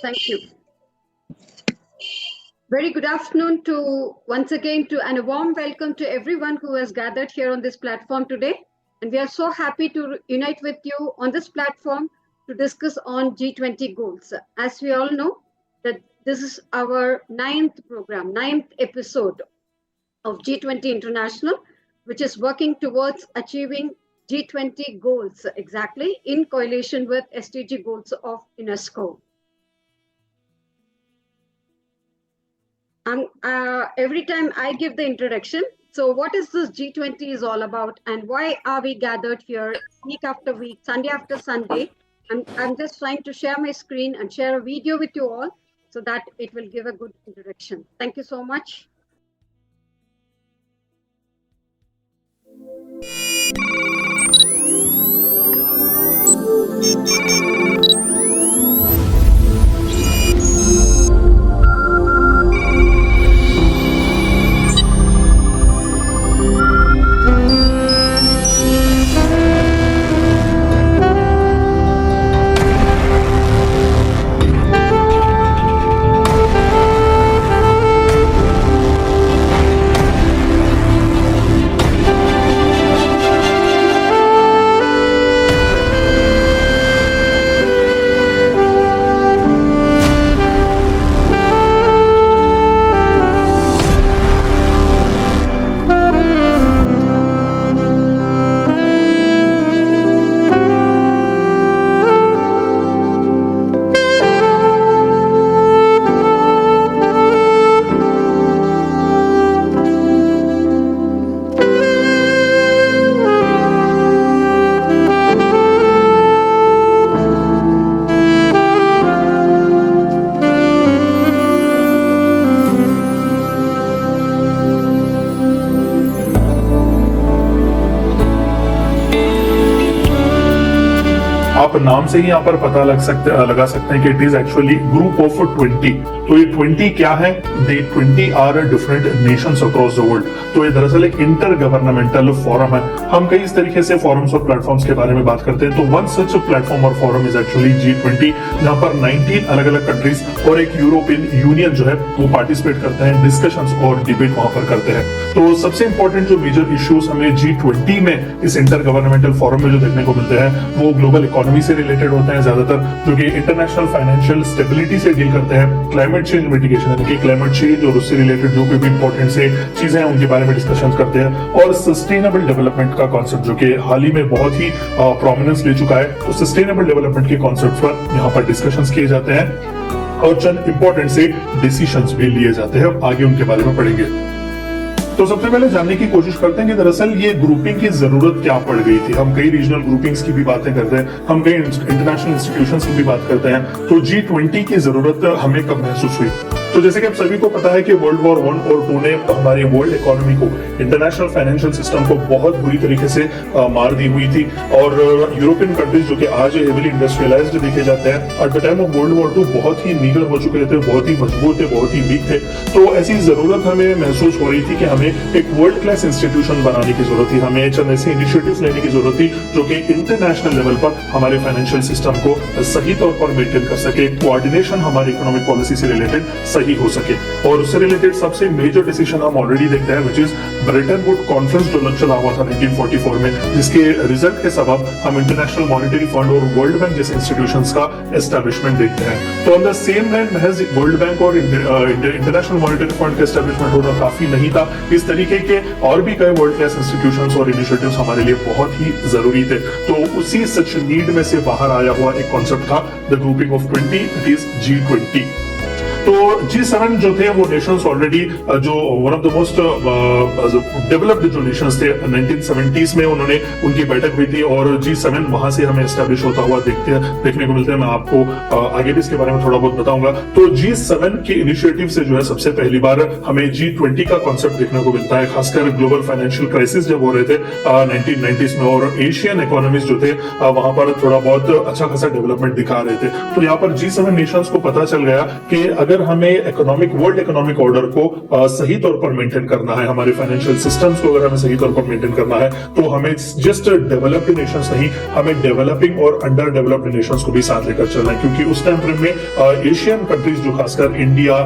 Thank you. Very good afternoon once again and a warm welcome to everyone who has gathered here on this platform today. And we are so happy to unite with you on this platform to discuss on G20 goals. As we all know, that this is our ninth episode of G20 International, which is working towards achieving G20 goals exactly in coalition with SDG goals of UNESCO. Every time I give the introduction, so what is this G20 is all about and why are we gathered here week after week, Sunday after Sunday? I'm just trying to share my screen and share a video with you all so that it will give a good introduction. Thank you so much. आप नाम से ही यहाँ पर पता लगा सकते हैं कि it is actually group of 20। तो ये 20 क्या है? They 20 are different nations across the world. तो ये दरअसल एक इंटर गवर्नमेंटल फोरम है। हम कई इस तरीके से फोरम्स और प्लेटफॉर्म्स के बारे में बात करते हैं। तो वन सच प्लेटफॉर्म और फोरम इज एक्चुअली G20, जहाँ पर 19 अलग अलग कंट्रीज और एक यूरोपियन यूनियन जो है वो पार्टिसिपेट करते हैं, डिस्कशंस और डिबेट वहां पर करते हैं। तो सबसे इंपॉर्टेंट जो मेजर इश्यूज हमें G20 में इस इंटर गवर्नमेंटल फोरम में जो देखने को मिलते हैं वो ग्लोबल इकोनॉमी से रिलेटेड होते हैं ज्यादातर, जो कि इंटरनेशनल फाइनेंशियल स्टेबिलिटी से डील करते हैं, क्लाइमेट चेंज मिटिगेशन यानी कि क्लाइमेट चेंज और उससे रिलेटेड जो भी इंपॉर्टेंट से चीजें हैं उनके बारे में डिस्कशन करते हैं, और सस्टेनेबल डेवलपमेंट का कॉन्सेप्ट जो कि हाल ही में बहुत ही प्रोमिनेंस ले चुका है। तो सस्टेनेबल डेवलपमेंट के कॉन्सेप्ट पर यहाँ पर डिस्कशंस किए जाते हैं और चंद इंपॉर्टेंट से डिसीजंस भी लिए जाते हैं। आगे उनके बारे में पढ़ेंगे। तो सबसे पहले जानने की कोशिश करते हैं कि दरअसल ये ग्रुपिंग की जरूरत क्या पड़ गई थी। हम कई रीजनल ग्रुपिंग्स की भी बातें करते हैं, हम कई इंटरनेशनल इंस्टीट्यूशंस की भी बात करते हैं। तो G20 की जरूरत हमें कब महसूस हुई? तो जैसे कि आप सभी को पता है कि वर्ल्ड वॉर 1 और 2 ने हमारी वर्ल्ड इकोनॉमी को, इंटरनेशनल फाइनेंशियल सिस्टम को बहुत बुरी तरीके से मार दी हुई थी। और यूरोपियन कंट्रीज जो कि आज हेवीली इंडस्ट्रियलाइज्ड देखे जाते हैं, at the time of world war 2 बहुत ही मीगर हो चुके थे, बहुत ही मजबूत थे, बहुत ही वीक थे। तो ऐसी जरूरत हमें महसूस हो रही थी कि हमें एक वर्ल्ड क्लास इंस्टीट्यूशन बनाने की जरूरत थी, हमें चंद ऐसे इनिशिएटिव्स लेने की जरूरत थी जो कि इंटरनेशनल लेवल पर हमारे फाइनेंशियल सिस्टम को सही तौर पर मेंटेन कर सके, कोऑर्डिनेशन हमारी इकोनॉमिक पॉलिसी से रिलेटेड सही हो सके। और उससे रिलेटेड सबसे मेजर डिसीजन हम ऑलरेडी देखते हैं, which is Brayton would conference जो चला हुआ था 1944 में, जिसके रिजल्ट के सबब हम इंटरनेशनल मॉनेटरी फंड और वर्ल्ड बैंक जैसे इंस्टीट्यूशंस का एस्टेब्लिशमेंट देखते हैं। तो ऑन द सेम लाइन महज वर्ल्ड बैंक और इंटरनेशनल मॉनेटरी फंड का एस्टेब्लिशमेंट होना काफी नहीं था। इस तरीके के और भी कई वर्ल्ड क्लास इंस्टीट्यूशंस और इनिशिएटिव्स हमारे लिए बहुत ही जरूरी थे। तो उसी सच नीड में से बाहर आया हुआ एक कॉन्सेप्ट था the grouping of 20, it is G20। तो G7 जो थे वो नेशंस ऑलरेडी जो one of the most developed जो नेशंस थे 1970s में उन्होंने उनकी बैठक हुई थी और G7 वहां से हमें एस्टेब्लिश होता हुआ देखने को मिलता है। मैं आपको आगे भी इसके बारे में थोड़ा बहुत बताऊंगा। तो G7 के इनिशिएटिव से जो है सबसे पहली बार हमें G20 का कॉन्सेप्ट देखने को मिलता है, खासकर ग्लोबल फाइनेंशियल क्राइसिस जब हो रहे थे 1990s में और एशियन इकोनॉमीज जो थे वहां पर थोड़ा बहुत अच्छा खासा डेवलपमेंट दिखा रहे थे। तो यहाँ पर G7 नेशंस को पता चल गया कि अगर अगर हमें वर्ल्ड इकोनॉमिक ऑर्डर को सही तौर पर मेंटेन करना है, हमारे फाइनेंशियल सिस्टम्स को अगर हमें सही तौर पर मेंटेन करना है, तो हमें जस्ट डेवलप्ड नेशंस नहीं, हमें डेवलपिंग और अंडर डेवलप्ड नेशंस को भी साथ लेकर चलना है। क्योंकि उस टाइम फ्रेम में एशियन कंट्रीज जो खासकर इंडिया,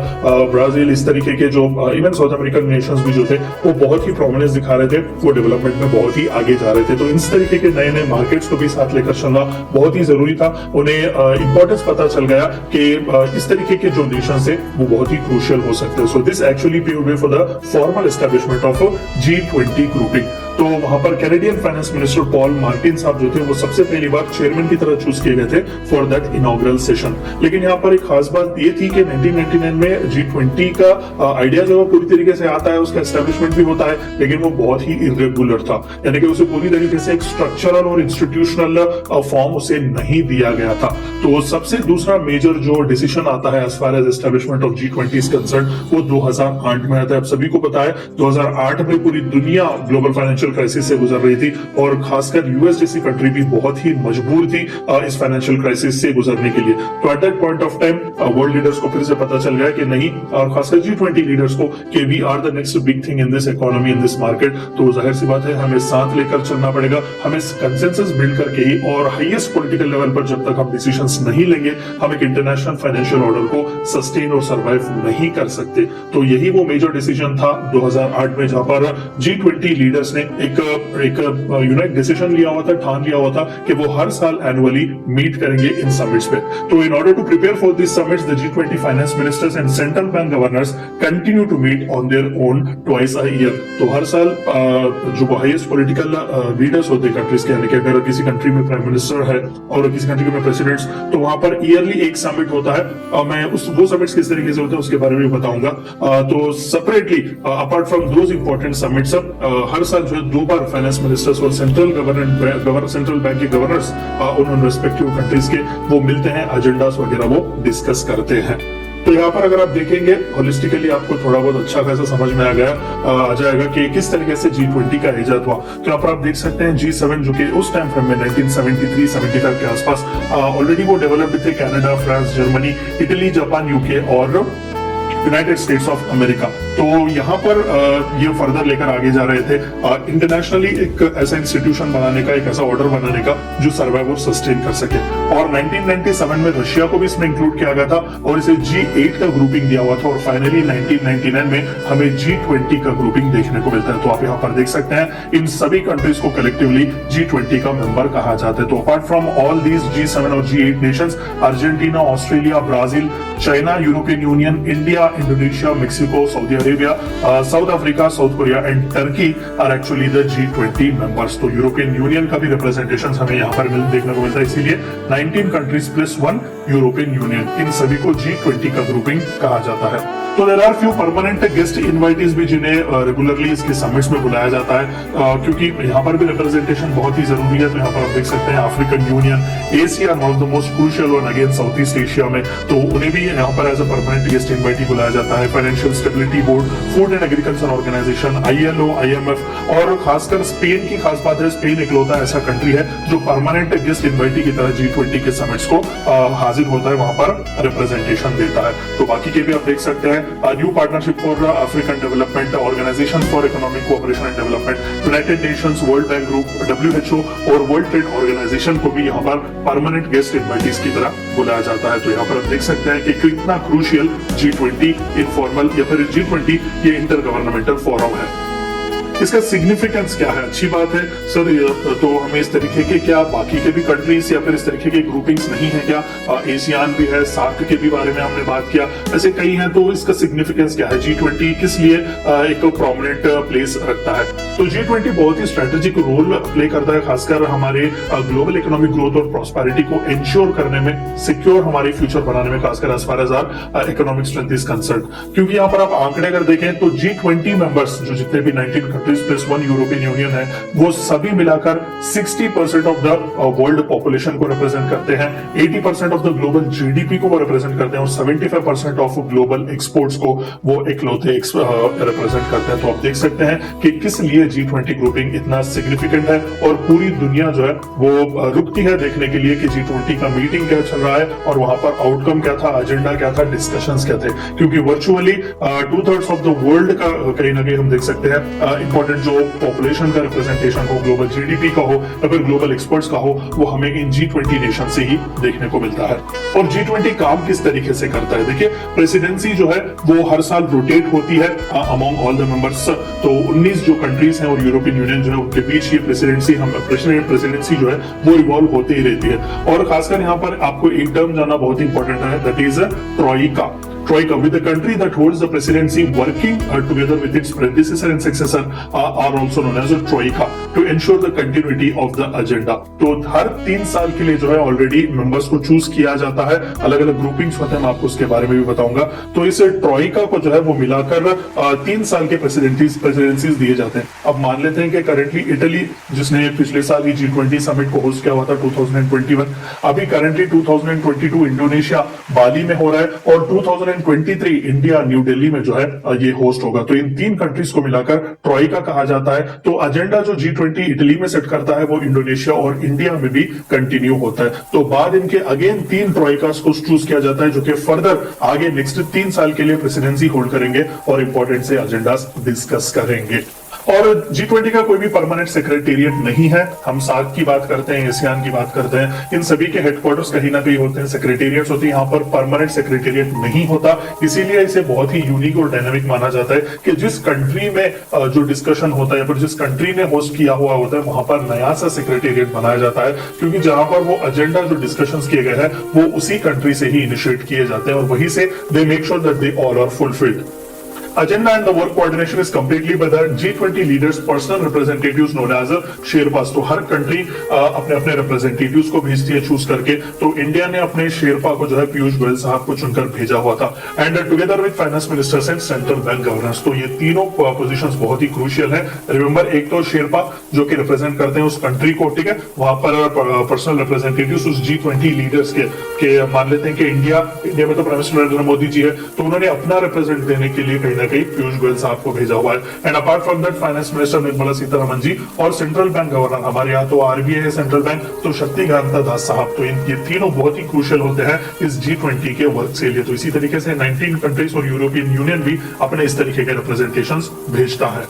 ब्राजील, इस तरीके के जो इवन साउथ अमेरिकन नेशंस भी जो थे वो बहुत ही प्रोमिनेंस दिखा रहे थे, वो डेवलपमेंट में बहुत ही आगे जा रहे थे। तो इस तरीके के नए नए मार्केट्स को भी साथ लेकर चलना बहुत ही जरूरी था। उन्हें इंपॉर्टेंस पता चल गया कि इस तरीके के जो नेशंस है वो बहुत ही क्रूशियल हो सकते हैं। So this actually paved way for the formal establishment of G20 grouping. तो वहां पर Canadian finance minister Paul Martin साहब जो थे वो सबसे पहली बार चेयरमैन की तरह चूज किए गए थे फॉर दैट इनॉग्रल सेशन। लेकिन यहाँ पर एक खास बात ये थी कि 1999 में G20 का आइडिया जो पूरी तरीके से आता है, उसका एस्टेब्लिशमेंट भी होता है, लेकिन वो बहुत ही इरेगुलर था, यानी कि उसे पूरी तरीके से एक स्ट्रक्चरल और इंस्टीट्यूशनल फॉर्म उसे नहीं दिया गया था। तो सबसे दूसरा मेजर जो डिसीजन आता है as far as establishment of G20 is concern, वो 2008 में आता है। अब सभी को पता है 2008 में पूरी दुनिया ग्लोबल फाइनेंशियल क्राइसिस से गुजर रही थी और खासकर यूएस जैसी कंट्री भी बहुत ही मजबूर थी इस फाइनेंशियल क्राइसिस से गुजरने के लिए। तो at that point of time world leaders को फिर से पता चल गया कि नहीं, और खासकर G20 लीडर्स को कि we are the next big thing in this economy, in this market. तो जाहिर सी बात है हमें साथ लेकर चलना पड़ेगा, हमें कंसेंसस बिल्ड करके ही, और हाईएस्ट पॉलिटिकल लेवल पर जब तक हम डिसीजंस नहीं लेंगे, हम एक इंटरनेशनल फाइनेंशियल ऑर्डर को सस्टेन और सर्वाइव नहीं कर सकते। तो यही वो मेजर डिसीजन था 2008 में, जहां पर G20 लीडर्स ने एक यूनाइट डिसीजन लिया हुआ था, ठान लिया हुआ था कि वो हर साल एनुअली मीट करेंगे इन समिट्स पे। तो in order to prepare for this summits the G20 finance ministers and central bank governors continue to meet on their own twice a year. तो हर साल जो हाईएस्ट पॉलिटिकल लीडर्स होते हैं कंट्रीज के, यानी कि अगर किसी कंट्री में प्राइम मिनिस्टर है और किसी कंट्री में प्रेसिडेंट्स, तो वहां पर ईयरली एक समिट होता है। मैं वो समिट्स किस तरीके से होते हैं उसके बारे में बताऊंगा। तो separately apart from those important summits, हर साल जो दो बार फाइनेंस मिनिस्टर्स और सेंट्रल बैंक के गवर्नर्स उन रेस्पेक्टिव कंट्रीज के वो मिलते हैं, एजेंडास वगैरह वो डिस्कस करते हैं। तो यहाँ पर अगर आप देखेंगे होलिस्टिकली आपको थोड़ा बहुत अच्छा खासा समझ में आ जाएगा कि किस तरीके से G20 का इजाद हुआ। तो यहाँ पर आप देख सकते हैं G7 जो कि उस टाइम फ्रेम में 1973-75 के आसपास ऑलरेडी वो डेवलप्ड थे। Canada, France, Germany, Italy, Japan, UK और यूनाइटेड स्टेट्स ऑफ अमेरिका। तो यहाँ पर ये फर्दर लेकर आगे जा रहे थे इंटरनेशनली एक ऐसा इंस्टीट्यूशन बनाने का, एक ऐसा ऑर्डर बनाने का जो सर्वाइव और सस्टेन कर सके। और 1997 में रशिया को भी इसमें इंक्लूड किया गया था और इसे G8 का ग्रुपिंग दिया हुआ था। और फाइनली 1999 में हमें G20 का ग्रुपिंग देखने को मिलता है। तो आप यहाँ पर देख सकते हैं इन सभी कंट्रीज को कलेक्टिवली G20 का मेंबर कहा जाता है। तो apart from all these G7 और G8 nations, Argentina, Australia, Brazil, China, European Union, India, Indonesia, Mexico, Saudi Arabia, South Africa, South Korea and Turkey are actually the G20 members. तो European Union का भी representation हमें यहाँ पर देखने को मिलता है, इसीलिए 19 कंट्रीज प्लस 1 यूरोपियन यूनियन, इन सभी को G20 का ग्रुपिंग कहा जाता है। तो there are few permanent guest invitees भी जिन्हें रेगुलरली इसके समिट्स में बुलाया जाता है, क्योंकि यहाँ पर भी रिप्रेजेंटेशन बहुत ही जरूरी है। तो यहाँ पर आप देख सकते हैं African Union, Asia, one of the most crucial one again South East Asia में, तो उन्हें भी यहाँ पर as a permanent guest invitee बुलाया जाता है। Financial stability board, food and agriculture organisation, ILO, IMF, और खासकर स्पेन की खास बात है, स्पेन इकलौता ऐसा कंट्री है जो परमानेंट गेस्ट इनवाइटी की तरह G20 के समिट्स को हाजिर होता है, वहां पर रिप्रेजेंटेशन देता है। तो बाकी के भी आप देख सकते हैं new partnership for African development, organisation for economic cooperation and development, United Nations, World Bank group, WHO और वर्ल्ड ट्रेड ऑर्गेनाइजेशन को भी यहाँ पर परमानेंट गेस्ट इनवाइटीज की तरह बुलाया जाता है। तो यहाँ पर आप देख सकते हैं कि कितना क्रूशियल G20 इनफॉर्मल या फिर G20 ये इंटर गवर्नमेंटल फोरम है। इसका सिग्निफिकेंस क्या है? अच्छी बात है सर, तो हमें इस तरीके के क्या बाकी के भी कंट्रीज या फिर इस तरीके के ग्रुपिंग्स नहीं है क्या? एशियान भी है, सार्क के भी बारे में हमने बात किया, ऐसे कई हैं। तो इसका सिग्निफिकेंस क्या है? G20 किस लिए एक प्रोमिनेंट प्लेस रखता है? तो G20 बहुत ही स्ट्रेटेजिक रोल प्ले करता है, खासकर हमारे ग्लोबल इकोनॉमिक ग्रोथ और प्रॉस्पेरिटी को इंश्योर करने में, सिक्योर हमारे फ्यूचर बनाने में, खासकर as far as our economic strength is concern. क्योंकि यहाँ पर आप आंकड़े अगर देखें तो G20 मेंबर्स जो जितने भी 19 प्लस 1 यूरोपियन यूनियन है, वो सभी मिलाकर 60% ऑफ द वर्ल्ड पॉपुलेशन को रिप्रेजेंट करते हैं, 80% ऑफ द ग्लोबल जीडीपी को वो रिप्रेजेंट करते हैं और 75% ऑफ ग्लोबल एक्सपोर्ट्स को वो इकलौते रिप्रेजेंट करते हैं। तो आप देख सकते हैं कि किस लिए G20 ग्रुपिंग इतना सिग्निफिकेंट है और पूरी दुनिया जो है वो रुकती है देखने के लिए कि G20 का मीटिंग क्या चल रहा है और वहां पर आउटकम क्या था, एजेंडा क्या था, डिस्कशंस क्या थे, क्योंकि वर्चुअली 2/3 ऑफ द वर्ल्ड का कहीं ना कहीं हम देख सकते हैं इंपॉर्टेंट जो पॉपुलेशन का रिप्रेजेंटेशन हो, ग्लोबल जीडीपी का हो या फिर ग्लोबल एक्सपर्ट्स का हो, वो हमें इन G20 नेशन से ही देखने को मिलता है। और G20 काम किस तरीके से करता है, देखिए प्रेसिडेंसी जो है वो हर साल रोटेट होती है अमॉन्ग ऑल द मेंबर्स। तो 19 जो कंट्रीज हैं और यूरोपियन यूनियन जो है उनके बीच ये प्रेसिडेंसी जो है वो इवॉल्व होती ही रहती है। और खासकर यहाँ पर आपको एक टर्म जाना बहुत इंपॉर्टेंट है, that is Troikaa. Troika, with the country that holds the presidency working together with its predecessor and successor are also known as a Troika to ensure the continuity of the agenda. तो हर 3 साल के लिए जो है already members को choose किया जाता है, अलग अलग ग्रुपिंग्स होते हैं, मैं आपको उसके बारे में भी बताऊंगा। तो इस ट्रोइका को जो है वो मिलाकर 3 साल के प्रेसिडेंसीज दिए जाते हैं। अब मान लेते हैं कि करेंटली इटली, जिसने पिछले साल ही G20 समिट को होस्ट किया हुआ था 2021, अभी करेंटली 2022 इंडोनेशिया बाली में हो रहा है और 2023 इंडिया न्यू दिल्ली में जो है ये होस्ट होगा। तो इन 3 कंट्रीज को मिलाकर ट्रोइका कहा जाता है। तो एजेंडा जो G20 इटली में सेट करता है वो इंडोनेशिया और इंडिया में भी कंटिन्यू होता है। तो बाद इनके अगेन 3 ट्रोइकास को चूज किया जाता है जो कि फर्दर आगे नेक्स्ट 3 साल के लिए प्रेसिडेंसी होल्ड करेंगे और इंपॉर्टेंट से एजेंडास डिस्कस करेंगे। और G20 का कोई भी परमानेंट सेक्रेटेरिएट नहीं है। हम सार्क की बात करते हैं, एशियान की बात करते हैं, इन सभी के हेडक्वार्टर्स कहीं ना कहीं होते हैं, सेक्रेटेरिएट्स होती है। यहाँ पर परमानेंट सेक्रेटेरिएट नहीं होता, इसीलिए इसे बहुत ही यूनिक और डायनामिक माना जाता है कि जिस कंट्री में जो डिस्कशन होता है या फिर जिस कंट्री ने होस्ट किया हुआ होता है वहां पर नया सा सेक्रेटेरिएट बनाया जाता है, क्योंकि जहां पर वो एजेंडा जो डिस्कशंस किए गए हैं वो उसी कंट्री से ही इनिशिएट किए जाते हैं और वहीं से they make sure that they all are fulfilled. Agenda and the work coordination is completely by the G20 leaders' personal representatives known as sherpas. तो हर कंट्री अपने अपने रिप्रेजेंटेटिव्स को भेजती है चूज करके। तो इंडिया ने अपने शेरपा को जो है पीयूष गोयल साहब को चुनकर भेजा हुआ था, and together with finance ministers and central bank governors. तो ये तीनों पोजीशंस बहुत ही क्रूशियल है। रिमेंबर, एक तो शेरपा जो कि रिप्रेजेंट करते हैं उस कंट्री को, ठीक है, वहां पर पर्सनल रिप्रेजेंटेटिव्स उस G20 लीडर्स के मान लेते हैं कि इंडिया में तो प्राइम मिनिस्टर नरेंद्र मोदी जी है, तो उन्होंने अपना रिप्रेजेंट देने के लिए कहीं पीयूष गोयल साहब को भेजा हुआ है। And apart from that finance minister Nirmala Sitharaman ji और सेंट्रल बैंक गवर्नर, हमारे यहाँ तो आरबीआई है सेंट्रल बैंक, तो शक्तिकांता दास साहब। तो ये तीनों बहुत ही क्रूशियल होते हैं इस G20 के वर्क के लिए। तो इसी तरीके से 19 कंट्रीज और यूरोपियन यूनियन भी अपने इस तरीके के रिप्रेजेंटेशंस भेजता है।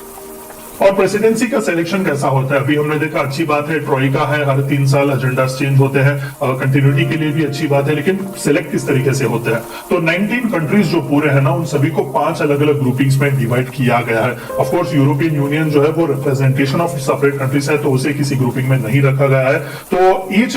और प्रेसिडेंसी का सिलेक्शन कैसा होता है, अभी हमने देखा, अच्छी बात है, ट्रोइका है, हर 3 साल एजेंडा चेंज होते हैं, कंटिन्यूटी के लिए भी अच्छी बात है, लेकिन सिलेक्ट किस तरीके से होता है। तो 19 कंट्रीज जो पूरे हैं ना, उन सभी को 5 अलग अलग ग्रुपिंग्स में डिवाइड किया गया है। ऑफ कोर्स यूरोपियन यूनियन जो है वो रिप्रेजेंटेशन ऑफ सेपरेट कंट्रीज है, तो उसे किसी ग्रुपिंग में नहीं रखा गया है। तो each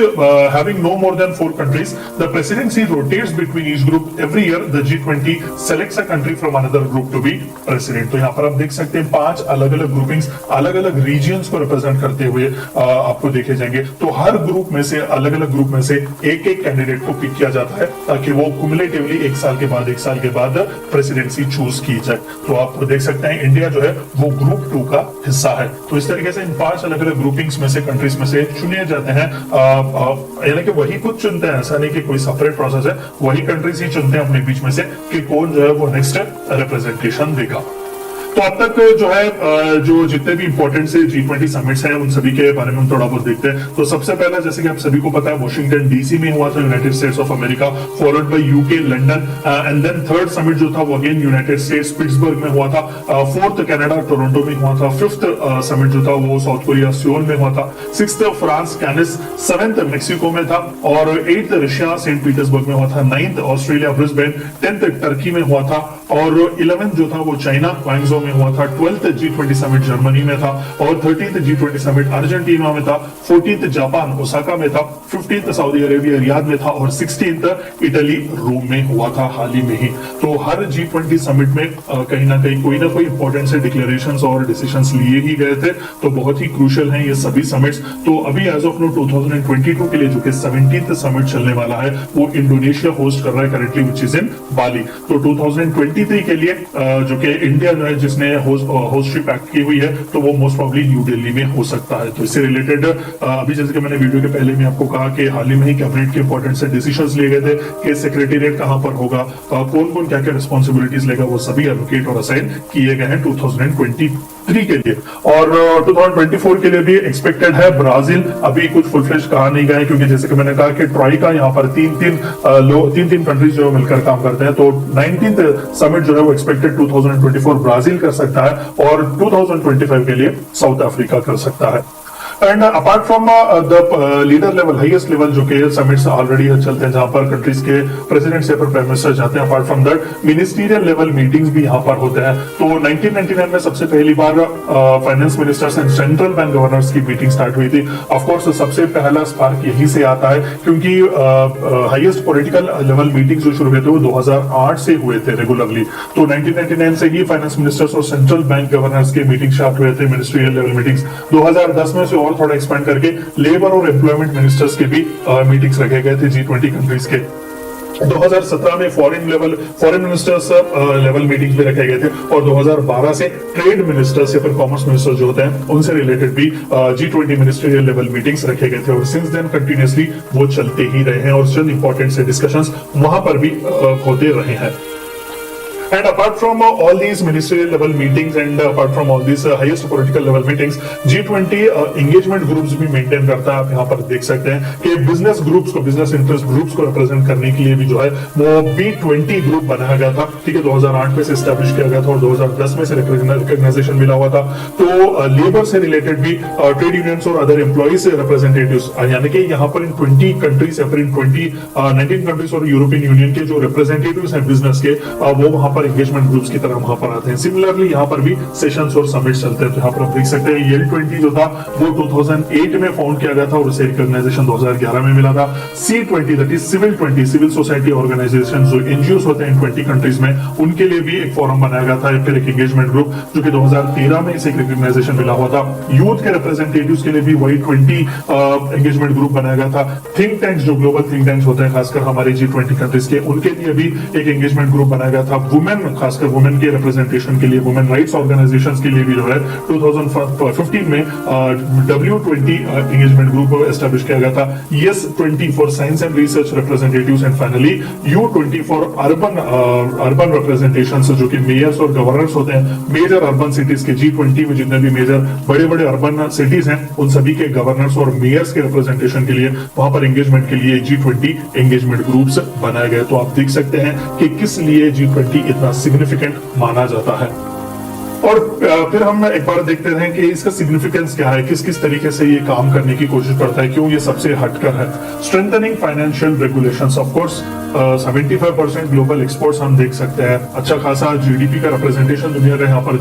having no more than 4 countries, the presidency rotates between each group every year. The G20 selects a country from another group to be president. तो यहाँ पर आप देख सकते हैं 5 अलग अलग ग्रुपिंग अलग अलग रीजन्स को रिप्रेजेंट करते हुए आपको देखे जाएंगे। तो हर ग्रुप में से, अलग अलग ग्रुप में से एक कैंडिडेट को पिक किया जाता है ताकि वो कुमुलेटिवली 1 साल के बाद प्रेसिडेंसी चूज की जाए। तो आप देख सकते हैं इंडिया जो है वो ग्रुप 2 का हिस्सा है। तो इस तरीके से इन 5 अलग अलग ग्रुपिंग्स में से, कंट्रीज में से चुने जाते हैं, यानी कि वही कुछ चुनते हैं, ऐसा नहीं कि कोई सेपरेट प्रोसेस है, वही कंट्रीज ही चुनते हैं अपने बीच में से कि कौन जो है वो नेक्स्ट रिप्रेजेंटेशन देगा। तो अब तक जो है जो जितने भी इंपॉर्टेंट से G20 समिट्स हैं उन सभी के बारे में हम थोड़ा बहुत देखते हैं। तो सबसे पहला, जैसे कि आप सभी को पता है, वॉशिंगटन डीसी में हुआ था, United States of America, followed by UK London, and then third summit जो था वो अगेन यूनाइटेड स्टेट्स पिट्सबर्ग में हुआ था, फोर्थ कनाडा टोरंटो में हुआ था, फिफ्थ समिट जो था वो साउथ कोरिया सियोल में हुआ था, सिक्स्थ फ्रांस कैनिस, सेवेंथ मेक्सिको में था, और एट्थ रशिया सेंट पीटर्सबर्ग में हुआ था, ninth Australia Brisbane, 10th Turkey में हुआ था, और 11th जो था वो चाइना ग्वांगझो में हुआ था, 12th G20 समिट जर्मनी में था, और 13th G20 समिट अर्जेंटीना में था, 14th जापान ओसाका में था, 15th सऊदी अरेबिया रियाद में था, और 16th इटली रोम में हुआ था हाल ही में ही। तो हर G20 समिट में कहीं ना कहीं कोई ना कोई इंपॉर्टेंट से डिक्लेरेशंस और डिसीजंस लिए ही गए थे। तो बहुत ही क्रूशियल हैं ये सभी समिट्स। तो अभी एज ऑफ नो 2022 के लिए जो कि 17th समिट चलने वाला है वो इंडोनेशिया होस्ट कर रहा है करेंटली, विच इज इन बाली। तो 2020 2023 के लिए जो कि इंडिया जो है जिसने होस्टशिप एक्ट की हुई है, तो वो मोस्ट प्रॉब्ली न्यू दिल्ली में हो सकता है। तो इससे रिलेटेड अभी जैसे कि मैंने वीडियो के पहले भी आपको कहा कि हाल ही में ही कैबिनेट के इंपॉर्टेंट से डिसीजंस लिए गए थे कि सेक्रेटेरिएट कहां पर होगा, कौन कौन क्या क्या रिस्पॉन्सिबिलिटीज लेगा, वो सभी एलोकेट और असाइन किए गए हैं 2023 के लिए। और 2024 के लिए भी एक्सपेक्टेड है ब्राजील। अभी कुछ फुल फ्लेज कहा नहीं गया है, क्योंकि जैसे कि मैंने कहा कि ट्रॉइका यहाँ पर तीन कंट्रीज जो मिलकर काम करते हैं। तो 19th समिट जो है वो एक्सपेक्टेड 2024 ब्राजील कर सकता है और 2025 के लिए साउथ अफ्रीका कर सकता है। And apart from the leader level, highest level जो कि समिट्स ऑलरेडी चलते हैं, जहां पर कंट्रीज के प्रेसिडेंट्स या प्राइम मिनिस्टर जाते हैं, apart from that ministerial level meetings भी यहां पर होते हैं। तो 1999 में सबसे पहली बार finance ministers and central bank governors की मीटिंग स्टार्ट हुई थी। ऑफ कोर्स सबसे पहला स्पार्क यहीं से आता है, क्योंकि हाईएस्ट पॉलिटिकल लेवल मीटिंग जो शुरू हुए थे वो 2008 से हुए थे रेगुलरली। तो 1999 से ही फाइनेंस मिनिस्टर्स और सेंट्रल बैंक गवर्नर्स के मीटिंग स्टार्ट हुए थे, मिनिस्ट्रियल लेवल मीटिंग्स। 2010 में से और थोड़ा एक्सपेंड करके लेबर और एम्प्लॉयमेंट मिनिस्टर्स के भी मीटिंग्स रखे गए थे G20 कंट्रीज के। 2017 में फॉरेन मिनिस्टर्स लेवल मीटिंग्स भी रखे गए थे, और 2012 से ट्रेड मिनिस्टर्स या फिर कॉमर्स मिनिस्टर्स जो होते हैं उनसे रिलेटेड भी G20 मिनिस्ट्रियल लेवल मीटिंग्स रखे गए थे। और सिंस देन कंटिन्यूअसली वो चलते ही रहे हैं और चंद इंपॉर्टेंट से डिस्कशंस वहां पर भी होते रहे हैं। And apart from all these ministerial level meetings and apart from all these highest political level meetings, G20 engagement groups भी मेंटेन करता है। आप यहाँ पर देख सकते हैं कि बिजनेस ग्रुप्स को, बिजनेस इंटरेस्ट ग्रुप्स को रिप्रेजेंट करने के लिए भी जो है वो B20 ग्रुप बनाया गया था। ठीक है, 2008 में से स्टैब्लिश किया गया था और 2010 में से रिकॉग्नाइजेशन मिला हुआ था। तो लेबर से रिलेटेड भी ट्रेड यूनियंस और अदर एम्प्लॉइज रिप्रेजेंटेटिव्स, यानी कि यहाँ पर इन 20 कंट्रीज या फिर इन 19 कंट्रीज और यूरोपियन यूनियन के जो रिप्रेजेंटेटिव्स हैं बिजनेस के, वो वहां पर एंगेजमेंट ग्रुप्स की तरह वहां पर आते हैं। सिमिलरली यहाँ पर भी सेशंस और समिट चलते हैं। तो यहाँ पर आप देख सकते हैं L20 जो था वो 2008 में फाउंड किया गया था और उसे रिकॉग्नाइजेशन 2011 में मिला था। C20 that is civil society organisation, जो एनजीओस होते हैं 20 कंट्रीज में, उनके लिए भी एक फोरम बनाया गया था, फिर एक एंगेजमेंट ग्रुप, जो कि 2013 में इसे रिकॉग्नाइजेशन मिला हुआ था। यूथ के रिप्रेजेंटेटिव्स के लिए भी वही 20 एंगेजमेंट ग्रुप बनाया गया था। थिंक टैंक्स, जो ग्लोबल थिंक टैंक्स होते हैं खासकर हमारे G20 कंट्रीज के, उनके लिए भी एक एंगेजमेंट ग्रुप बनाया गया था। वुमेन, खासकर वुमेन के रिप्रेजेंटेशन के लिए, वुमेन राइट्स ऑर्गेनाइजेशंस के लिए भी जो है 2015 में W20 एंगेजमेंट ग्रुप एस्टैब्लिश किया गया था। S20 for science and research representatives and finally U20 for urban representations, जो कि मेयर्स और गवर्नर्स होते हैं मेजर अर्बन सिटीज के। G20 में जितने भी मेजर बड़े बड़े अर्बन सिटीज हैं उन सभी के गवर्नर्स और मेयर्स के रिप्रेजेंटेशन के लिए वहां पर एंगेजमेंट के लिए G20 एंगेजमेंट ग्रुप्स बनाए गए। तो आप देख सकते हैं कि किस लिए G20 इतना सिग्निफिकेंट माना जाता है। और फिर हम एक बार देखते हैं कि इसका सिग्निफिकेंस क्या है, किस किस तरीके से ये काम करने की कोशिश करता है, क्यों ये सबसे हटकर है। Strengthening financial regulations, of course 75% global exports हम देख सकते हैं। अच्छा खासा जीडीपी का रिप्रेजेंटेशन दुनिया का यहाँ पर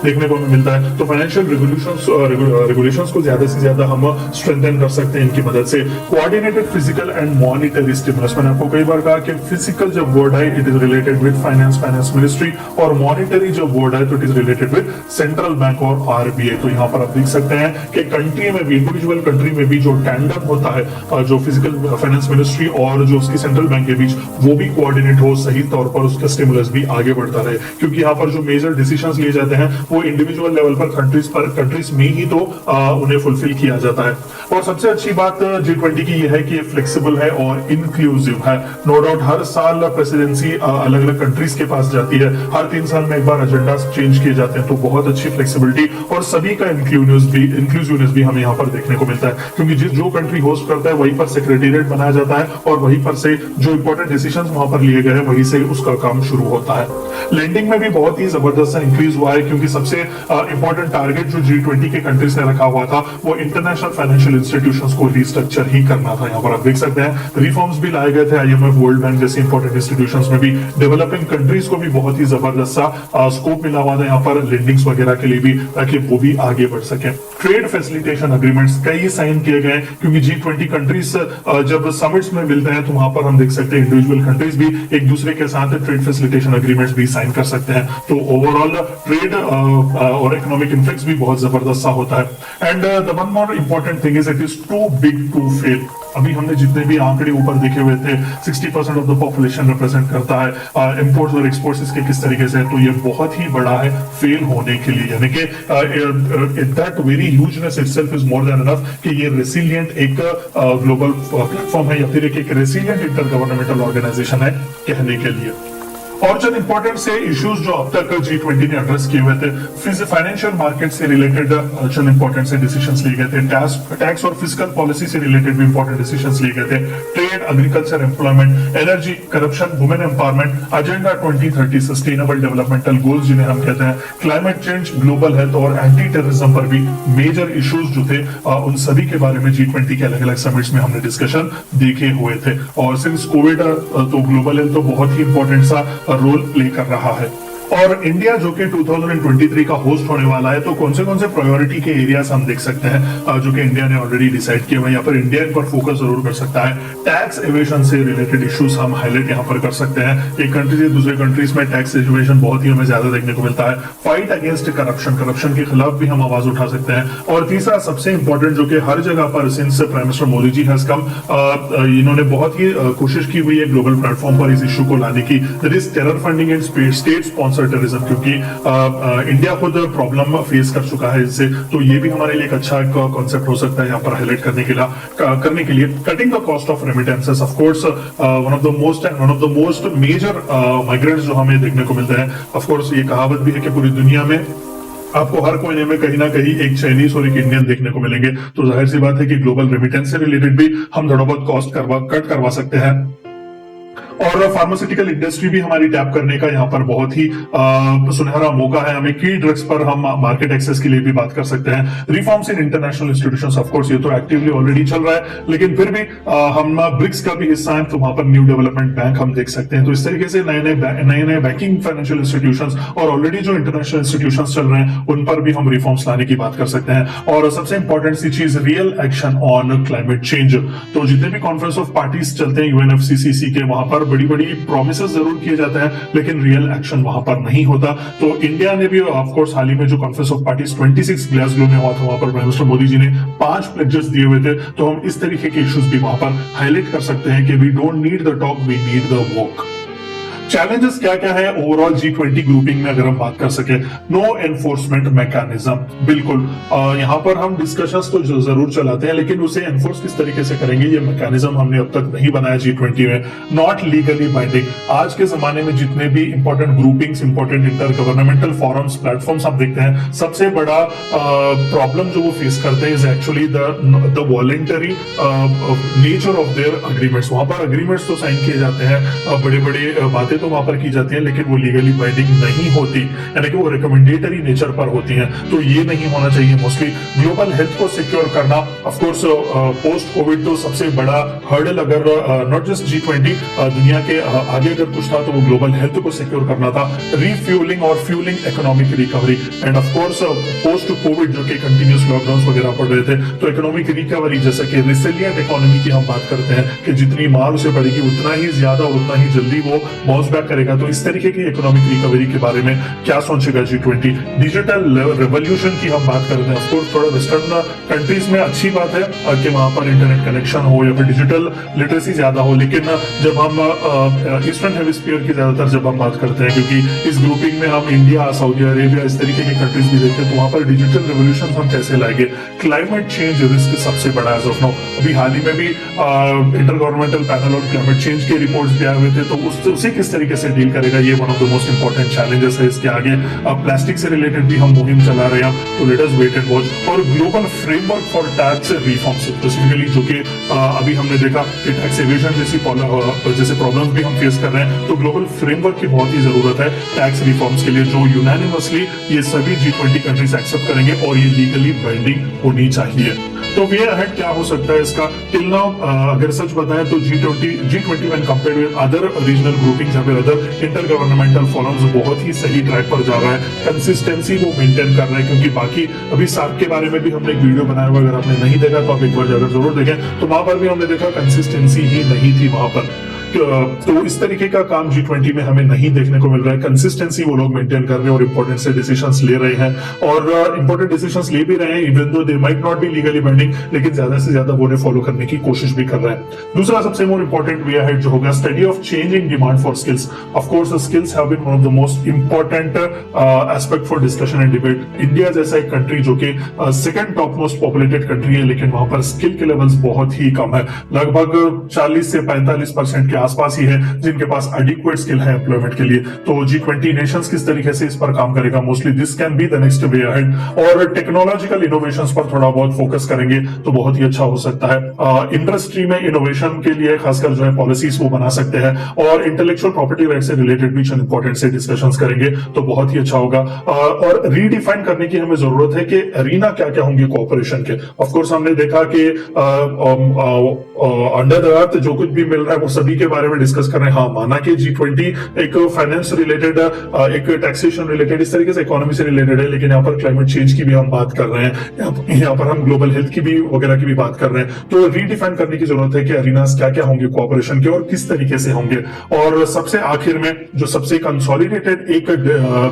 देखने को मिलता है। तो फाइनेंशियल रेगुलेशंस को ज्यादा से ज्यादा हम स्ट्रेंथन कर सकते हैं इनकी मदद से। Coordinated physical and monetary stimulus, मैंने आपको कई बार कहा कि फिजिकल जब वर्ड है it is related with finance ministry, और मॉनिटरी जब वर्ड है तो it is related with central bank और आरबीआई। तो यहाँ पर आप देख सकते हैं कि कंट्री में भी, इंडिविजुअल कंट्री में भी जो टैंडम होता है, जो फिजिकल फाइनेंस मिनिस्ट्री और जो उसकी सेंट्रल बैंक के बीच, वो भी कोऑर्डिनेट हो, सही तौर पर उसका स्टिमुलस भी आगे बढ़ता रहे। क्योंकि यहाँ पर जो मेजर डिसीजंस लिए जाते हैं वो इंडिविजुअल लेवल पर कंट्रीज में ही तो उन्हें फुलफिल किया जाता है। और सबसे अच्छी बात G20 की यह है कि फ्लेक्सिबल है और इंक्लूसिव है। नो डाउट हर साल प्रेसिडेंसी अलग अलग कंट्रीज के पास जाती है, हर 3 साल में एक बार एजेंडा चेंज किए जाते हैं। तो बहुत अच्छी फ्लेक्सिबिलिटी और सभी का इंक्लूसिवनेस भी हमें यहाँ पर देखने को मिलता है, क्योंकि जो कंट्री होस्ट करता है वहीं पर सेक्रेटेरिएट बनाया जाता है और वहीं पर से जो इंपॉर्टेंट डिसीजंस वहां पर लिए गए हैं वहीं से उसका काम शुरू होता है। लेंडिंग में भी बहुत ही जबरदस्त इंक्रीज हुआ है, क्योंकि सबसे इंपॉर्टेंट टारगेट जो G20 के कंट्रीज ने रखा हुआ था वो इंटरनेशनल फाइनेंशियल इंस्टीट्यूशंस को रिस्ट्रक्चर ही करना था। यहाँ पर आप देख सकते हैं रिफॉर्म्स भी लाए गए थे, IMF, वर्ल्ड बैंक जैसे इंपॉर्टेंट इंस्टीट्यूशंस में भी। डेवलपिंग कंट्रीज को भी बहुत ही जबरदस्त सा स्कोप मिला हुआ था यहाँ पर लेंडिंग्स वगैरह के लिए भी, ताकि वो भी आगे बढ़ सके। ट्रेड फैसिलिटेशन अग्रीमेंट्स कई साइन किए गए, क्योंकि G20 कंट्रीज जब समिट्स में मिलते हैं तो वहां पर हम देख सकते हैं इंडिविजुअल कंट्रीज भी एक दूसरे के साथ ट्रेड फैसिलिटेशन अग्रीमेंट्स भी साइन कर सकते हैं। तो ओवरऑल ट्रेड और इकोनॉमिक इन्फ्लुएंस भी बहुत जबरदस्त सा होता है। And the one more important thing is it is too big to fail. अभी हमने जितने भी आंकड़े ऊपर देखे हुए थे 60% ऑफ द पॉपुलेशन रिप्रेजेंट करता है, इंपोर्ट्स और एक्सपोर्ट्स इसके किस तरीके से है, तो ये बहुत ही बड़ा है फेल होने के लिए, यानी कि that very hugeness itself is more than enough कि ये रेसिलिएंट एक ग्लोबल प्लेटफॉर्म है या फिर एक रेसिलिएंट इंटर गवर्नमेंटल ऑर्गेनाइजेशन है कहने के लिए। और चंद इंपॉर्टेंट से इश्यूज जो अब तक G20 ने एड्रेस किए हुए थे, फाइनेंशियल मार्केट से रिलेटेड चंद इंपॉर्टेंट से डिसीजंस लिए गए थे, टैक्स और फिस्कल पॉलिसी से रिलेटेड भी इंपॉर्टेंट डिसीजंस लिए गए थे, trade, agriculture, employment, energy, corruption, women empowerment, agenda 2030 sustainable developmental goals जिन्हें हम कहते हैं, क्लाइमेट चेंज, ग्लोबल हेल्थ और एंटी टेररिज्म पर भी मेजर इश्यूज जो थे उन सभी के बारे में G20 के अलग अलग समिट्स में हमने डिस्कशन देखे हुए थे। और सिंस कोविड तो ग्लोबल हेल्थ तो बहुत ही इंपॉर्टेंट सा रोल प्ले कर रहा है। और इंडिया जो कि 2023 का होस्ट होने वाला है, तो कौन से प्रायोरिटी के एरियाज हम देख सकते हैं जो कि इंडिया ने ऑलरेडी डिसाइड किया हुआ है, या फिर इंडिया इन पर फोकस जरूर कर सकता है। टैक्स एवेशन से रिलेटेड इश्यूज हम हाईलाइट यहाँ पर कर सकते हैं। एक कंट्री से दूसरे कंट्रीज में टैक्स एवेशन बहुत ही हमें ज्यादा देखने को मिलता है। फाइट अगेंस्ट करप्शन के खिलाफ भी हम आवाज उठा सकते हैं। और तीसरा सबसे इंपॉर्टेंट जो कि हर जगह पर since prime minister Modi ji has come, इन्होंने बहुत ही कोशिश की हुई है ग्लोबल प्लेटफॉर्म पर इस इशू को लाने की, that is terror funding and state sponsored terrorism, क्योंकि इंडिया खुद प्रॉब्लम फेस कर चुका है इससे, तो ये भी हमारे लिए एक अच्छा कॉन्सेप्ट हो सकता है यहाँ पर हाईलाइट करने के लिए। Cutting the cost of remittances, of course one of the most major migrants जो हमें देखने को मिलते हैं। ऑफ कोर्स ये कहावत भी है कि पूरी दुनिया में आपको हर कोने में कहीं ना कहीं एक चाइनीज और एक इंडियन देखने को मिलेंगे, तो जाहिर सी बात है कि ग्लोबल रेमिटेंस से रिलेटेड भी हम थोड़ा बहुत कॉस्ट कट करवा सकते हैं। और फार्मास्यूटिकल इंडस्ट्री भी हमारी टैप करने का यहाँ पर बहुत ही सुनहरा मौका है हमें। की ड्रग्स पर हम मार्केट एक्सेस के लिए भी बात कर सकते हैं। Reforms in international institutions, of course ये तो एक्टिवली ऑलरेडी चल रहा है, लेकिन फिर भी हम ब्रिक्स का भी हिस्सा है, तो वहां पर न्यू डेवलपमेंट बैंक हम देख सकते हैं। तो इस तरीके से नए नए बैंकिंग फाइनेंशियल इंस्टीट्यूशंस और ऑलरेडी जो इंटरनेशनल इंस्टीट्यूशंस चल रहे हैं उन पर भी हम रिफॉर्म्स लाने की बात कर सकते हैं। और सबसे इंपॉर्टेंट सी चीज, real action on climate change. तो जितने भी कॉन्फ्रेंस ऑफ पार्टीज चलते हैं यूएनएफसीसीसी के, वहां पर बड़ी बड़ी प्रोमिसेस जरूर किए जाते हैं, लेकिन रियल एक्शन वहां पर नहीं होता। तो इंडिया ने भी ऑफ कोर्स हाल ही में जो कॉन्फ्रेंस ऑफ पार्टीज 26 ग्लासगो में हुआ था, वहां पर प्राइम मिनिस्टर मोदी जी ने 5 प्लेजेस दिए हुए थे। तो हम इस तरीके के इश्यूज भी वहां पर हाईलाइट कर सकते हैं कि we don't need the talk, we need the walk. Challenges क्या क्या है ओवरऑल G20 ग्रुपिंग में अगर हम बात कर सके? नो एनफोर्समेंट मैकेनिज्म, बिल्कुल यहाँ पर हम डिस्कशंस तो जरूर चलाते हैं, लेकिन उसे एनफोर्स किस तरीके से करेंगे ये मैकेनिज्म हमने अब तक नहीं बनाया G20 में। नॉट लीगली बाइंडिंग, आज के जमाने में जितने भी important groupings, important inter governmental forums, platforms आप देखते हैं, सबसे बड़ा प्रॉब्लम जो वो फेस करते हैं is actually the voluntary nature of their agreements. वहां पर अग्रीमेंट्स तो साइन किए जाते हैं, बड़े बड़े बातें तो वहां पर की जाती है, लेकिन वो लीगली बाइंडिंग नहीं होती, यानी कि वो रिकमेंडेटरी नेचर पर होती हैं। तो ये नहीं होना चाहिए मोस्टली। ग्लोबल हेल्थ को सिक्योर करना, ऑफ कोर्स पोस्ट कोविड तो सबसे बड़ा हर्डल अगर नॉट जस्ट G20 दुनिया के आगे अगर कुछ था तो वो ग्लोबल हेल्थ को सिक्योर करना था। रिफ्यूलिंग और fuelling economic recovery, end of course post Covid जो कि कंटिन्यूस लॉकडाउन वगैरह पड़ रहे थे, तो इकोनॉमिक रिकवरी जैसा कि रिसिलिएंट इकोनॉमी की हम बात करते हैं कि जितनी मांग उसे बढ़ेगी उतना ही ज्यादा और उतना ही जल्दी वो बाउंस बैक करेगा। तो इस तरीके की इकोनॉमिक रिकवरी के बारे में क्या सोचेगा G20? डिजिटल रेवोल्यूशन की हम बात करते हैं। ऑफ कोर्स थोड़ा वेस्टर्न कंट्रीज में अच्छी बात है कि वहां पर इंटरनेट कनेक्शन हो या फिर डिजिटल लिटरेसी ज्यादा हो, लेकिन जब हम ईस्टर्न हेमिस्फीयर की ज्यादातर जब हम बात करते हैं, क्योंकि इस ग्रुपिंग में हम इंडिया, सऊदी अरेबिया, इस तरीके के कंट्रीज भी देखते हैं, तो वहां पर डिजिटल रेवोल्यूशन हम कैसे लाएंगे? क्लाइमेट चेंज रिस्क सबसे बड़ा एज ऑफ नाउ। अभी हाल ही में भी inter governmental panel on climate change के रिपोर्ट्स भी आए हुए थे, तो उसे किस तरीके से डील करेगा, ये one of the most important challenges है इसके आगे। प्लास्टिक से रिलेटेड भी हम मुहिम चला रहे हैं, तो let us wait and watch. और global framework for tax reforms, specifically जो कि अभी हमने देखा कि टैक्स एवेजन जैसे प्रॉब्लम्स भी हम फेस कर रहे हैं, तो ग्लोबल फ्रेमवर्क की बहुत ही जरूरत है टैक्स रिफॉर्म्स के लिए, जो यूनानिमसली ये सभी G20 कंट्रीज एक्सेप्ट करेंगे और ये लीगली बाइंडिंग होनी चाहिए। तो वे अहेड क्या हो सकता है इसका? टिल नाउ अगर सच बताएं तो G20 when compared with other regional groupings या फिर अदर इंटर गवर्नमेंटल फोरम्स बहुत ही सही ट्रैक पर जा रहा है। कंसिस्टेंसी वो मेंटेन कर रहा है, क्योंकि बाकी अभी सार्क के बारे में भी हमने एक वीडियो बनाया हुआ, अगर आपने नहीं देखा तो आप एक बार जाकर जरूर देखें। तो वहां पर भी हमने देखा कंसिस्टेंसी ही नहीं थी वहां पर। तो इस तरीके का काम G20 में हमें नहीं देखने को मिल रहा है। कंसिस्टेंसी वो लोग मेंटेन कर रहे हैं और इंपॉर्टेंट से डिसीजंस ले रहे हैं, और इंपॉर्टेंट डिसीजंस ले भी रहे हैं even though they might not be legally binding, लेकिन ज्यादा से ज्यादा वो उन्हें फॉलो करने की कोशिश भी कर रहे हैं। दूसरा सबसे मोर इंपॉर्टेंट वे अहेड जो होगा, study of changing demand for skills. Of course skills have been one of the most important aspect for discussion and debate. India जैसा एक कंट्री जो कि second top most populated country है, लेकिन वहां पर स्किल के लेवल्स बहुत ही कम है। लगभग 40 से 45% के आसपास ही है जिनके पास एडिक्वेट स्किल है एम्प्लॉयमेंट के लिए। तो G20 नेशंस किस तरीके से इस पर काम करेगा, mostly this can be the next way ahead. और टेक्नोलॉजिकल इनोवेशंस पर थोड़ा बहुत फोकस करेंगे तो बहुत ही अच्छा हो सकता है। इंडस्ट्री में इनोवेशन के लिए खासकर जो है पॉलिसीज वो बना सकते हैं, और इंटेलेक्चुअल प्रॉपर्टी राइट से रिलेटेड भी चंद इंपॉर्टेंट से डिस्कशंस करेंगे तो बहुत ही अच्छा होगा। और रीडिफाइन करने की हमें जरूरत है कि अरीना क्या क्या होंगे कोऑपरेशन के। ऑफ कोर्स हमने देखा कि अंडर द अर्थ जो कुछ भी मिल रहा है वो सभी के बारे में डिस्कस कर रहे हैं। हाँ, माना कि G20 एक फाइनेंस रिलेटेड, एक टैक्सेशन रिलेटेड, इस तरीके से इकोनॉमी से रिलेटेड है, लेकिन यहाँ पर क्लाइमेट चेंज की भी हम बात कर रहे हैं, यहाँ पर हम ग्लोबल हेल्थ की भी वगैरह की भी बात कर रहे हैं। तो रीडिफाइन करने की जरूरत है कि अरीनास क्या क्या होंगे कोऑपरेशन के और किस तरीके से होंगे। और सबसे आखिर में जो सबसे कंसोलिडेटेड एक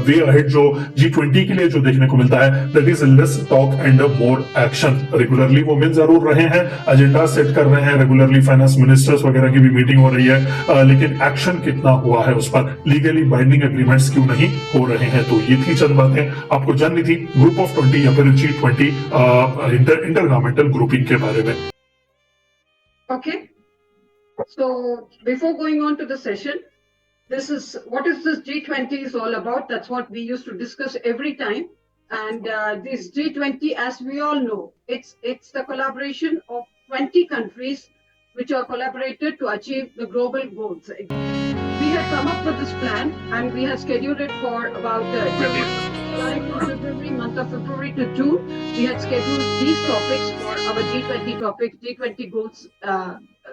वे अहेड जो G20 के लिए जो देखने को मिलता है, that is less talk and more action. Regularly वो मिल जरूर रहे हैं, एजेंडा सेट कर रहे हैं, रेगुलरली फाइनेंस मिनिस्टर्स वगैरह की भी मीटिंग हो रही है, लेकिन एक्शन कितना हुआ है उस पर, लीगली बाइंडिंग एग्रीमेंट्स क्यों नहीं हो रहे हैं। तो ये थी चंद बातें आपको जाननी थी ग्रुप ऑफ 20 या फिर G20 इंटरगवर्नमेंटल ग्रुपिंग के बारे में। Okay. So before going on to the session, what is this G20 is all about. That's what we used to discuss every time. And this G20, as we all know, it's the collaboration of 20 countries which are collaborated to achieve the global goals. We had come up with this plan and we had scheduled it for about starting from February, month of February to June. We had scheduled these topics for our G20 topics, G20 goals,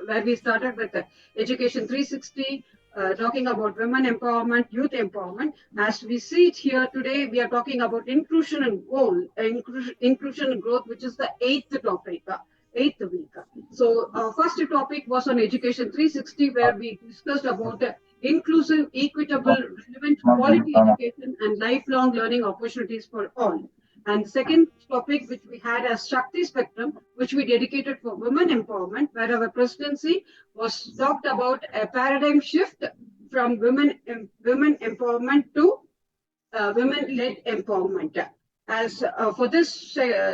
where we started with Education 360, talking about women empowerment, youth empowerment. As we see it here today, we are talking about inclusion and inclusion and growth, which is the eighth topic. Eighth week. So first topic was on Education 360, where we discussed about inclusive, equitable, relevant, quality education and lifelong learning opportunities for all. And second topic, which we had as Shakti Spectrum, which we dedicated for women empowerment, where our presidency was talked about a paradigm shift from women empowerment to women-led empowerment. As for this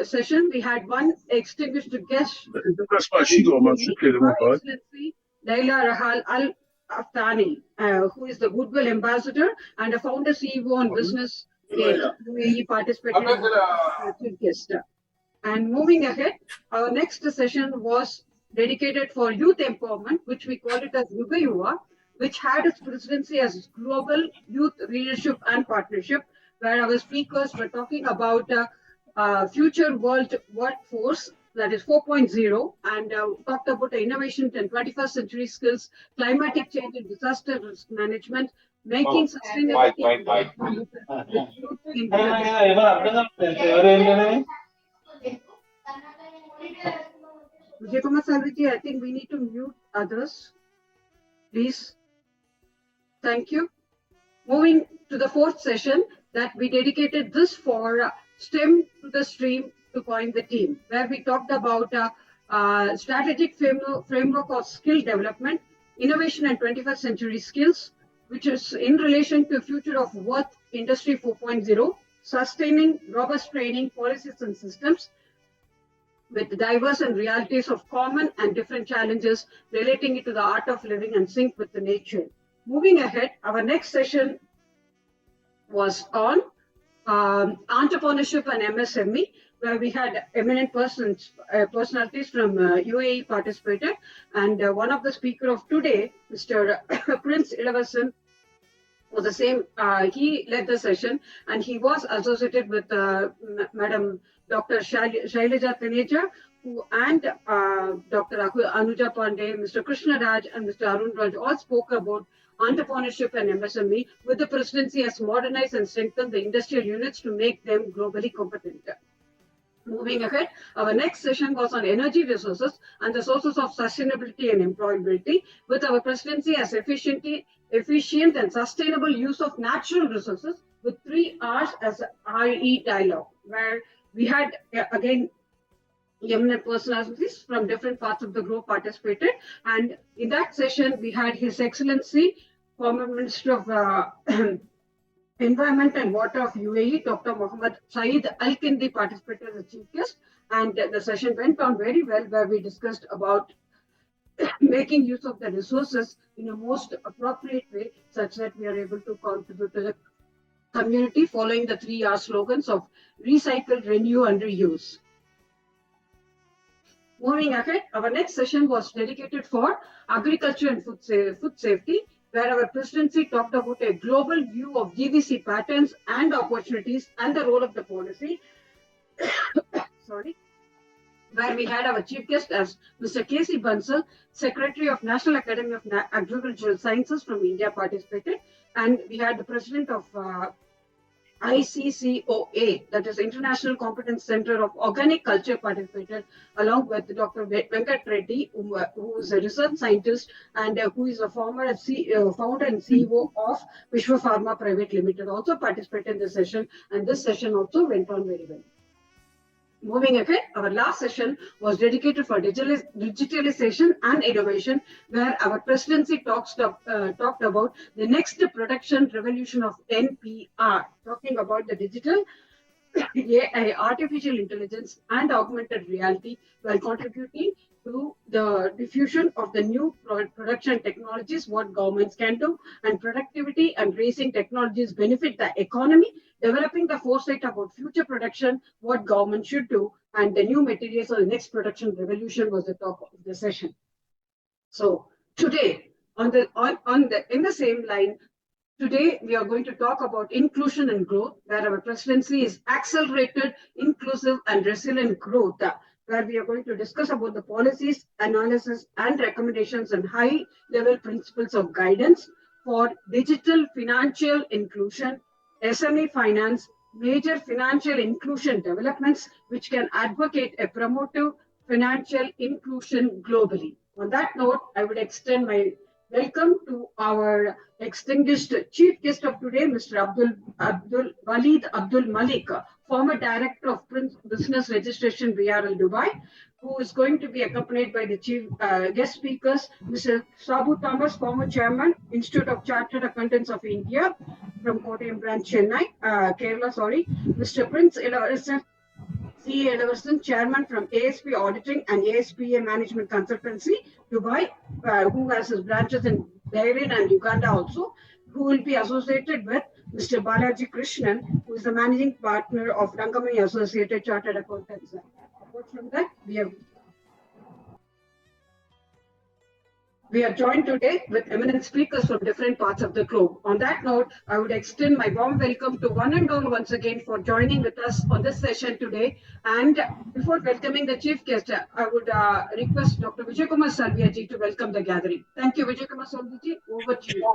session, we had one extinguished guest, Excellency Laila Rahal Al-Aftani, who is the Goodwill Ambassador and a founder CEO on business UAE participated in guest. And moving ahead, our next session was dedicated for youth empowerment, which we call it as Yuga Yuva, which had its presidency as Global Youth Leadership and Partnership, where our speakers were talking about future world workforce, that is 4.0, and talked about the innovation and 21st century skills, climatic change and disaster risk management, making sustainability. Salviji, I think we need to mute others, please. Thank you. Moving to the fourth session, that we dedicated this for STEM to the stream to coin the team, where we talked about strategic framework of skill development, innovation and 21st century skills, which is in relation to future of work industry 4.0, sustaining robust training policies and systems with diverse and realities of common and different challenges, relating it to the art of living and sync with the nature. Moving ahead, our next session was on entrepreneurship and MSME, where we had eminent personalities from UAE participated. And one of the speakers of today, Mr. Prince Ilavasan, was the same. He led the session, and he was associated with Madam Dr. Shailaja Taneja, and Dr. Anuja Pandey, Mr. Krishna Raj, and Mr. Arun Raj all spoke about entrepreneurship and MSME, with the presidency has modernized and strengthened the industrial units to make them globally competent. Moving ahead, our next session was on energy resources and the sources of sustainability and employability, with our presidency as efficient and sustainable use of natural resources, with 3 R's as IE dialogue, where we had again eminent personalities from different parts of the globe participated. And in that session, we had His Excellency, former Minister of Environment and Water of UAE, Dr. Mohammed Saeed Al Kindi, participated as a chief guest. And the session went on very well, where we discussed about making use of the resources in a most appropriate way, such that we are able to contribute to the community following the 3R slogans of recycle, renew, and reuse. Moving ahead, our next session was dedicated for agriculture and food safety, where our presidency talked about a global view of GVC patterns and opportunities and the role of the policy. Sorry. Where we had our chief guest as Mr. K.C. Bansal, Secretary of National Academy of Agricultural Sciences from India, participated. And we had the president of ICCOA, that is International Competence Center of Organic Culture, participated, along with Dr. Venkat Reddy, who is a research scientist and who is a former founder and CEO of Vishwa Pharma Private Limited, also participated in the session, and this session also went on very well. Moving ahead, our last session was dedicated for digitalization and innovation, where our presidency talked about the next production revolution of NPR, talking about the digital AI, artificial intelligence, and augmented reality, while contributing to the diffusion of the new production technologies, what governments can do, and productivity and raising technologies benefit the economy, developing the foresight about future production, what government should do, and the new materials of the next production revolution was the top of the session. So today, in the same line, today, we are going to talk about inclusion and growth, where our presidency is accelerated, inclusive, and resilient growth, where we are going to discuss about the policies, analysis, and recommendations and high-level principles of guidance for digital financial inclusion, SME finance, major financial inclusion developments, which can advocate a promotive financial inclusion globally. On that note, I would extend my welcome to our distinguished chief guest of today, Mr. Abdul Walid Abdul Malik, former director of Business Registration VRL Dubai, who is going to be accompanied by the chief guest speakers, Mr. Sabu Thomas, former chairman, Institute of Chartered Accountants of India from Kottayam branch, Chennai, Kerala, sorry, Mr. Prince Ilavarasan, C. Ilavarasan, chairman from ASP Auditing and ASPA Management Consultancy, Dubai, who has his branches in Bahrain and Uganda also, who will be associated with Mr. Balaji Krishnan, who is the managing partner of Rangamani Associated Chartered Accountants. Apart from that, we are joined today with eminent speakers from different parts of the globe. On that note, I would extend my warm welcome to one and all once again for joining with us on this session today. And before welcoming the chief guest, I would request Dr. Kumar Srividhya ji to welcome the gathering. Thank you, Kumar Srividhya ji. Over to you.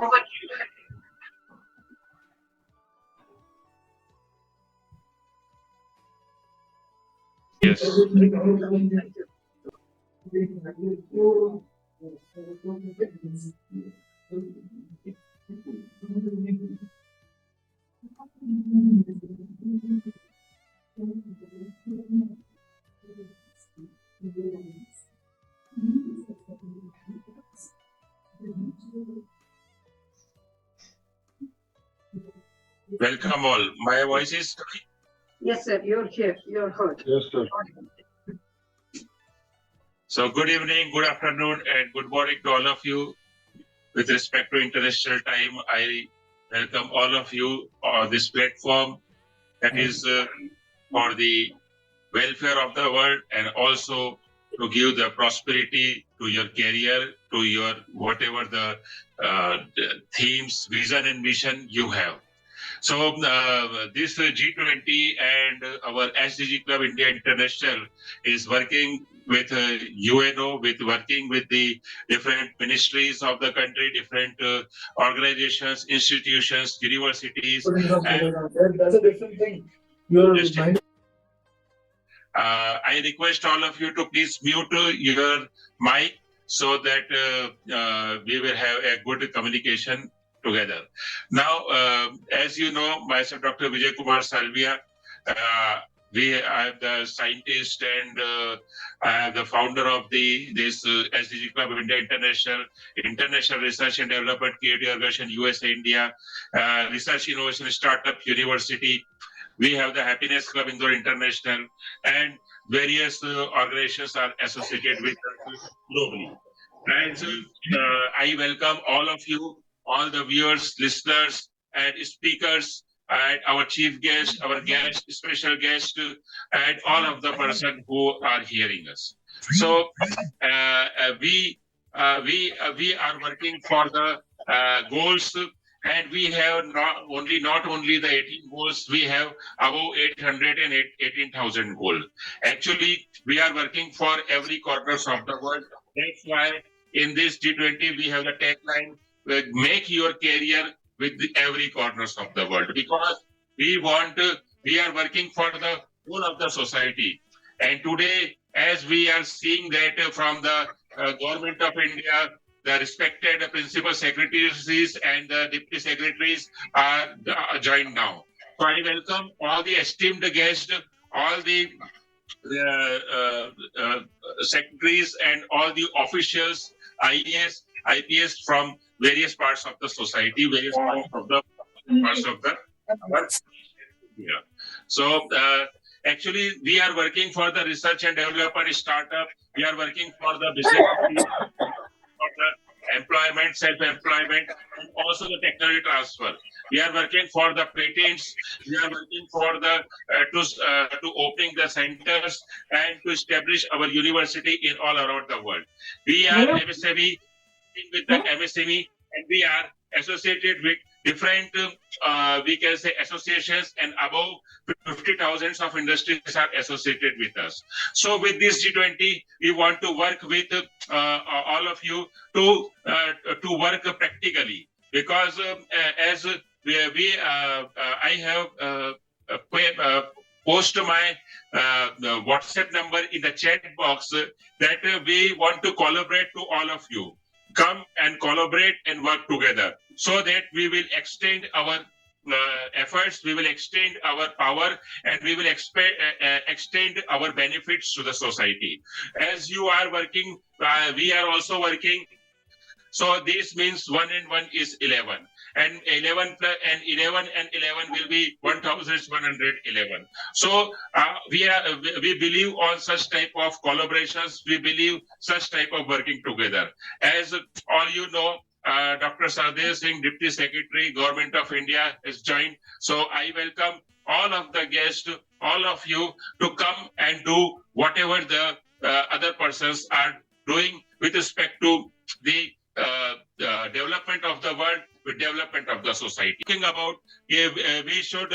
Yes. Thank you. Welcome all. My voice is coming? Yes, sir. You're here. You're heard. Yes, sir. So good evening, good afternoon, and good morning to all of you. With respect to international time, I welcome all of you on this platform that is for the welfare of the world and also to give the prosperity to your career, to your whatever the themes, vision and mission you have. So this G20 and our SDG Club India International is working with UNO, working with the different ministries of the country, different organizations, institutions, universities. That's a different thing. I request all of you to please mute your mic so that we will have a good communication together. Now, as you know, myself, Dr. Vijay Kumar Salvia, we are the scientist and I am the founder of this SDG Club of India International Research and Development Creative Organization, USA, India, Research Innovation Startup University. We have the Happiness Club Indore International, and various organizations are associated with us globally. And so, I welcome all of you, all the viewers, listeners, and speakers, and our chief guest, our guest, special guest, and all of the person who are hearing us. So we are working for the goals, and we have not only the 18 goals, we have above 818,000 goals. Actually, we are working for every corners of the world. That's why in this G20 we have the tagline: "Make your career with every corners of the world," because we are working for the whole of the society. And today, as we are seeing that from the government of India, the respected principal secretaries and the deputy secretaries are joined now. So I welcome all the esteemed guests, all the secretaries and all the officials, IAS, IPS from various parts of the society, various parts of the yeah. So actually, we are working for the research and development startup. We are working for the business, for the employment, self-employment, and also the technology transfer. We are working for the patents. We are working for the to opening the centers and to establish our university in all around the world. We are MSME with the MSME, and we are associated with different, we can say, associations, and above 50,000 of industries are associated with us. So with this G20, we want to work with all of you to work practically, because as I have post my WhatsApp number in the chat box that we want to collaborate to all of you. Come and collaborate and work together so that we will extend our efforts, we will extend our power, and we will extend our benefits to the society. As you are working, we are also working. So this means 1 and 1 is 11. And 11 and 11 will be 1,111. So we believe on such type of collaborations. We believe such type of working together. As all you know, Dr. Srividhya Singh, Deputy Secretary, Government of India, has joined. So I welcome all of the guests, all of you, to come and do whatever the other persons are doing with respect to the development of the world, with development of the society. Talking about we should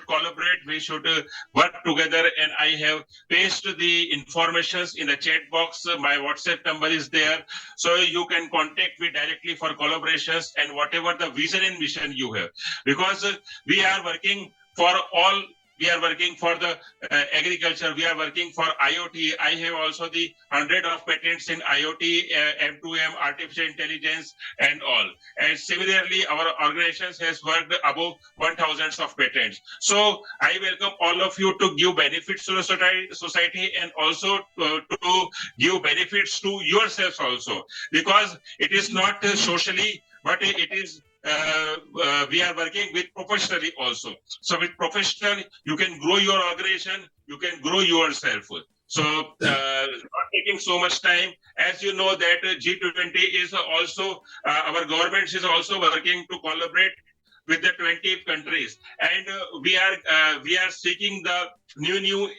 collaborate, we should work together, and I have pasted the informations in the chat box. My WhatsApp number is there, so you can contact me directly for collaborations and whatever the vision and mission you have, because we are working for all. We are working for the agriculture. We are working for IoT. I have also the 100 of patents in IoT, M2M, artificial intelligence, and all. And similarly, our organizations has worked above 1,000 of patents. So I welcome all of you to give benefits to the society, and also to give benefits to yourselves also, because it is not socially, but it is we are working with professionally also. So with professional, you can grow your organization, you can grow yourself. So not taking so much time, as you know that G20 is also, our government is also working to collaborate with the 20 countries, and we are seeking the new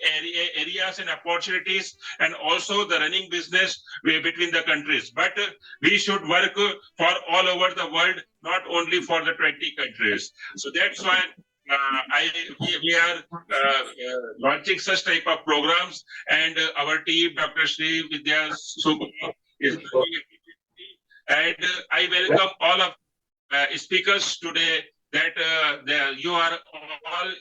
areas and opportunities, and also the running business between the countries. But we should work for all over the world, not only for the 20 countries. So that's why we are launching such type of programs, and our team, Dr. Srividhya, Sukumar, is doing it. And I welcome all of speakers today that you are all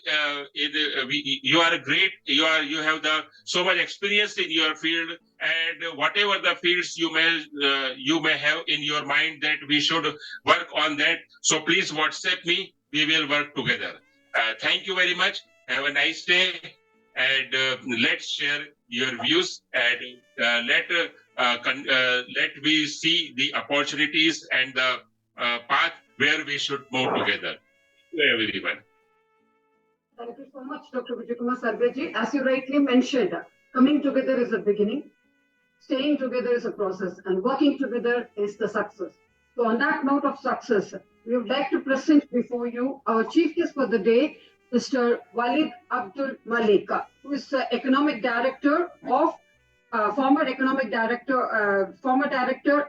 you are great. You have so much experience in your field, and whatever the fields you may have in your mind that we should work on that. So please WhatsApp me. We will work together. Thank you very much. Have a nice day, and let's share your views, and let me see the opportunities and the path where we should move together. Thank you, everyone. Thank you so much, Dr. Vijayakumar Sarveji. As you rightly mentioned, coming together is a beginning, staying together is a process, and working together is the success. So on that note of success, we would like to present before you our chief guest for the day, Mr. Walid Abdul Malik, who is economic director of former director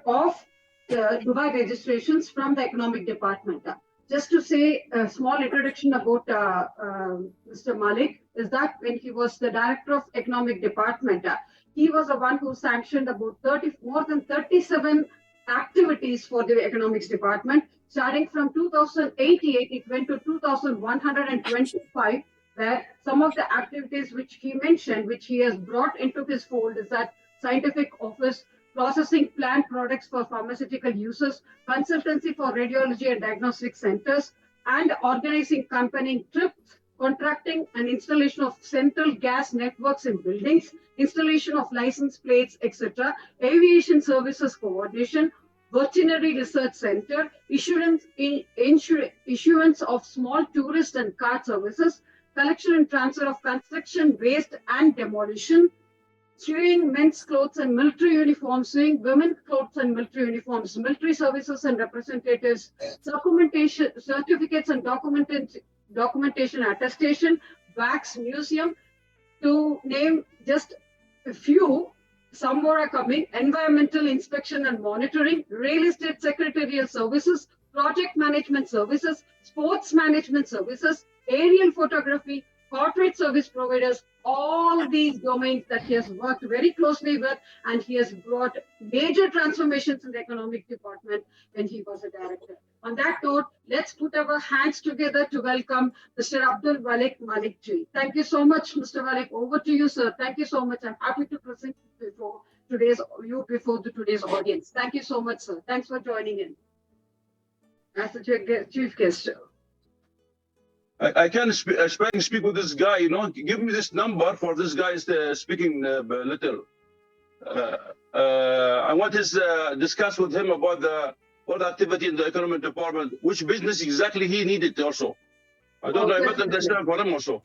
of Dubai registrations from the economic department. Just to say a small introduction about Mr. Malik is that when he was the director of economic department, he was the one who sanctioned about more than 37 activities for the economics department. Starting from 2088, it went to 2125, where some of the activities which he mentioned, which he has brought into his fold, is that scientific office, processing plant products for pharmaceutical uses, consultancy for radiology and diagnostic centers, and organizing company trips, contracting and installation of central gas networks in buildings, installation of license plates, etc., aviation services coordination, veterinary research center, issuance of small tourist and car services, collection and transfer of construction waste and demolition, sewing men's clothes and military uniforms, sewing women's clothes and military uniforms, military services and representatives, documentation, certificates and documentation attestation, wax museum, to name just a few. Some more are coming: environmental inspection and monitoring, real estate secretarial services, project management services, sports management services, aerial photography, corporate service providers, all these domains that he has worked very closely with, and he has brought major transformations in the economic department when he was a director. On that note, let's put our hands together to welcome Mr. Abdul Malik Ji. Thank you so much, Mr. Malik. Over to you, sir. Thank you so much. I'm happy to present before today's audience. Thank you so much, sir. Thanks for joining in as the chief guest. I can speak with this guy, give me this number for this guy speaking little. I want to discuss with him about what activity in the economic department, which business exactly he needed also. I don't know, I might understand for him also.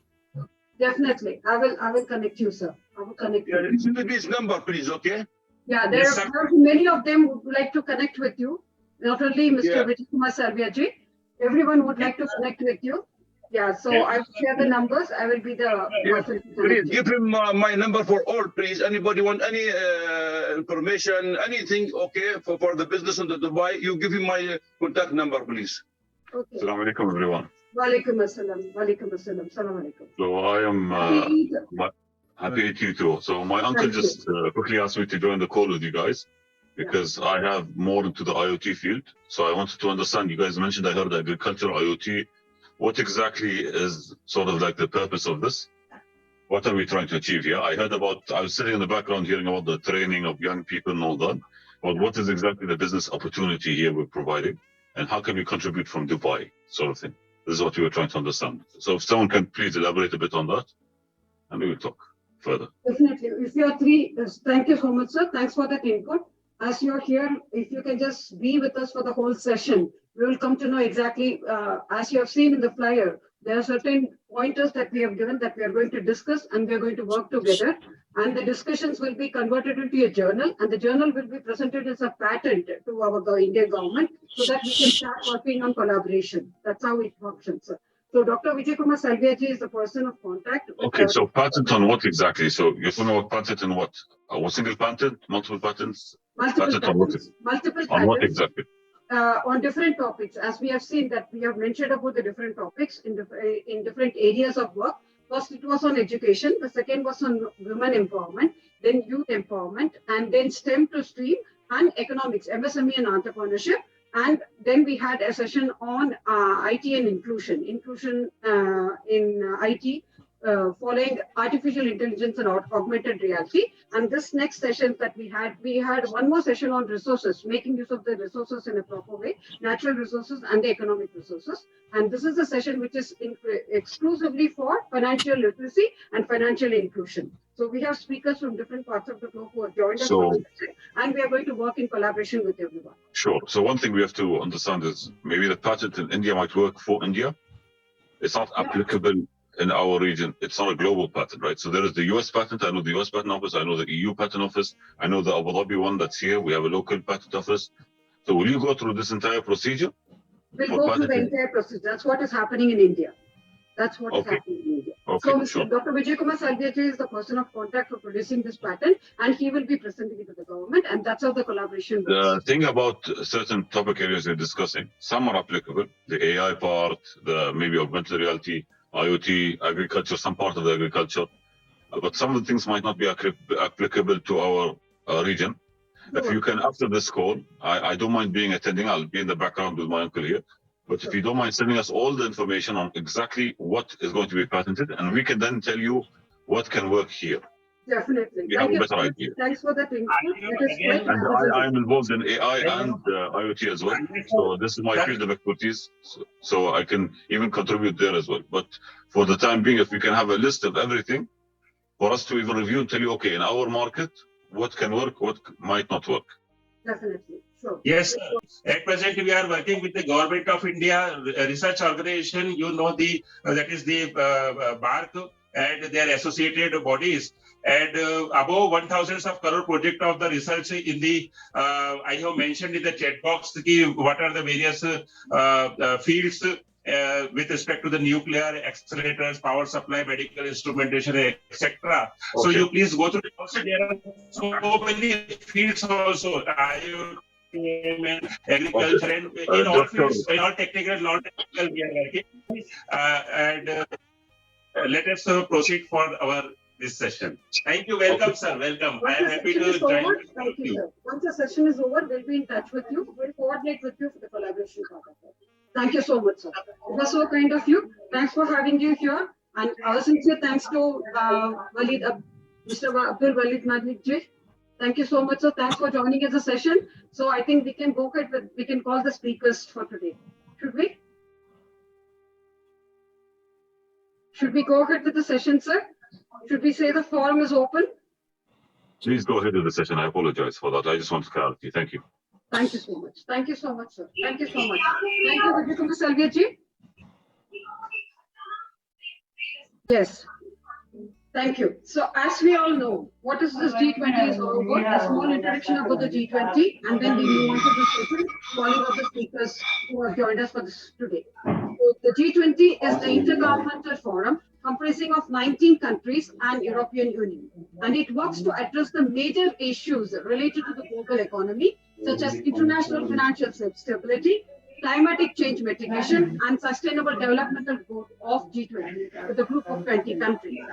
Definitely. I will connect you, sir. I will connect you. Give me his number, please, okay? Yeah, there are many of them who would like to connect with you. Not only Mr. Vijayakumar Sarveji ji, everyone would like to connect with you. Yeah, so I will share the numbers. I will be the person. Please give him my number for all, please. Anybody want any information, anything, okay, for the business in the Dubai, you give him my contact number, please. Okay. Assalamu alaikum, everyone. Walaikum assalam. Walaikum assalam. Salam alaikum. So I am happy to you too. So my uncle just quickly asked me to join the call with you guys because I have more into the IoT field. So I wanted to understand, you guys mentioned, I heard agriculture, IoT. What exactly is sort of like the purpose of this? What are we trying to achieve here? I was sitting in the background hearing about the training of young people and all that. But what is exactly the business opportunity here we're providing? And how can we contribute from Dubai, sort of thing? This is what we were trying to understand. So if someone can please elaborate a bit on that, and we will talk further. Definitely. If you are three, thank you so much, sir. Thanks for that input. As you're here, if you can just be with us for the whole session, we will come to know exactly, as you have seen in the flyer, there are certain pointers that we have given that we are going to discuss, and we are going to work together. And the discussions will be converted into a journal, and the journal will be presented as a patent to our Indian government so that we can start working on collaboration. That's how it functions. So Dr. Vijayakumar Sarveji is the person of contact. Okay, so patent on what exactly? So you're talking about patent on what? A single patent, multiple patents? Multiple patents. On what exactly? On different topics, as we have seen that we have mentioned about the different topics in different areas of work. First, it was on education. The second was on women empowerment, then youth empowerment, and then STEM to STREAM and economics, MSME and entrepreneurship. And then we had a session on IT and inclusion in IT, following artificial intelligence and augmented reality. And this next session that we had one more session on resources, making use of the resources in a proper way, natural resources and the economic resources. And this is a session which is exclusively for financial literacy and financial inclusion. So we have speakers from different parts of the globe who have joined us for this session, and we are going to work in collaboration with everyone. Sure. So one thing we have to understand is maybe the patent in India might work for India. It's not applicable in our region. It's not a global patent, right? So there is the US patent. I know the US patent office. I know the EU patent office. I know the Abu Dhabi one that's here. We have a local patent office. So will you go through this entire procedure? We'll go through the entire procedure. That's what is happening in India. That's what is happening in India. Okay, so Dr. Sukumar Srividhya is the person of contact for producing this patent, and he will be presenting it to the government, and that's how the collaboration works. The thing about certain topic areas you're discussing, some are applicable. The AI part, the maybe augmented reality, IoT, agriculture, some part of the agriculture. But some of the things might not be applicable to our region. If you can, after this call, I don't mind attending. I'll be in the background with my uncle here. But if you don't mind sending us all the information on exactly what is going to be patented, and we can then tell you what can work here. Definitely. We have a better idea. Thanks for that input. And I'm involved in AI and IoT as well. So this is my field of expertise. So I can even contribute there as well. But for the time being, if we can have a list of everything for us to even review and tell you, okay, in our market, what can work, what might not work. Definitely. Sure. Yes, sir. At present, we are working with the Government of India research organization. You know, that is the BARC and their associated bodies. And above 1,000 of crore project of the research in the, I have mentioned in the chat box, what are the various fields with respect to the nuclear, accelerators, power supply, medical instrumentation, etc. Okay. So you please go through. Also, there are so many fields also. Agriculture and in all fields, in all technical, non-technical, we are working. And let us proceed for this session. Thank you. Welcome, sir. Welcome. I am happy to join. Thank you, sir. Once the session is over, we'll be in touch with you. We'll coordinate with you for the collaboration part of it. Thank you so much, sir. It was so kind of you. Thanks for having you here. And our sincere thanks to Mr. Abdul Walid Malik ji. Thank you so much, sir. Thanks for joining us a session. So I think we can go ahead with, we can call the speakers for today. Should we? Should we go ahead with the session, sir? Should we say the forum is open? Please go ahead with the session. I apologize for that. I just want clarity. Thank you. Thank you so much. Thank you so much, sir. Thank you so much. Thank you, Sukumar Srividhya ji. Yes. Thank you. So as we all know, what is this G20 is all about? A small introduction about the G20, and then we move on to the session, following up the speakers who have joined us for this today. So the G20 is the intergovernmental forum comprising of 19 countries and European Union, and it works to address the major issues related to the global economy, such as international financial stability, climatic change mitigation, and sustainable developmental growth of G20 with a group of 20 countries.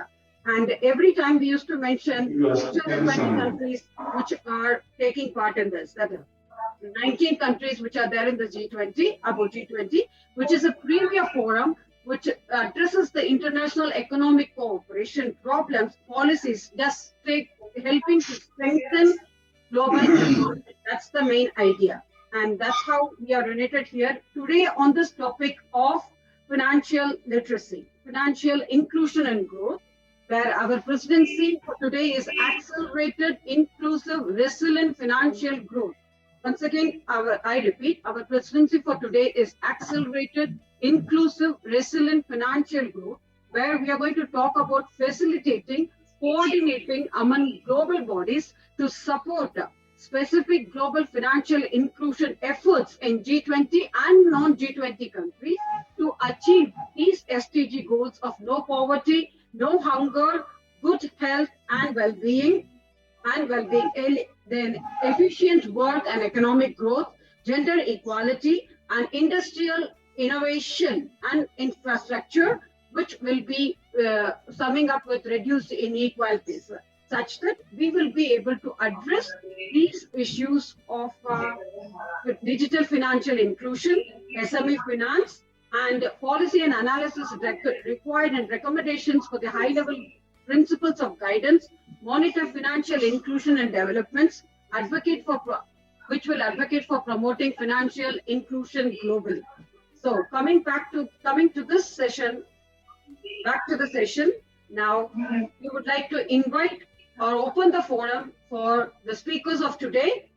And every time we used to mention which are the 20 countries which are taking part in this. That is 19 countries which are there in the G20, about G20, which is a premier forum which addresses the international economic cooperation problems, policies, just helping to strengthen global economy. That's the main idea. And that's how we are united here today on this topic of financial literacy, financial inclusion and growth, where our presidency for today is accelerated, inclusive, resilient financial growth. Once again, I repeat, our presidency for today is accelerated, inclusive, resilient financial growth, where we are going to talk about facilitating, coordinating among global bodies to support specific global financial inclusion efforts in G20 and non-G20 countries to achieve these SDG goals of no poverty, no hunger, good health and well-being, then efficient work and economic growth, gender equality, and industrial innovation and infrastructure, which will be summing up with reduced inequalities, such that we will be able to address these issues of digital financial inclusion, SME finance, and policy and analysis required and recommendations for the high-level principles of guidance, monitor financial inclusion and developments, which will advocate for promoting financial inclusion globally. So coming to this session, back to the session. Now, we would like to invite or open the forum for the speakers of today.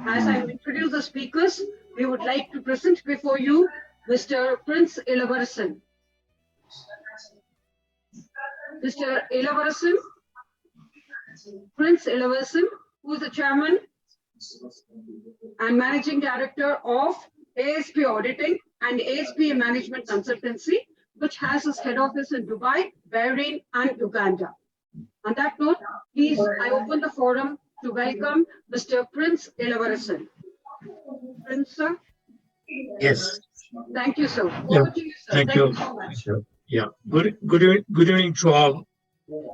As I introduce the speakers, we would like to present before you Mr. Prince Illavarasan. Mr. Illavarasan, Prince Illavarasan, who is the chairman and managing director of ASP Auditing and ASP Management Consultancy, which has its head office in Dubai, Bahrain, and Uganda. On that note, please, I open the forum to welcome Mr. Prince Illavarasan. Prince, sir? Yes. Thank you, sir. Yeah. Over to you, sir. Thank you so much. Yeah. Good evening to all,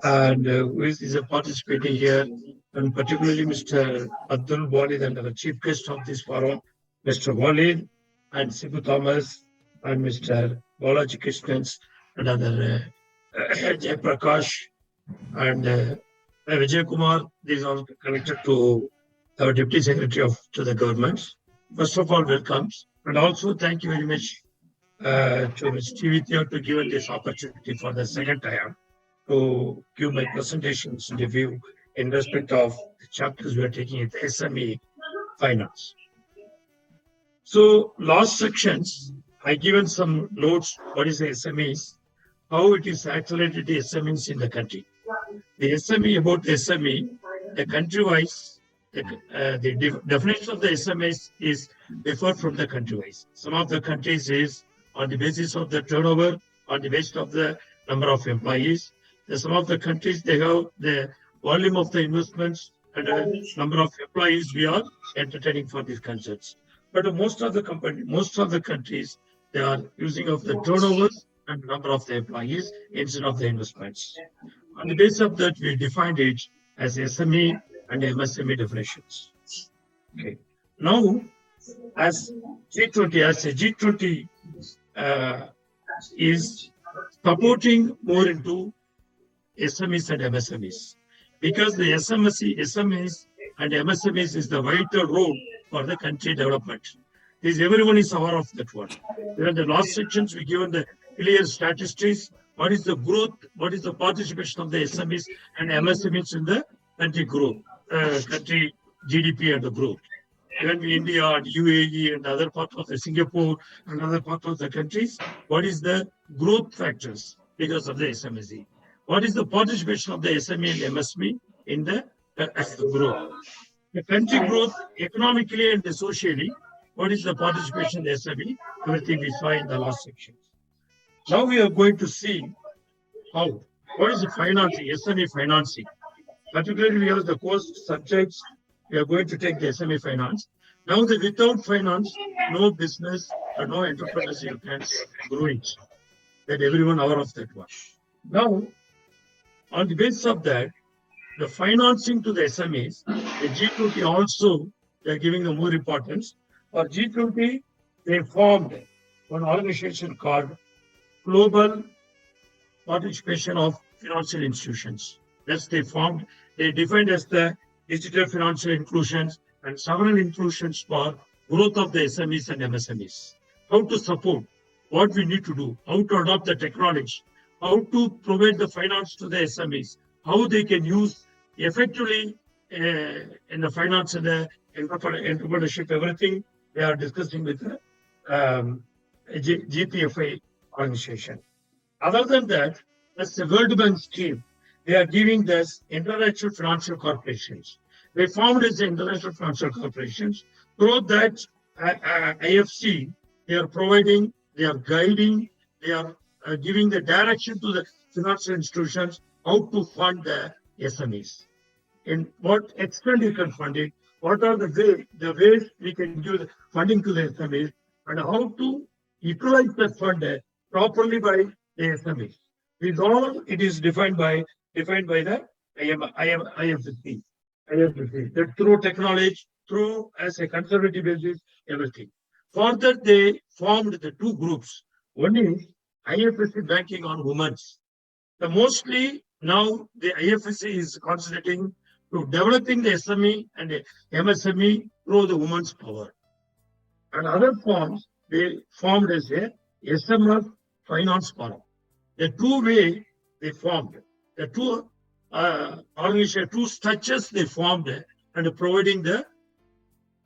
and who is participating here, and particularly Mr. Abdul Walid and our chief guest of this forum, Mr. Walid and Sibu Thomas and Mr. Balaji Krishnans and other Jay Prakash and Vijay Kumar. These are connected to our Deputy Secretary to the government. First of all, welcomes, and also thank you very much to Ms. Srividhya to give us this opportunity for the second time to give my presentations review in respect of the chapters we are taking at SME finance. So last sections, I given some notes, what is the SMEs, how it is accelerated the SMEs in the country. The SME, about the SME, the country-wise, the definition of the SMEs is different from the country-wise. Some of the countries is on the basis of the turnover, on the basis of the number of employees. Some of the countries, they have the volume of the investments and the number of employees we are entertaining for these concerts. But most of the countries, they are using of the turnover and number of the employees instead of the investments. On the basis of that, we defined it as SME and MSME definitions. Okay. Now, as G20 is supporting more into SMEs and MSMEs, because the SMEs and MSMEs is the vital role for the country development. Everyone is aware of that one. In the last sections, we given the clear statistics. What is the growth? What is the participation of the SMEs and MSMEs in the country growth, country GDP and the growth? Even India and UAE and other parts of the Singapore and other parts of the countries, what is the growth factors because of the SME? What is the participation of the SME and MSME in the growth? The country growth economically and socially, what is the participation of the SME? Everything we saw in the last section. Now we are going to see what is the financing, SME financing. Particularly we have the course subjects, we are going to take the SME finance. Now without finance, no business or no entrepreneurs you can grow it. That everyone aware of that one. Now, on the basis of that, the financing to the SMEs, the G20 also, they are giving the more importance. For G20, they formed one organization called Global Participation of Financial Institutions. That's they formed. They defined as the digital financial inclusions and several inclusions for growth of the SMEs and MSMEs. How to support, what we need to do, how to adopt the technology, how to provide the finance to the SMEs, how they can use effectively in the finance and the entrepreneurship, everything they are discussing with the GPFI organization. Other than that, that's the World Bank scheme. They are giving this international financial corporations. They formed as international financial corporations. Through that IFC, they are providing, they are guiding, they are giving the direction to the financial institutions how to fund the SMEs. In what extent you can fund it, what are the ways we can give the funding to the SMEs, and how to utilize the fund properly by the SMEs. This all it is defined by the IFC. That through technology, through as a conservative basis, everything. Further, they formed the two groups. One is IFSC banking on women's. The mostly now the IFSC is concentrating to developing the SME and MSME through the women's power. And other forms they formed as a SMF finance forum. The two way they formed, the two organization, two structures they formed and providing the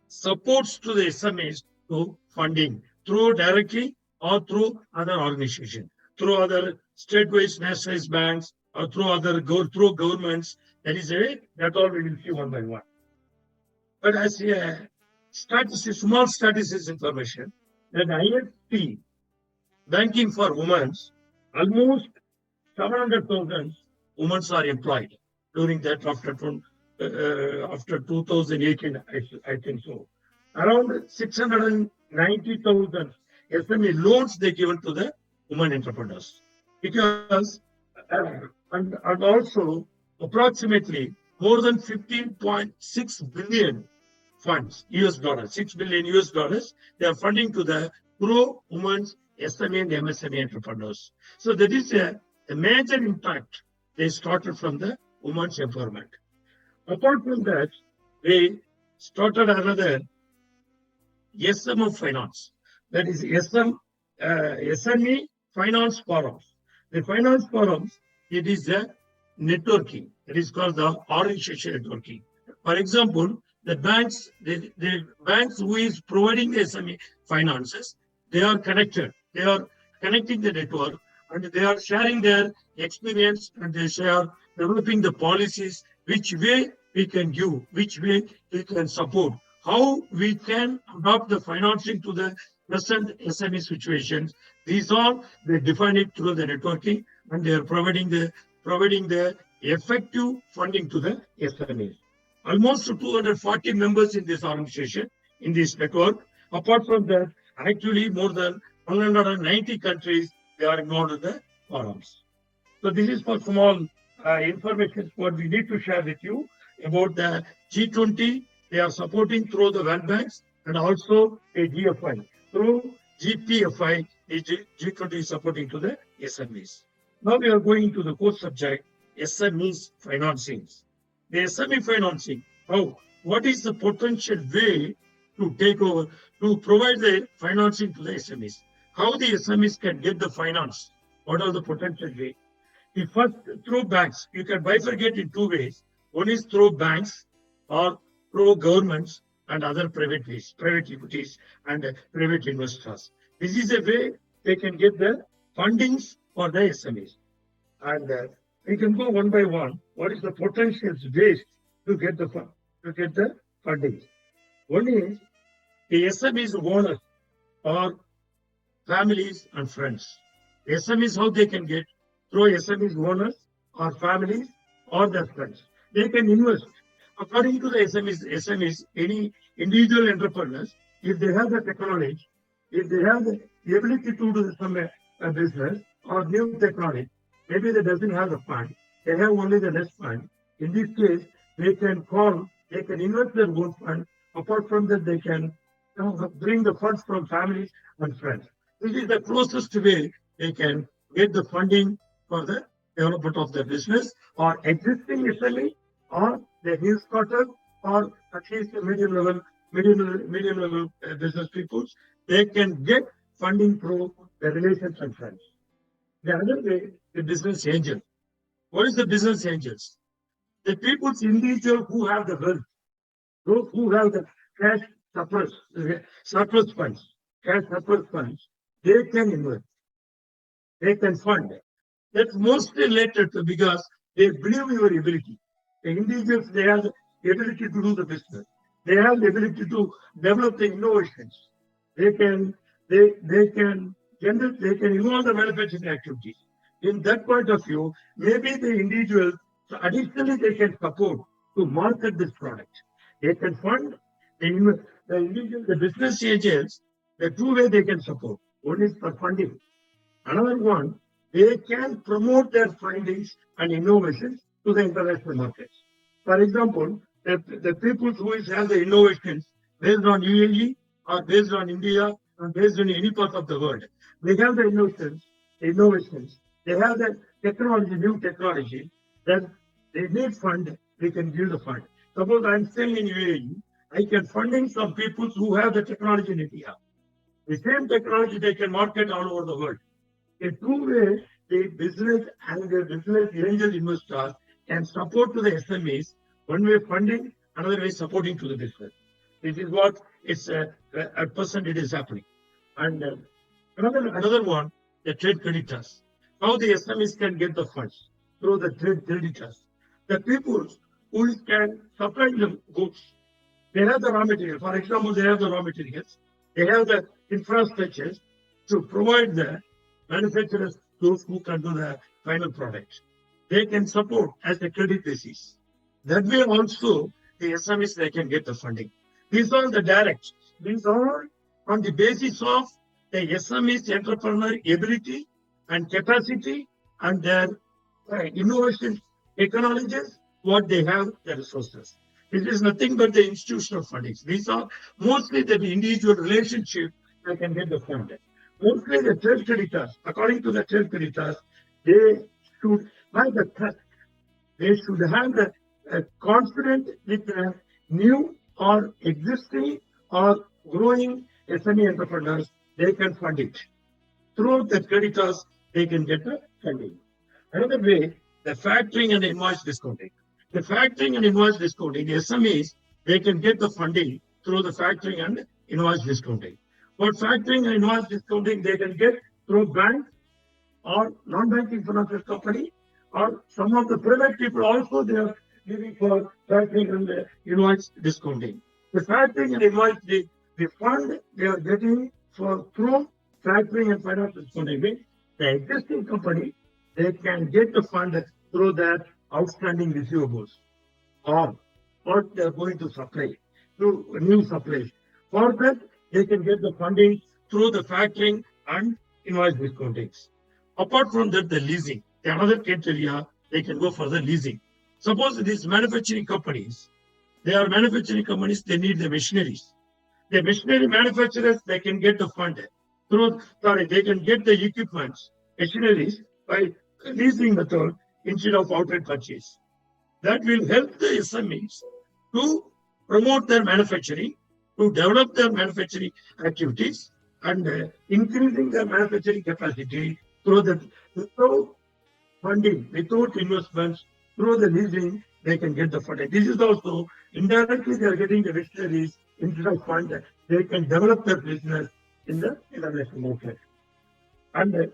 supports to the SMEs to funding through directly or through other organization, through other state-wise nationalized banks or through other through governments. That is a that all we will see one by one. But as a statistics, small statistics information, that IFP banking for women, almost 700,000 women are employed during that after 2018, I think so. Around 690,000 SME loans they given to the women entrepreneurs. Because, and also approximately more than 15.6 billion funds, US dollars, 6 billion US dollars, they are funding to the pro women's SME and MSME entrepreneurs. So that is a major impact they started from the women's empowerment. Apart from that, they started another SMF finance. That is SME finance forums. The finance forums, it is a networking. It is called the organization networking. For example, the banks, the banks who is providing the SME finances, they are connected. They are connecting the network and they are sharing their experience and they share developing the policies, which way we can give, which way we can support, how we can adopt the financing to the present SME situations. These all they define it through the networking and they are providing the effective funding to the SMEs. Almost 240 members in this organization, in this network. Apart from that, actually more than 190 countries, they are involved in the forums. So this is for small information what we need to share with you about the G20. They are supporting through the World Banks and also a GFI. Through GPFI, G20 is supporting to the SMEs. Now we are going to the core subject, SMEs financing. The SME financing, how? What is the potential way to take over, to provide the financing to the SMEs? How the SMEs can get the finance? What are the potential ways? The first, through banks. You can bifurcate in two ways. One is through banks or through governments and other private ways, private equities and private investors. This is a way they can get the fundings for the SMEs. And we can go one by one. What is the potential ways to get the funding? One is the SMEs owners or families and friends. The SMEs, how they can get through SMEs owners or families or their friends. They can invest. According to the SMEs, any individual entrepreneurs, if they have the technology, if they have the ability to do some business or new technology, maybe they doesn't have the fund, they have only the less fund. In this case, they can invest their own fund. Apart from that, they can bring the funds from families and friends. This is the closest way they can get the funding for the development of their business or existing SME or the new startup or at least the medium level business people. They can get funding through the relations and friends. The other way, the business angel. What is the business angels? The people's individual who have the wealth, those who have the cash surplus funds, they can invest, they can fund. That's mostly related to because they believe your ability. The individuals, they have the ability to do the business. They have the ability to develop the innovations. They can involve the manufacturing activities. In that point of view, maybe the individuals, so additionally they can support to market this product. They can fund the individual, the business agents, the two way they can support. One is for funding. Another one, they can promote their findings and innovations to the international markets. For example, the people who have the innovations based on UAE or based on India or based on any part of the world. They have the innovations. They have the technology, new technology. Then they need fund. We can give the fund. Suppose I'm staying in UAE, I can funding some people who have the technology in India. The same technology they can market all over the world. In two ways, the business and the business angel investors can support to the SMEs. One way funding, another way supporting to the business. This is what it's at present it is happening. And another one, the trade creditors. How the SMEs can get the funds through the trade creditors. The people who can supply them goods. They have the raw material. For example, they have the raw materials. They have the infrastructures to provide the manufacturers, those who can do the final product. They can support as a credit basis. That way also the SMEs, they can get the funding. These are the direct. These are on the basis of the SMEs entrepreneur ability and capacity and their innovation technologies, what they have, the resources. It is nothing but the institutional fundings. These are mostly the individual relationship that can get the fund. Mostly the trade creditors, according to the trade creditors, they should have the trust. They should have the confidence with the new or existing or growing SME entrepreneurs. They can fund it. Through the creditors, they can get the funding. Another way, the factoring and invoice discounting. The factoring and invoice discounting, the SMEs, they can get the funding through the factoring and invoice discounting. But factoring and invoice discounting, they can get through banks or non-banking financial company, or some of the private people also they are giving for factoring and invoice discounting. The factoring and invoice, the fund they are getting for through factoring and financial discounting means the existing company, they can get the fund through that outstanding receivables or what they are going to supply through new supplies. For that, they can get the funding through the factoring and invoice discountings. Apart from that, the leasing, the another criteria, they can go for the leasing. Suppose these manufacturing companies, they are manufacturing companies, they need the machineries. The machinery manufacturers, they can get the fund through, they can get the equipments, machineries by leasing method instead of outright purchase. That will help the SMEs to promote their manufacturing, to develop their manufacturing activities and increasing their manufacturing capacity through the without funding, without investments, through the leasing, they can get the funding. This is also indirectly they are getting the machineries instead of fund. They can develop their business in the international market. And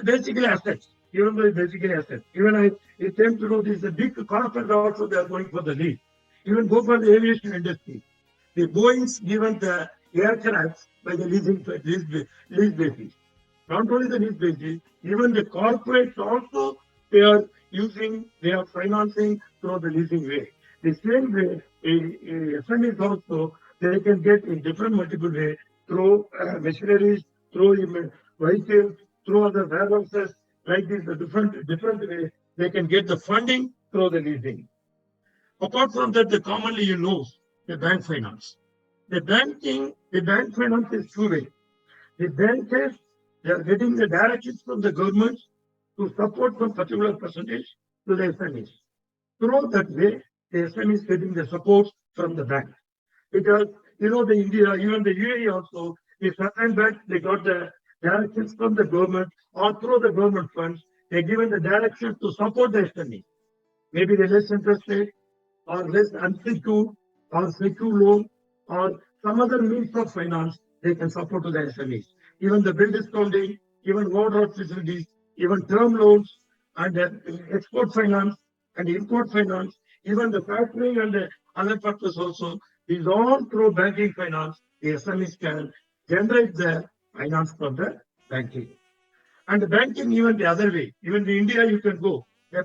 basically assets, even though basically assets. Even I came to know this, the big corporate also they are going for the lease. Even go for the aviation industry. The Boeing's given the aircraft by the lease basis. Not only the lease basis, even the corporates also they are financing through the leasing way. The same way, SMEs also they can get in different multiple ways through machineries, through vehicles, through other warehouses, like this, the different way they can get the funding through the leasing. Apart from that, the commonly the bank finance. The bank finance is two-way. The bankers, they are getting the directions from the government to support some particular percentage to the SMEs. Through that way, the SMEs getting the support from the bank. Because, the India, even the UAE also, the certain banks, they got the directions from the government or through the government funds, they're given the directions to support the SMEs. Maybe the less interest rate or less unsecured or secure loan or some other means of finance, they can support to the SMEs. Even the bill discounting, even overdraft facilities, even term loans and export finance and import finance, even the factoring and the other purpose also, these all through banking finance, the SMEs can generate the finance from the banking. And the banking even the other way, even in India you can go. The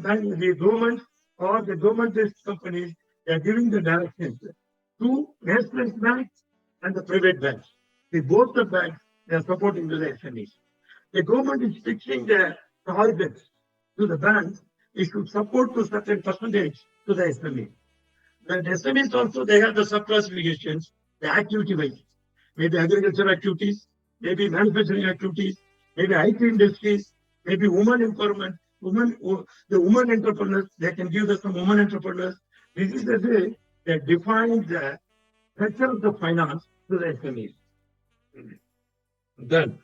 government or the government-based companies, they are giving the directions to national banks and the private banks. Both the banks, they are supporting to the SMEs. The government is fixing the targets to the banks. It should support to certain percentage to the SME. The SMEs also, they have the sub-classifications, the activity-wise. Maybe agriculture activities, maybe manufacturing activities, maybe IT industries, maybe women empowerment, the women entrepreneurs, they can give us some women entrepreneurs. This is the way they define the structure of the finance to the SMEs. Then,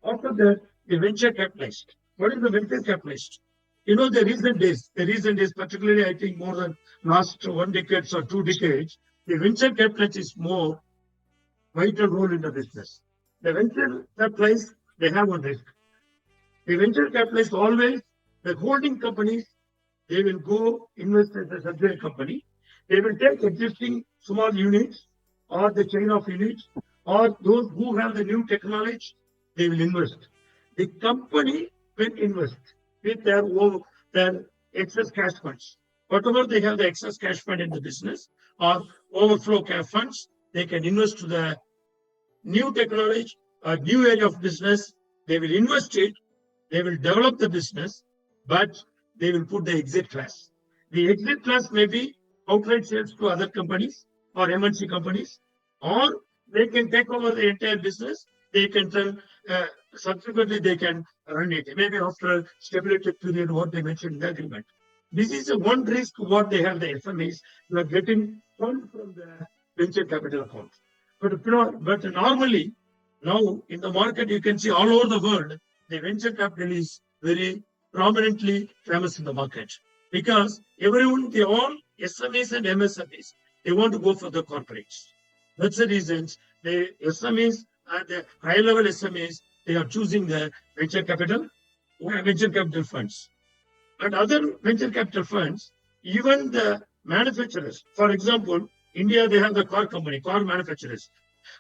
after that, the venture capitalist. What is the venture capitalist? You know, the recent days, particularly I think more than last 1 decade or 2 decades, the venture capitalist is more vital role in the business. The venture capitalist, they have one risk. The venture capitalist always, the holding companies, they will go invest in the subsidiary company. They will take existing small units or the chain of units or those who have the new technology, they will invest. The company will invest with their excess cash funds. Whatever they have the excess cash fund in the business or overflow cash funds, they can invest to the new technology or new area of business. They will invest it, they will develop the business, but they will put the exit class. The exit class may be outright sales to other companies or MNC companies, or they can take over the entire business. They can turn, subsequently they can run it. Maybe after a stability period, what they mentioned in the agreement. This is the one risk what they have, the SMEs, they are getting funds from the venture capital account. But normally, now in the market, you can see all over the world, the venture capital is very prominently famous in the market because everyone, they all SMEs and MSMEs, they want to go for the corporates. That's the reasons the SMEs and the high-level SMEs, they are choosing the venture capital funds. And other venture capital funds, even the manufacturers, for example, India, they have the car company, car manufacturers.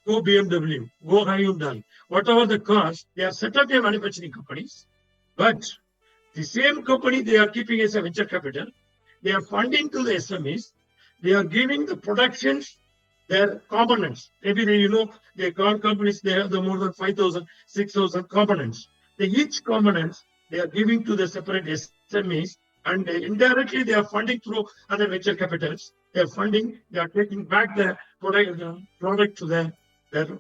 Go BMW, go Hyundai, whatever the cars, they are set up their manufacturing companies. But the same company they are keeping as a venture capital, they are funding to the SMEs, they are giving the productions, their components. Maybe the car companies, they have the more than 5,000, 6,000 components. Each components, they are giving to the separate SMEs, and indirectly they are funding through other venture capitals. They are funding, they are taking back the product to their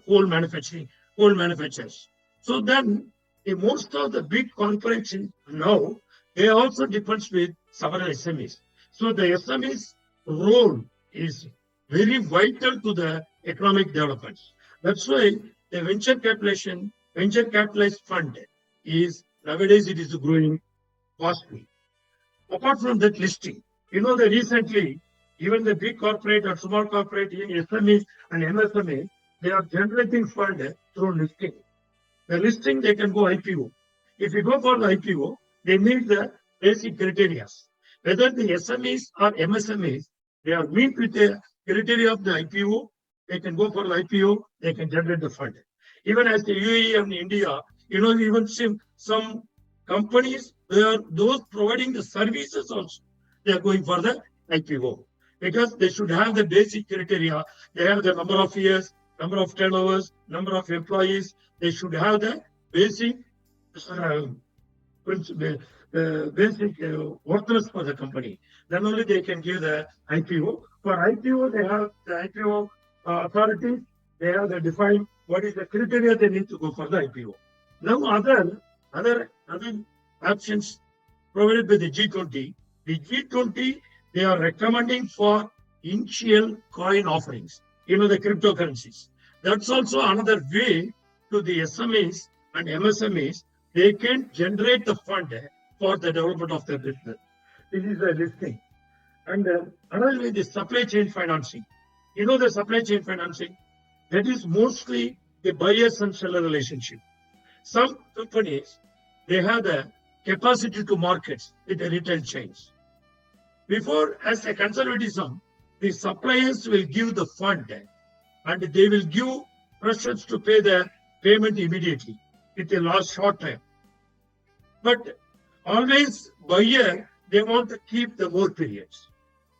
whole manufacturers. So then, most of the big corporations now, they also depends with several SMEs. So the SMEs role is very vital to the economic development. That's why the venture capitalist fund is nowadays it is growing fastly. Apart from that listing, that recently even the big corporate or small corporate, SMEs and MSMEs, they are generating fund through listing. The listing, they can go IPO. If you go for the IPO, they meet the basic criteria. Whether the SMEs or MSMEs, they are meet with the criteria of the IPO, they can go for the IPO, they can generate the fund. Even as the UAE and India, even some companies, they are those providing the services also, they are going for the IPO. Because they should have the basic criteria. They have the number of years, number of turnovers, number of employees. They should have the basic worthless for the company. Then only they can give the IPO. For IPO, they have the IPO authorities. They have the defined what is the criteria they need to go for the IPO. Now other options provided by the G20. The G20, they are recommending for initial coin offerings, the cryptocurrencies. That's also another way to the SMEs and MSMEs, they can generate the fund for the development of their business. This is the listing. And another way, the supply chain financing. The supply chain financing, that is mostly the buyers and seller relationship. Some companies, they have the capacity to market with the retail chains. Before, as a conservatism, the suppliers will give the fund and they will give pressures to pay the payment immediately with a last short time. But always buyer, they want to keep the more periods.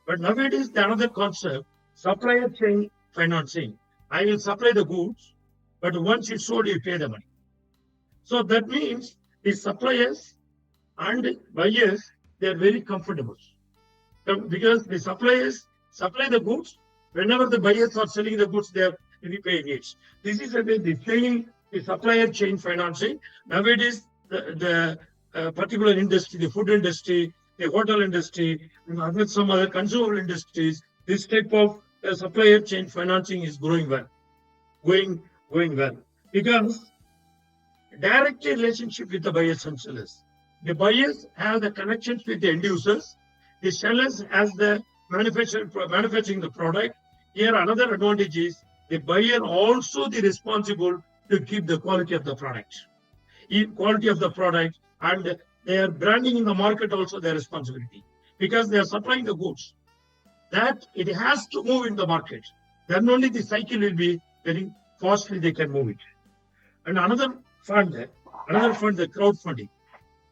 But nowadays, the another concept, supplier chain financing. I will supply the goods, but once it's sold, you pay the money. So that means the suppliers and buyers, they are very comfortable. because the suppliers supply the goods. Whenever the buyers are selling the goods, they are repaying it. This is a way the selling, the supplier chain financing. Nowadays, the particular industry, the food industry, the hotel industry, and some other consumable industries, this type of supplier chain financing is growing well, going well, because direct relationship with the buyers and sellers. The buyers have the connections with the end users. The sellers has the manufacturing the product. Here another advantage is the buyer also the responsible to keep the quality of the product. Quality of the product, and their branding in the market also their responsibility, because they are supplying the goods. That it has to move in the market. Then only the cycle will be very fastly they can move it. And another fund, the crowdfunding.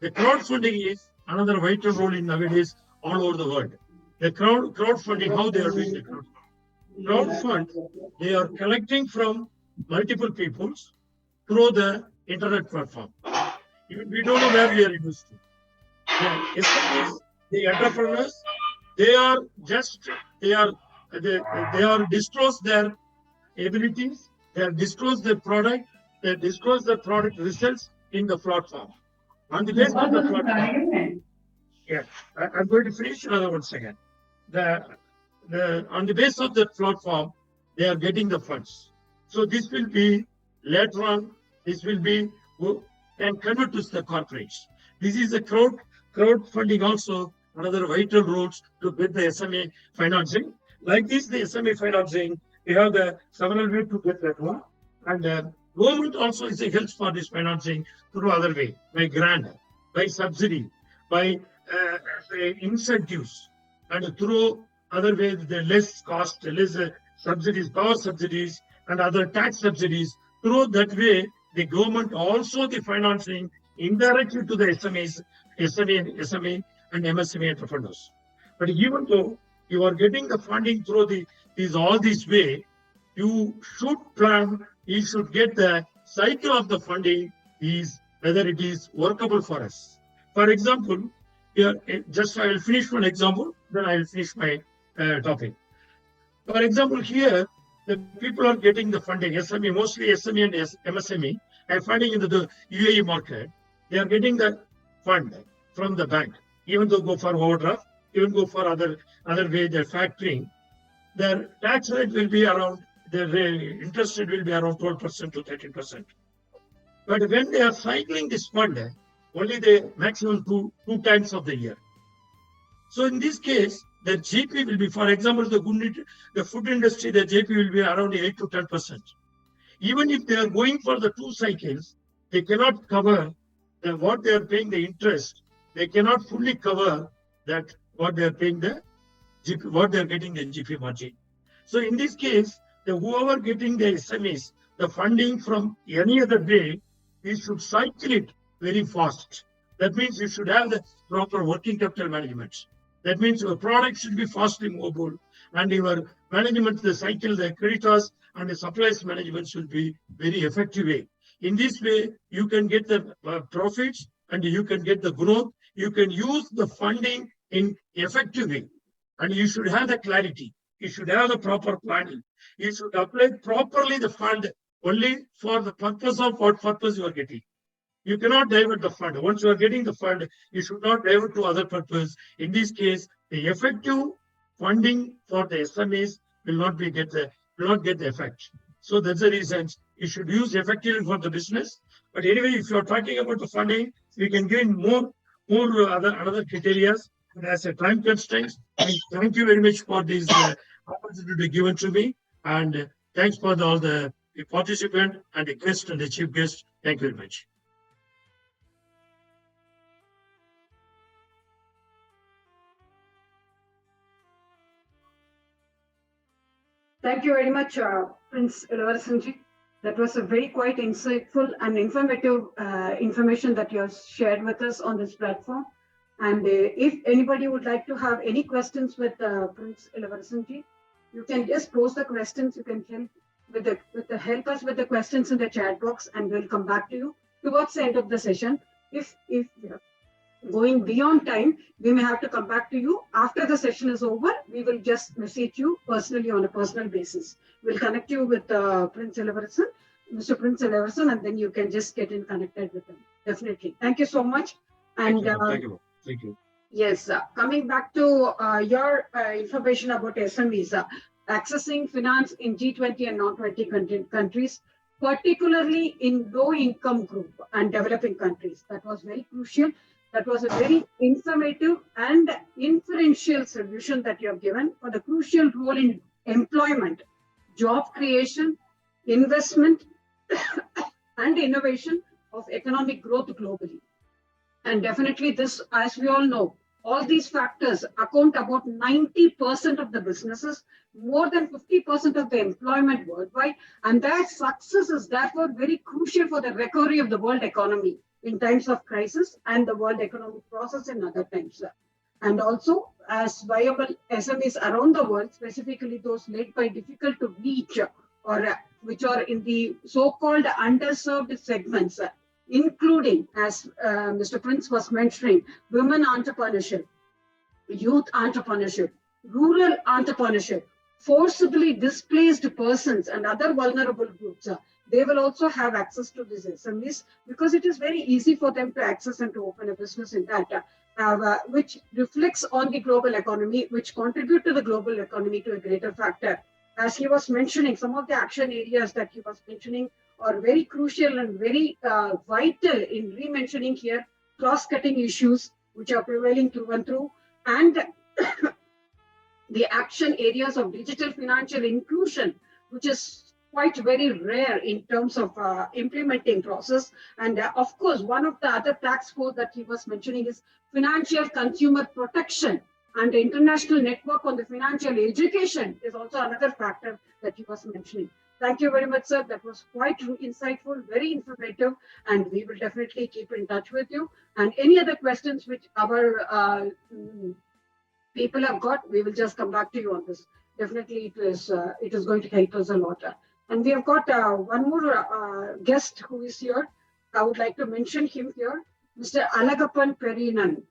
The crowdfunding is another vital role in nowadays all over the world. The crowdfunding, how they are doing the crowdfund, they are collecting from multiple peoples through the internet platform. We don't know where we are investing. The SMEs, the entrepreneurs, they are disclose their abilities, they have disclosed their product, they disclose the product results in the platform. On the basis of the platform, I'm going to finish another one second. On the basis of the platform, they are getting the funds. So this will be later on. This will be and convert to the corporates. This is a crowdfunding also another vital roles to get the SME financing. Like this, the SME financing, we have the several ways to get that one. And government also is a help for this financing through other way, by grant, by subsidy, by incentives, and through other ways, the less cost, less subsidies, power subsidies, and other tax subsidies. Through that way, the government also the financing indirectly to the SME and MSME entrepreneurs. But even though you are getting the funding through all this way, you should plan, you should get the cycle of the funding is whether it is workable for us. For example, here, just I will finish one example, then I will finish my topic. For example, here, the people are getting the funding, SME, mostly SME and MSME, and funding in the UAE market. They are getting the fund from the bank, even though go for overdraft, even go for other way, they're factoring. Their tax rate will be around, their interest rate will be around 12% to 13%. But when they are cycling this fund, only the maximum two times of the year. So in this case, the GP will be, for example, the food industry, the GP will be around 8 to 10%. Even if they are going for the 2 cycles, they cannot cover what they are paying the interest. They cannot fully cover that what they are paying the GP, what they are getting the GP margin. So in this case, whoever getting the SMEs, the funding from any other way, we should cycle it very fast. That means you should have the proper working capital management. That means your product should be fastly movable, and your management, the cycle, the creditors and the suppliers management should be very effective way. In this way, you can get the profits and you can get the growth. You can use the funding in effective way, and you should have the clarity. You should have the proper planning. You should apply properly the fund only for the purpose of what purpose you are getting. You cannot divert the fund. Once you are getting the fund, you should not divert to other purpose. In this case, the effective funding for the SMEs will not get the effect. So that's the reason you should use effectively for the business. But anyway, if you are talking about the funding, we can gain more other criteria. And as a time constraint, thank you very much for this opportunity given to me. And thanks for all the participant and the guest and the chief guest. Thank you very much. Thank you very much, Prince Ilavasanji. That was a very quite insightful and informative information that you have shared with us on this platform. And if anybody would like to have any questions with Prince Ilavasanji, you can just post the questions. You can help us with the questions in the chat box, and we'll come back to you towards the end of the session. If going beyond time, we may have to come back to you. After the session is over, we will just message you personally on a personal basis. We'll connect you with Prince Eleverson, Mr. Prince Eleverson, and then you can just get in connected with them. Definitely. Thank you so much. And Thank you. Thank you. yes, coming back to your information about SMEs, accessing finance in G20 and non-20 countries, particularly in low-income group and developing countries. That was very crucial. That was a very informative and inferential solution that you have given for the crucial role in employment, job creation, investment, and innovation of economic growth globally. And definitely this, as we all know, all these factors account about 90% of the businesses, more than 50% of the employment worldwide, and their success is therefore very crucial for the recovery of the world economy in times of crisis and the world economic process in other times. And also, as viable SMEs around the world, specifically those led by difficult to reach or which are in the so-called underserved segments, including, as Mr. Prince was mentioning, women entrepreneurship, youth entrepreneurship, rural entrepreneurship, forcibly displaced persons and other vulnerable groups. They will also have access to these SMEs because it is very easy for them to access and to open a business in that, which reflects on the global economy, which contribute to the global economy to a greater factor. As he was mentioning, some of the action areas that he was mentioning are very crucial and very vital in re-mentioning here cross-cutting issues which are prevailing through and through, and the action areas of digital financial inclusion, which is quite very rare in terms of implementing process. And of course, one of the other task force that he was mentioning is financial consumer protection, and the international network on the financial education is also another factor that he was mentioning. Thank you very much, sir. That was quite insightful, very informative, and we will definitely keep in touch with you. And any other questions which our people have got, we will just come back to you on this. Definitely, it is going to help us a lot. And we have got one more guest who is here. I would like to mention him here, Mr. Alagappan Perinan.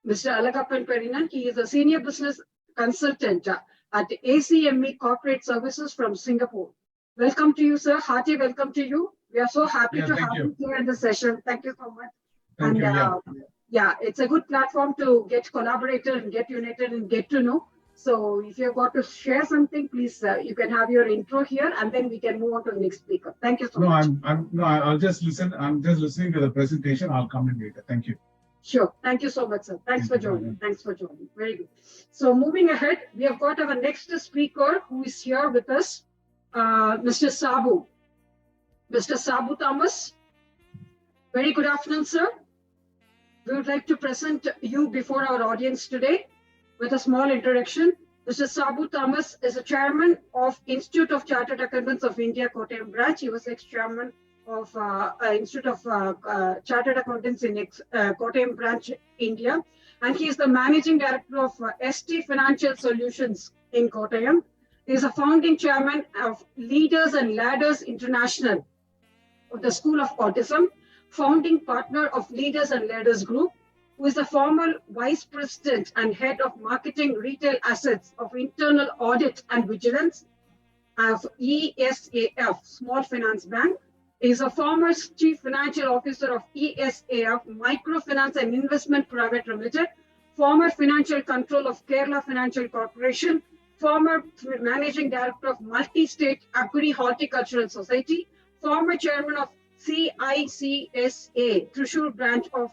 Mr. Alagappan Perinan, he is a senior business consultant at ACME Corporate Services from Singapore. Welcome to you, sir. Hearty welcome to you. We are so happy to have you here in the session. Thank you so much. Thank you. Yeah, it's a good platform to get collaborated and get united and get to know. So if you've got to share something, please, you can have your intro here and then we can move on to the next speaker. Thank you so much. I'll just listen. I'm just listening to the presentation. I'll come in later. Thank you. Sure. Thank you so much, sir. Thanks for joining. Thanks for joining. Very good. So moving ahead, we have got our next speaker who is here with us, Mr. Sabu. Mr. Sabu Thomas. Very good afternoon, sir. We would like to present you before our audience today with a small introduction. Mr. Sabu Thomas is a chairman of Institute of Chartered Accountants of India, Kottayam branch. He was ex-chairman of Institute of Chartered Accountants in Kottayam branch, India. And he is the managing director of ST Financial Solutions in Kottayam. He is a founding chairman of Leaders and Ladders International of the School of Autism, founding partner of Leaders and Ladders Group, who is the former vice president and head of marketing retail assets of internal audit and vigilance of ESAF, Small Finance Bank. He is a former chief financial officer of ESAF, Microfinance and Investment Private Limited, former financial control of Kerala Financial Corporation, former managing director of Multi-State Agri-Horticultural Society, former chairman of CICSA, Thrissur branch of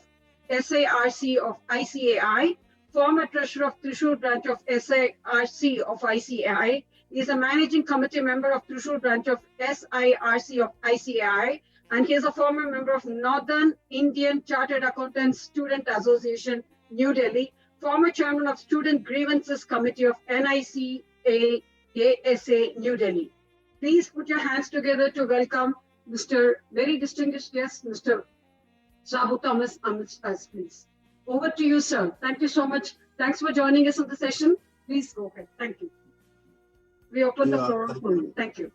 SARC of ICAI, former treasurer of Thrissur branch of SARC of ICAI. He is a managing committee member of Thrissur branch of SIRC of ICAI, and he is a former member of Northern Indian Chartered Accountants Student Association, New Delhi, former chairman of Student Grievances Committee of NICA ASA, New Delhi. Please put your hands together to welcome Mr. very distinguished guest, Mr. Sabu Thomas amidst us, please. Over to you, sir. Thank you so much. Thanks for joining us on the session. Please go ahead. Thank you. We open the floor for you. Thank you.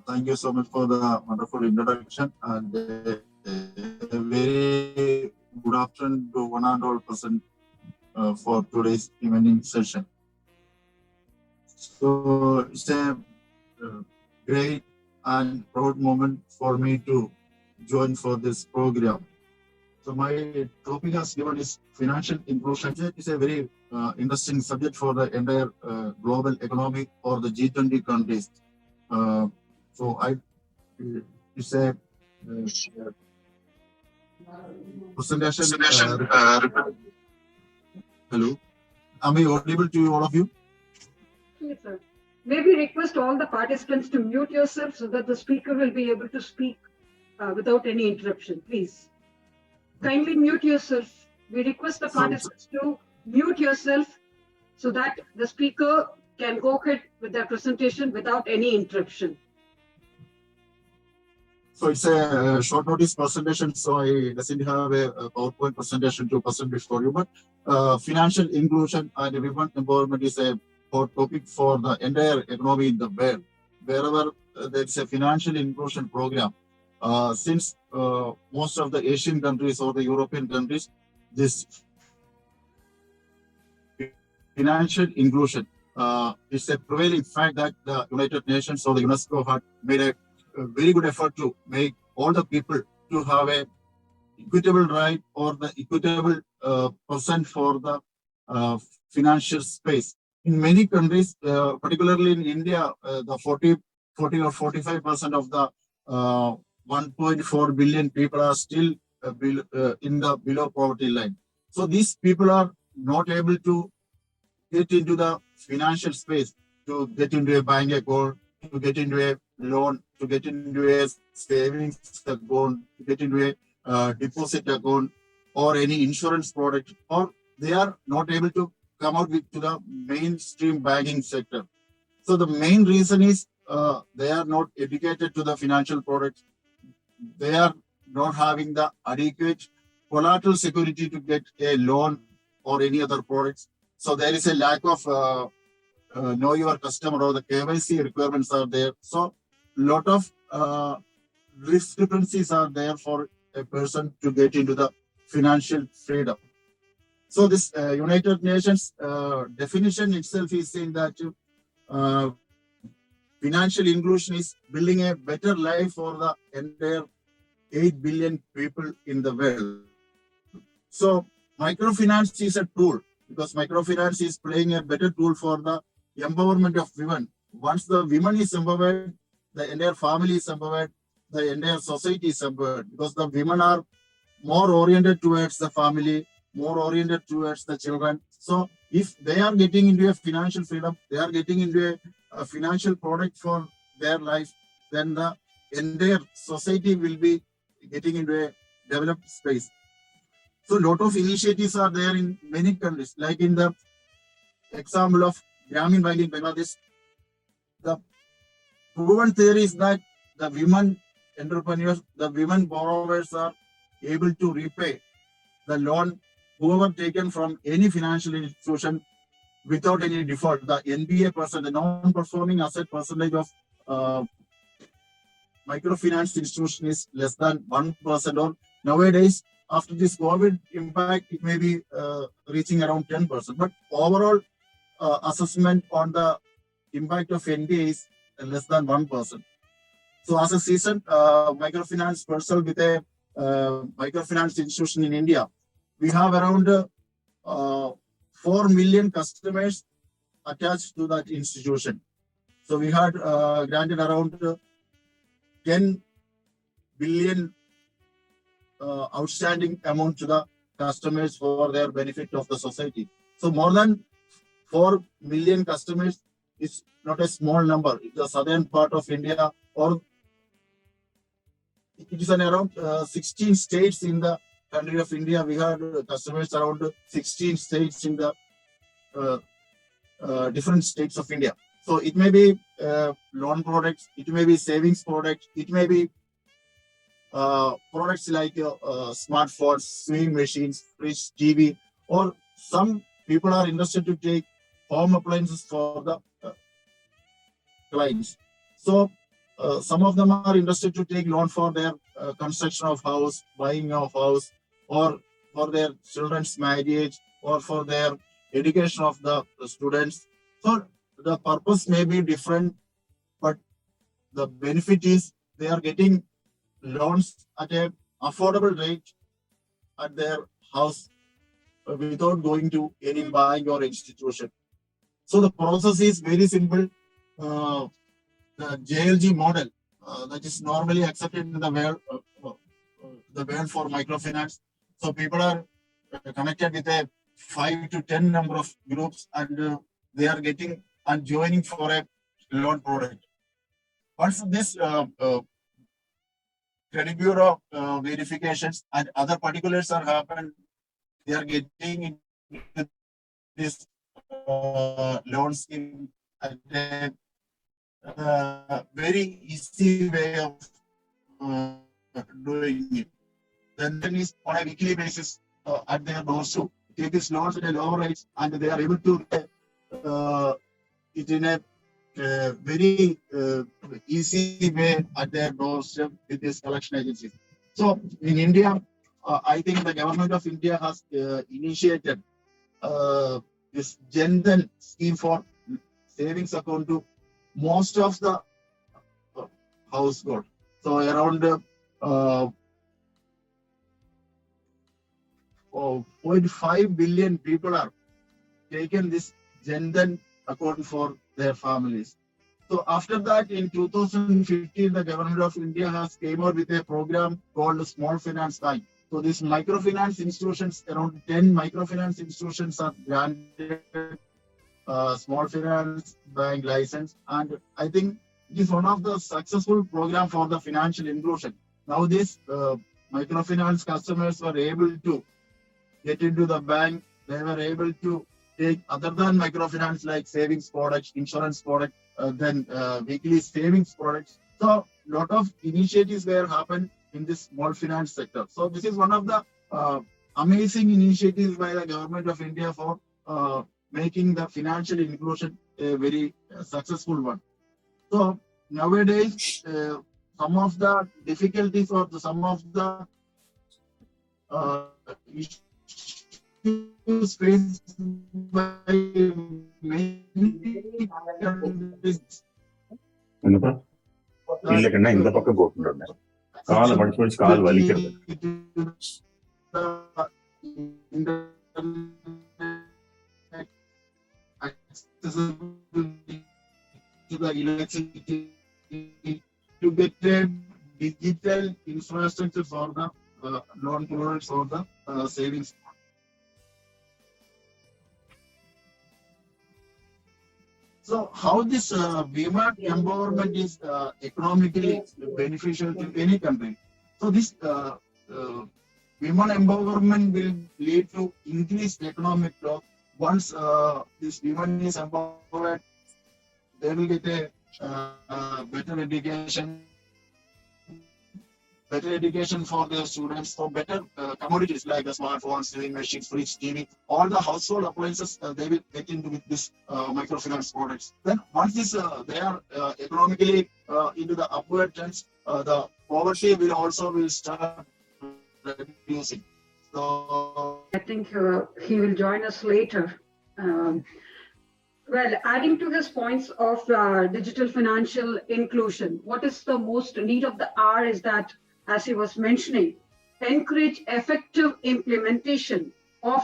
Thank you so much for the wonderful introduction. And A very good afternoon to one and all present for today's evening session. So it's a great and proud moment for me to join for this program. So my topic as given is financial inclusion. It's a very interesting subject for the entire global economy or the G20 countries. It's a presentation. Hello, am I audible to you, all of you? Yes, sir. Maybe request all the participants to mute yourself so that the speaker will be able to speak without any interruption, please. Kindly mute yourself. We request the participants to mute yourself so that the speaker can go ahead with their presentation without any interruption. So it's a short notice presentation, so I doesn't have a PowerPoint presentation to present before you, but financial inclusion and women empowerment is a hot topic for the entire economy in the world. Wherever there's a financial inclusion program, since most of the Asian countries or the European countries, this financial inclusion is a prevailing fact that the United Nations or the UNESCO had made a very good effort to make all the people to have a equitable right or the equitable percent for the financial space. In many countries, particularly in India, the 40 or 45% of the 1.4 billion people are still in the below poverty line. So these people are not able to get into the financial space, to get into a bank account, to get into a loan, to get into a savings account, to get into a deposit account or any insurance product, or they are not able to come out to the mainstream banking sector. So the main reason is they are not educated to the financial products. They are not having the adequate collateral security to get a loan or any other products. So there is a lack of know your customer or the KYC requirements are there. So lot of discrepancies are there for a person to get into the financial freedom. So this United Nations definition itself is saying that financial inclusion is building a better life for the entire 8 billion people in the world. So microfinance is a tool, because microfinance is playing a better tool for the empowerment of women. Once the women is empowered, the entire family is empowered, the entire society is empowered, because the women are more oriented towards the family, more oriented towards the children. So if they are getting into a financial freedom, they are getting into a financial product for their life, then the entire society will be getting into a developed space. So a lot of initiatives are there in many countries, like in the example of Grameen Bank in Bangladesh. The proven theory is that the women entrepreneurs, the women borrowers are able to repay the loan whoever taken from any financial institution without any default. The NPA percent, the non-performing asset percentage of microfinance institution is less than 1%, or nowadays after this COVID impact, it may be reaching around 10%. But overall assessment on the impact of NPA is less than 1%. So as a seasoned microfinance person with a microfinance institution in India, we have around 4 million customers attached to that institution. So we had granted around 10 billion outstanding amount to the customers for their benefit of the society. So more than 4 million customers is not a small number. In the southern part of India, or it is around 16 states in the country of India. We have customers around 16 states in the different states of India. So it may be loan products, it may be savings products, it may be products like smartphones, sewing machines, fridge, TV, or some people are interested to take home appliances for the clients. So some of them are interested to take loan for their construction of house, buying of house, or for their children's marriage, or for their education of the students. So the purpose may be different, but the benefit is they are getting loans at an affordable rate at their house without going to any bank or institution. So the process is very simple. The JLG model that is normally accepted in the world for microfinance. So people are connected with a 5 to 10 number of groups, and they are getting and joining for a loan product. Once this credit bureau verifications and other particulars are happened, they are getting into this loan scheme at a very easy way of doing it. Then is on a weekly basis at their doorstep, take these loans at a lower rates, and they are able to it in a very easy way at their doorstep with these collection agencies. So in India, I think the government of India has initiated this Jan Dhan scheme for savings account to most of the household. So around 0.5 billion people are taken this Jan Dhan account for their families. So after that, in 2015, the government of India has came out with a program called Small Finance Bank. So these microfinance institutions, around 10 microfinance institutions are granted small finance bank license, and I think it is one of the successful program for the financial inclusion. Now these microfinance customers were able to get into the bank. They were able to take other than microfinance like savings products, insurance product, then weekly savings products. So lot of initiatives were happened in this small finance sector. So this is one of the amazing initiatives by the government of India for making the financial inclusion a very successful one. So nowadays, some of the difficulties or some of the issues faced by many countries. இல்ல கண்ணா இந்த பக்கம் போட்டுருந்தேன் காலை மடிச்சு கால் வலிக்கிறது to the electricity, to get a digital infrastructure for the loan products or the savings. So how this women empowerment is economically beneficial to any country? So this women empowerment will lead to increased economic growth. Once this women is empowered, they will get a better education for their students, for better commodities like the smartphones, sewing machines, fridge, TV, all the household appliances they will get into with this microfinance products. Then once this they are economically into the upward trends, the poverty will also start reducing. So I think he will join us later. Well, adding to his points of digital financial inclusion, what is the most need of the hour is that, as he was mentioning, encourage effective implementation of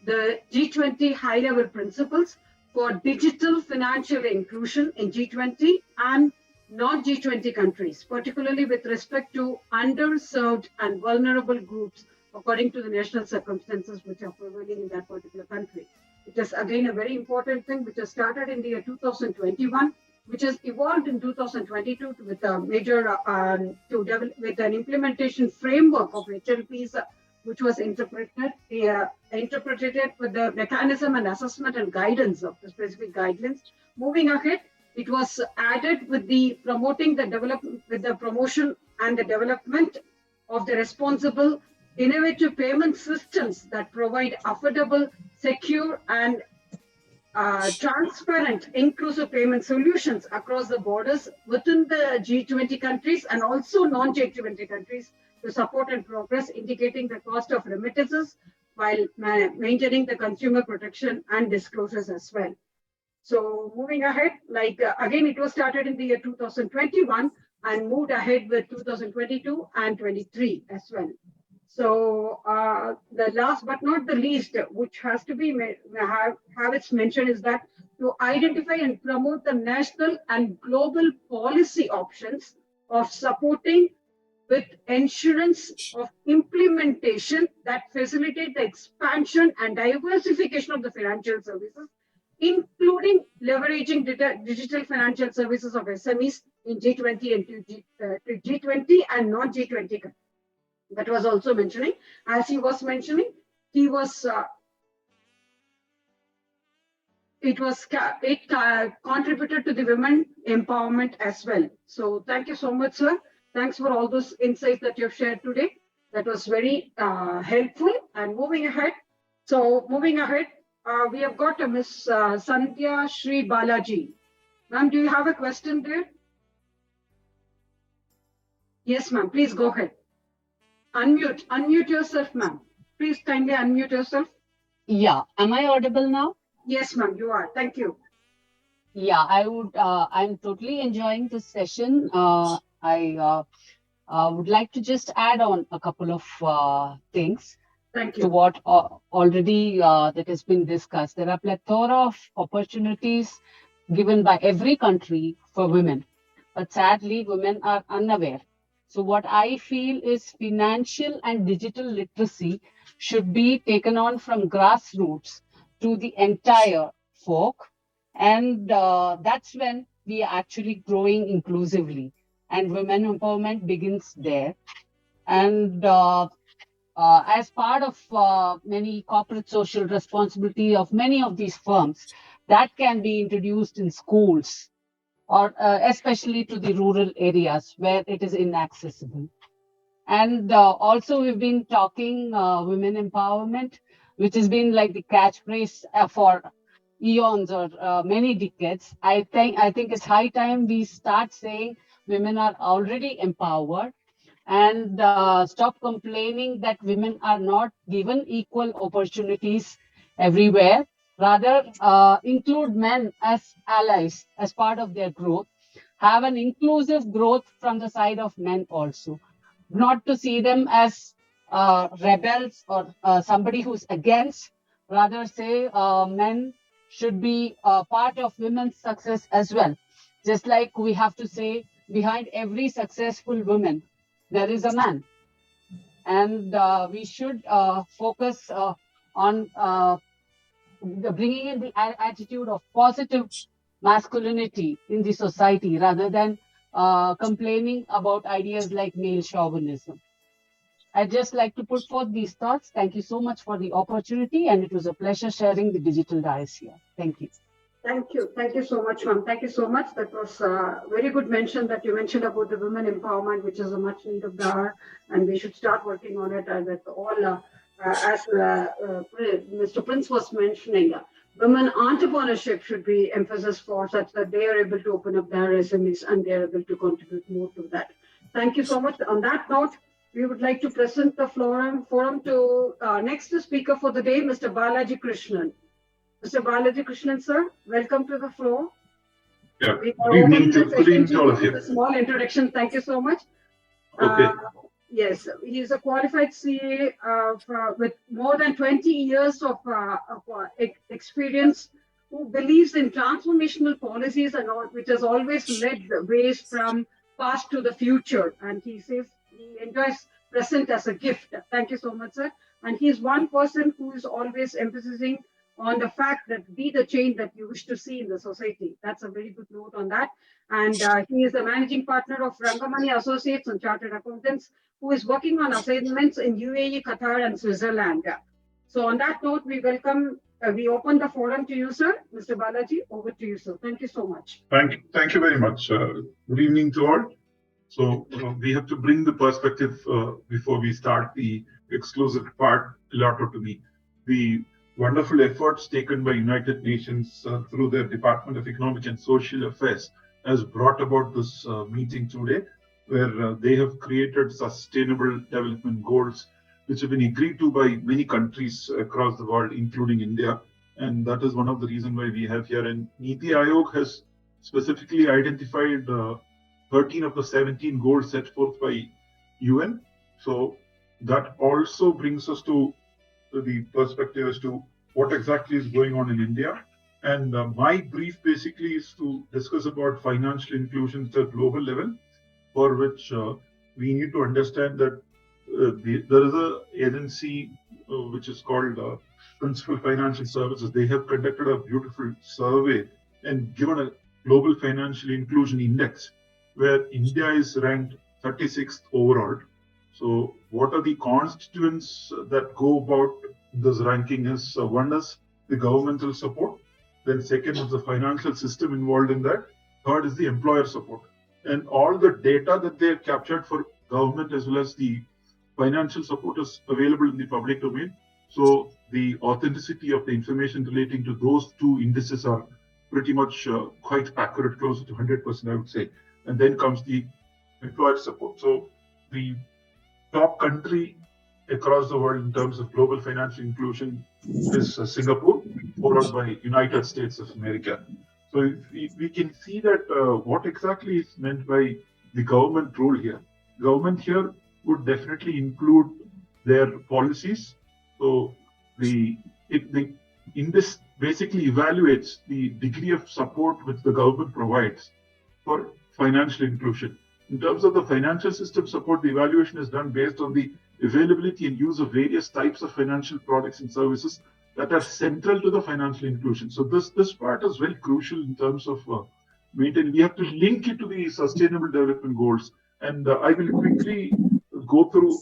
the G20 high-level principles for digital financial inclusion in G20 and non-G20 countries, particularly with respect to underserved and vulnerable groups according to the national circumstances which are prevailing in that particular country. It is again a very important thing which has started in the year 2021, which has evolved in 2022 with a major with an implementation framework of HLPs, which was interpreted with the mechanism and assessment and guidance of the specific guidelines. Moving ahead, it was added with the promotion and the development of the responsible innovative payment systems that provide affordable, secure, and transparent, inclusive payment solutions across the borders within the G20 countries and also non-G20 countries to support and progress, indicating the cost of remittances while maintaining the consumer protection and disclosures as well. So moving ahead, again, it was started in the year 2021 and moved ahead with 2022 and 23 as well. So the last but not the least, which has to be have its mention, is that to identify and promote the national and global policy options of supporting with ensurance of implementation that facilitate the expansion and diversification of the financial services, including leveraging digital financial services of SMEs in G20 and G20 and non-G20 countries. That was also mentioning, as he was mentioning, it contributed to the women empowerment as well. So thank you so much, sir. Thanks for all those insights that you've shared today. That was very helpful. And moving ahead, we have got a Miss Sandhya Sri Balaji. Ma'am, do you have a question there? Yes, ma'am. Please go ahead. Unmute yourself, ma'am. Please kindly unmute yourself. Yeah. Am I audible now? Yes, ma'am, you are. Thank you. Yeah, I'm totally enjoying this session. I would like to just add on a couple of things. Thank you. To what already that has been discussed. There are plethora of opportunities given by every country for women, but sadly, women are unaware. So what I feel is financial and digital literacy should be taken on from grassroots to the entire folk. And that's when we are actually growing inclusively. And women empowerment begins there. And as part of many corporate social responsibility of many of these firms, that can be introduced in schools, or especially to the rural areas where it is inaccessible. And also we've been talking women empowerment, which has been like the catchphrase for eons or many decades. I think it's high time we start saying women are already empowered, and stop complaining that women are not given equal opportunities everywhere. Rather, include men as allies as part of their growth. Have an inclusive growth from the side of men also. Not to see them as rebels or somebody who's against. Rather say men should be part of women's success as well. Just like we have to say behind every successful woman, there is a man. And we should focus on bringing in the attitude of positive masculinity in the society rather than complaining about ideas like male chauvinism. I'd just like to put forth these thoughts. Thank you so much for the opportunity, and it was a pleasure sharing the digital dais here. Thank you. Thank you. Thank you so much, ma'am. Thank you so much. That was a very good mention that you mentioned about the women empowerment, which is a much need of the hour, and we should start working on it. And with all, as Mr. Prince was mentioning, women entrepreneurship should be emphasis for such that they are able to open up their SMEs and they are able to contribute more to that. Thank you so much. On that note, we would like to present the forum to next speaker for the day, Mr. Balaji Krishnan. Mr. Balaji Krishnan, sir, welcome to the floor. Yeah, good evening to all of you. A small introduction. Thank you so much. Okay. Yes, he is a qualified CA with more than 20 years of experience, who believes in transformational policies and all, which has always led the ways from past to the future. And he says he enjoys present as a gift. Thank you so much, sir. And he is one person who is always emphasizing on the fact that be the change that you wish to see in the society. That's a very good note on that. And he is the managing partner of Rangamani Associates and Chartered Accountants, who is working on assignments in UAE, Qatar, and Switzerland. So on that note, we open the forum to you, sir. Mr. Balaji, over to you, sir. Thank you so much. Thank you very much. Good evening to all. So we have to bring the perspective before we start the exclusive part allotted to me. The wonderful efforts taken by United Nations through their Department of Economic and Social Affairs has brought about this meeting today, where they have created sustainable development goals, which have been agreed to by many countries across the world, including India. And that is one of the reasons why we have here. And NITI Aayog has specifically identified 13 of the 17 goals set forth by UN. So that also brings us to the perspective as to what exactly is going on in India. And my brief basically is to discuss about financial inclusion at a global level, for which we need to understand that there is an agency which is called Principal Financial Services. They have conducted a beautiful survey and given a global financial inclusion index, where India is ranked 36th overall. So what are the constituents that go about this ranking is one is the governmental support, then second is the financial system involved in that, third is the employer support. And all the data that they have captured for government as well as the financial support is available in the public domain. So the authenticity of the information relating to those two indices are pretty much quite accurate, close to 100%, I would say. And then comes the employer support. So the top country across the world in terms of global financial inclusion is Singapore, followed by United States of America. So we can see that what exactly is meant by the government role here. Government here would definitely include their policies. So the index basically evaluates the degree of support which the government provides for financial inclusion. In terms of the financial system support, the evaluation is done based on the availability and use of various types of financial products and services that are central to the financial inclusion. So this part is very crucial in terms of maintaining. We have to link it to the sustainable development goals. And I will quickly go through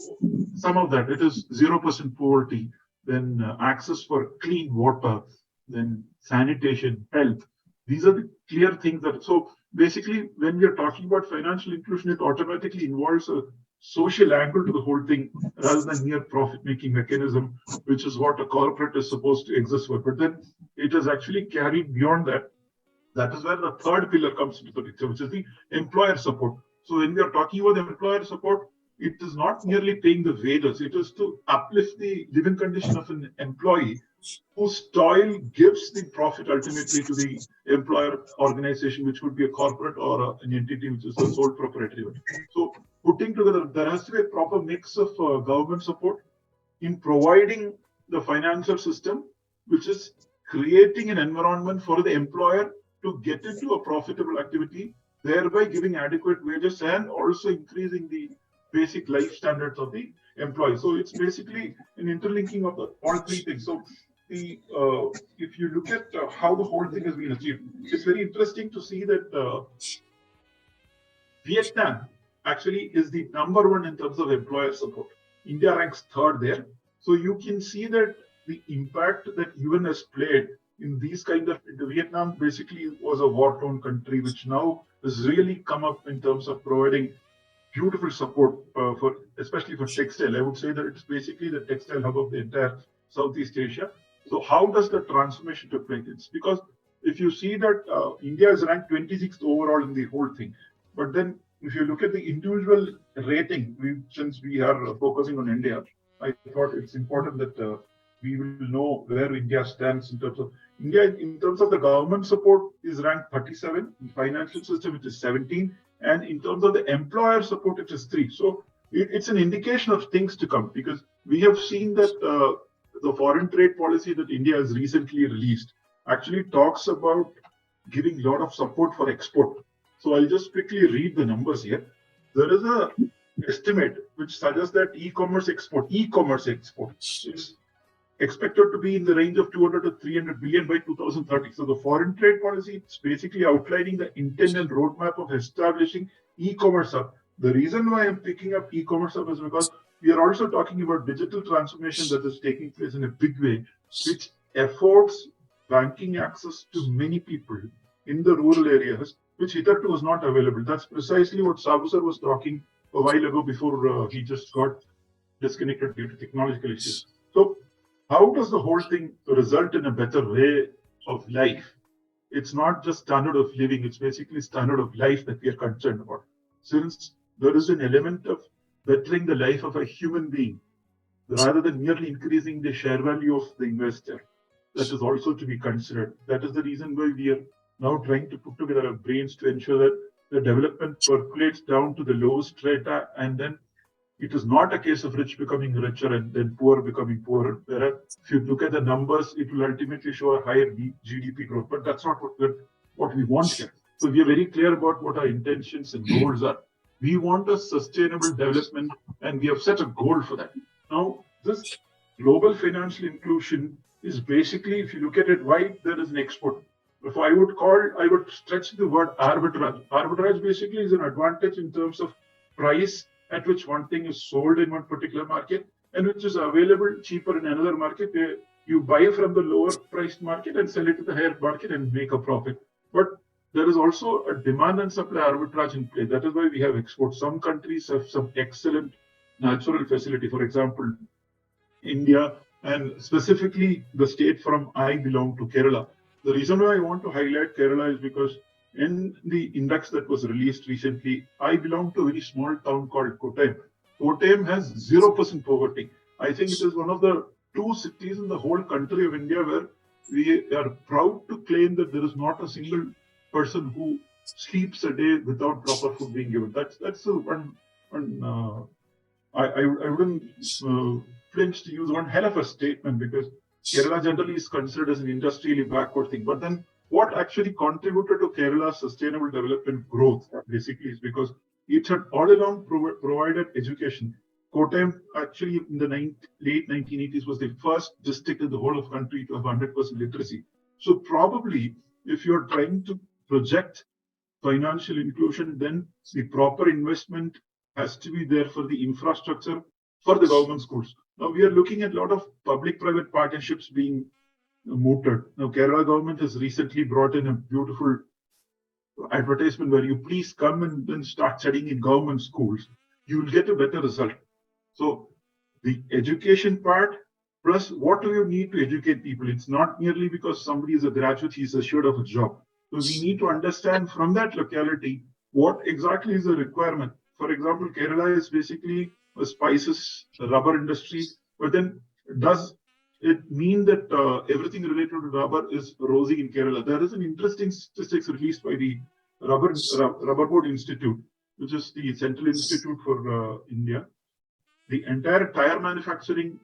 some of that. It is 0% poverty, then access for clean water, then sanitation, health. These are the clear things that, so basically when we are talking about financial inclusion, it automatically involves a social angle to the whole thing rather than mere profit-making mechanism, which is what a corporate is supposed to exist for. But then it is actually carried beyond that. That is where the third pillar comes into the picture, which is the employer support. So when we are talking about the employer support, it is not merely paying the wages. It is to uplift the living condition of an employee whose toil gives the profit ultimately to the employer organization, which would be a corporate or an entity which is a sole proprietorship. So putting together, there has to be a proper mix of government support in providing the financial system, which is creating an environment for the employer to get into a profitable activity, thereby giving adequate wages and also increasing the basic life standards of the employee. So it's basically an interlinking of all three things. So if you look at how the whole thing has been achieved, it's very interesting to see that Vietnam actually is the number one in terms of employer support. India ranks third there. So you can see that the impact that UN has played in these kind of, Vietnam basically was a war-torn country, which now has really come up in terms of providing beautiful support for, especially for textile. I would say that it's basically the textile hub of the entire Southeast Asia. So how does the transformation take place? It's because if you see that India is ranked 26th overall in the whole thing, but then if you look at the individual rating, since we are focusing on India, I thought it's important that we will know where India stands in terms of in terms of the government support is ranked 37, in financial system it is 17, and in terms of the employer support it is 3. So it's an indication of things to come, because we have seen that the foreign trade policy that India has recently released actually talks about giving a lot of support for export. So I'll just quickly read the numbers here. There is a estimate which suggests that e-commerce export is expected to be in the range of 200 to 300 billion by 2030. So the foreign trade policy is basically outlining the intent and roadmap of establishing e-commerce hub. The reason why I'm picking up e-commerce hub is because we are also talking about digital transformation that is taking place in a big way, which affords banking access to many people in the rural areas, which hitherto was not available. That's precisely what Sabu sir was talking a while ago before he just got disconnected due to technological issues. So how does the whole thing result in a better way of life? It's not just standard of living, it's basically standard of life that we are concerned about. Since there is an element of bettering the life of a human being, rather than merely increasing the share value of the investor, that is also to be considered. That is the reason why we are now trying to put together our brains to ensure that the development percolates down to the lowest strata, and then it is not a case of rich becoming richer and then poor becoming poorer. If you look at the numbers, it will ultimately show a higher GDP growth, but that's not what we want here. So we are very clear about what our intentions and goals are. We want a sustainable development, and we have set a goal for that. Now, this global financial inclusion is basically, if you look at it, why there is an export. If I would stretch the word arbitrage. Arbitrage basically is an advantage in terms of price at which one thing is sold in one particular market and which is available cheaper in another market, where you buy from the lower priced market and sell it to the higher market and make a profit. But there is also a demand and supply arbitrage in play. That is why we have exports. Some countries have some excellent natural facility. For example, India, and specifically the state from I belong to, Kerala. The reason why I want to highlight Kerala is because in the index that was released recently, I belong to a very small town called Kottayam. Kottayam has 0% poverty. I think it is one of the 2 cities in the whole country of India where we are proud to claim that there is not a single person who sleeps a day without proper food being given. That's one. I wouldn't flinch to use one hell of a statement, because Kerala generally is considered as an industrially backward thing. But then what actually contributed to Kerala's sustainable development growth basically is because it had all along provided education. Kottayam actually in the late 1980s was the first district in the whole of country to have 100% literacy. So probably if you're trying to project financial inclusion, then the proper investment has to be there for the infrastructure for the government schools. Now we are looking at a lot of public-private partnerships being mooted. Now Kerala government has recently brought in a beautiful advertisement where you please come and then start studying in government schools. You will get a better result. So the education part, plus what do you need to educate people? It's not merely because somebody is a graduate, he's assured of a job. So we need to understand from that locality what exactly is the requirement. For example, Kerala is basically a spices, rubber industry, but then does it mean that everything related to rubber is rosy in Kerala? There is an interesting statistics released by the Rubber Board Institute, which is the Central Institute for India. The entire tire manufacturing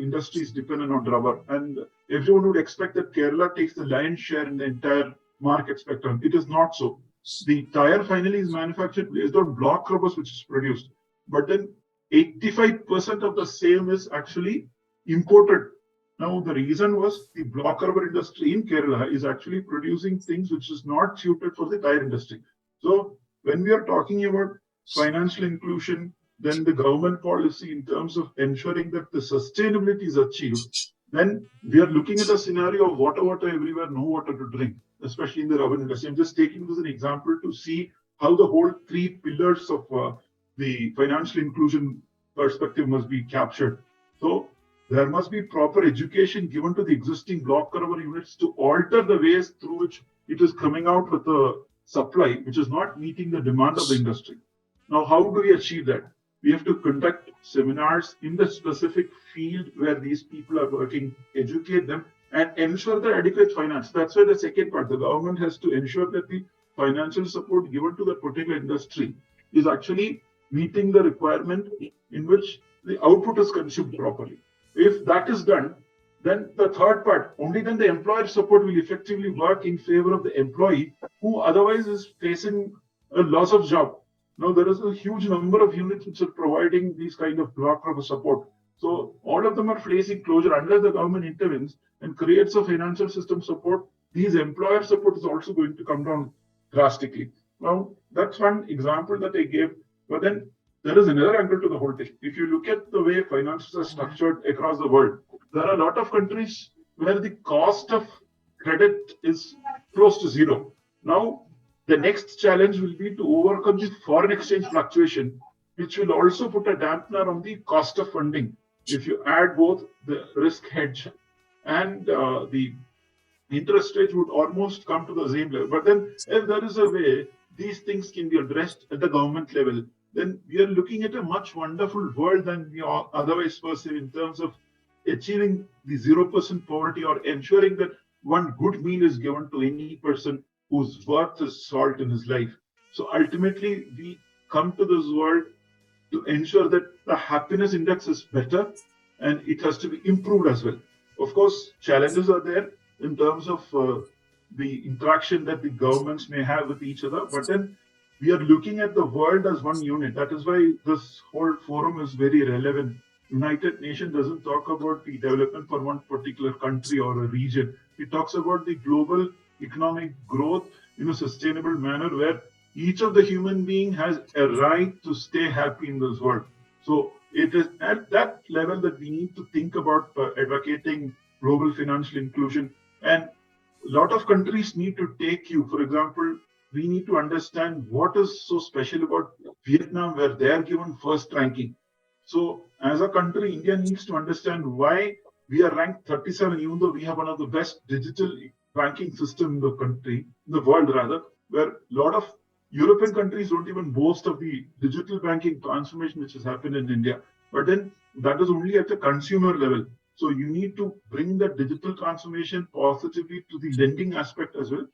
industry is dependent on rubber, and everyone would expect that Kerala takes the lion's share in the entire market spectrum. It is not so. The tire finally is manufactured based on block rubbers, which is produced, but then 85% of the same is actually imported. Now, the reason was the block rubber industry in Kerala is actually producing things which is not suited for the tire industry. So when we are talking about financial inclusion, then the government policy in terms of ensuring that the sustainability is achieved, then we are looking at a scenario of water everywhere, no water to drink, especially in the rubber industry. I'm just taking this as an example to see how the whole 3 pillars of the financial inclusion perspective must be captured. So there must be proper education given to the existing block rubber units to alter the ways through which it is coming out with a supply which is not meeting the demand of the industry. Now, how do we achieve that? We have to conduct seminars in the specific field where these people are working, educate them, and ensure the adequate finance. That's why the second part, the government has to ensure that the financial support given to the particular industry is actually meeting the requirement in which the output is consumed properly. If that is done, then the third part, only then the employer support will effectively work in favor of the employee who otherwise is facing a loss of job. Now, there is a huge number of units which are providing these kind of block rubber support. So all of them are facing closure unless the government intervenes and creates a financial system support. These employer support is also going to come down drastically. Now, that's one example that I gave. But then there is another angle to the whole thing. If you look at the way finances are structured across the world, there are a lot of countries where the cost of credit is close to zero. Now, the next challenge will be to overcome the foreign exchange fluctuation, which will also put a dampener on the cost of funding. if you add both the risk hedge and the interest rates would almost come to the same level. But then if there is a way these things can be addressed at the government level, then we are looking at a much wonderful world than we otherwise perceive in terms of achieving the 0% poverty or ensuring that one good meal is given to any person whose worth is salt in his life. So ultimately, we come to this world to ensure that the happiness index is better and it has to be improved as well. Of course, challenges are there in terms of the interaction that the governments may have with each other, but then we are looking at the world as one unit. That is why this whole forum is very relevant. United Nations doesn't talk about the development for one particular country or a region. It talks about the global economic growth in a sustainable manner where each of the human being has a right to stay happy in this world. So it is at that level that we need to think about advocating global financial inclusion. And a lot of countries need to take you. For example, we need to understand what is so special about Vietnam, where they are given first ranking. So as a country, India needs to understand why we are ranked 37, even though we have one of the best digital banking system in the country, in the world rather, where a lot of European countries don't even boast of the digital banking transformation which has happened in India. But then that is only at the consumer level. So you need to bring that digital transformation positively to the lending aspect as well.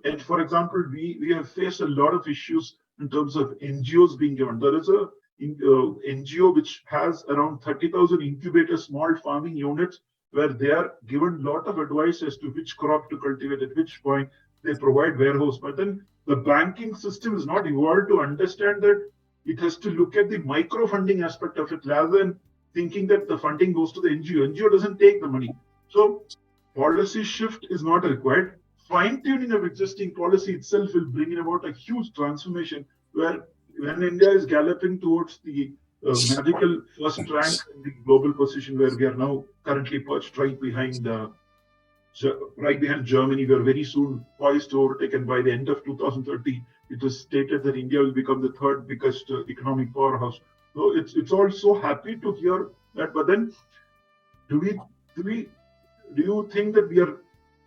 And for example, we have faced a lot of issues in terms of NGOs being given. There is a NGO which has around 30,000 incubator small farming units where they are given a lot of advice as to which crop to cultivate at which point. They provide warehouse, but then the banking system is not evolved to understand that it has to look at the micro funding aspect of it rather than thinking that the funding goes to the NGO. NGO doesn't take the money. So policy shift is not required. Fine-tuning of existing policy itself will bring in about a huge transformation where when India is galloping towards the magical first rank in the global position where we are now currently perched right behind Germany, we are very soon poised to overtaken by the end of 2030. It is stated that India will become the third biggest economic powerhouse. So it's all so happy to hear that. But then, do you think that we are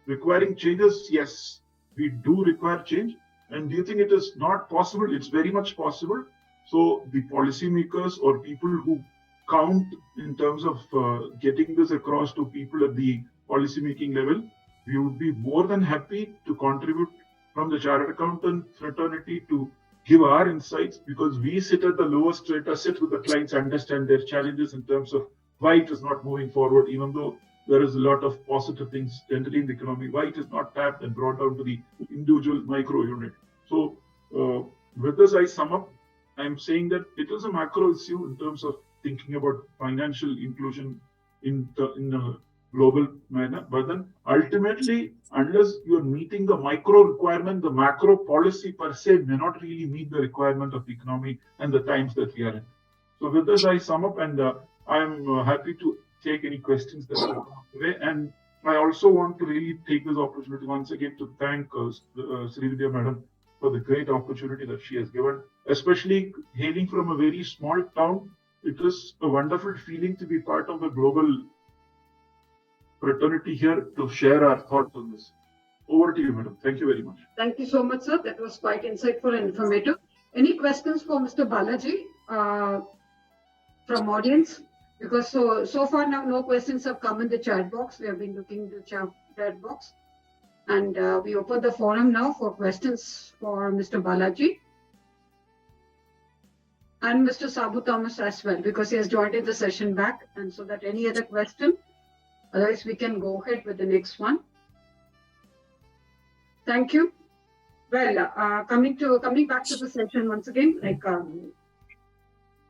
requiring changes? Yes, we do require change. And do you think it is not possible? It's very much possible. So the policymakers or people who count in terms of getting this across to people at the policymaking level, we would be more than happy to contribute from the chartered accountant fraternity to give our insights, because we sit at the lowest strata, sit with the clients, understand their challenges in terms of why it is not moving forward, even though there is a lot of positive things generally in the economy, why it is not tapped and brought down to the individual micro unit. So with this, I sum up, I'm saying that it is a macro issue in terms of thinking about financial inclusion in a global manner. But then ultimately, unless you're meeting the micro requirement, the macro policy per se may not really meet the requirement of the economy and the times that we are in. So with this, I sum up, and I'm happy to take any questions that will come today. And I also want to really take this opportunity once again to thank Srividhya Madam for the great opportunity that she has given, especially hailing from a very small town. It is a wonderful feeling to be part of the global fraternity here to share our thoughts on this. Over to you, Madam. Thank you very much. Thank you so much, sir. That was quite insightful and informative. Any questions for Mr. Balaji from audience? Because so far now no questions have come in the chat box. We have been looking in the chat box. And we open the forum now for questions for Mr. Balaji. And Mr. Sabu Thomas as well, because he has joined in the session back. And so that any other question, otherwise we can go ahead with the next one. Thank you. Well, coming back to the session once again, like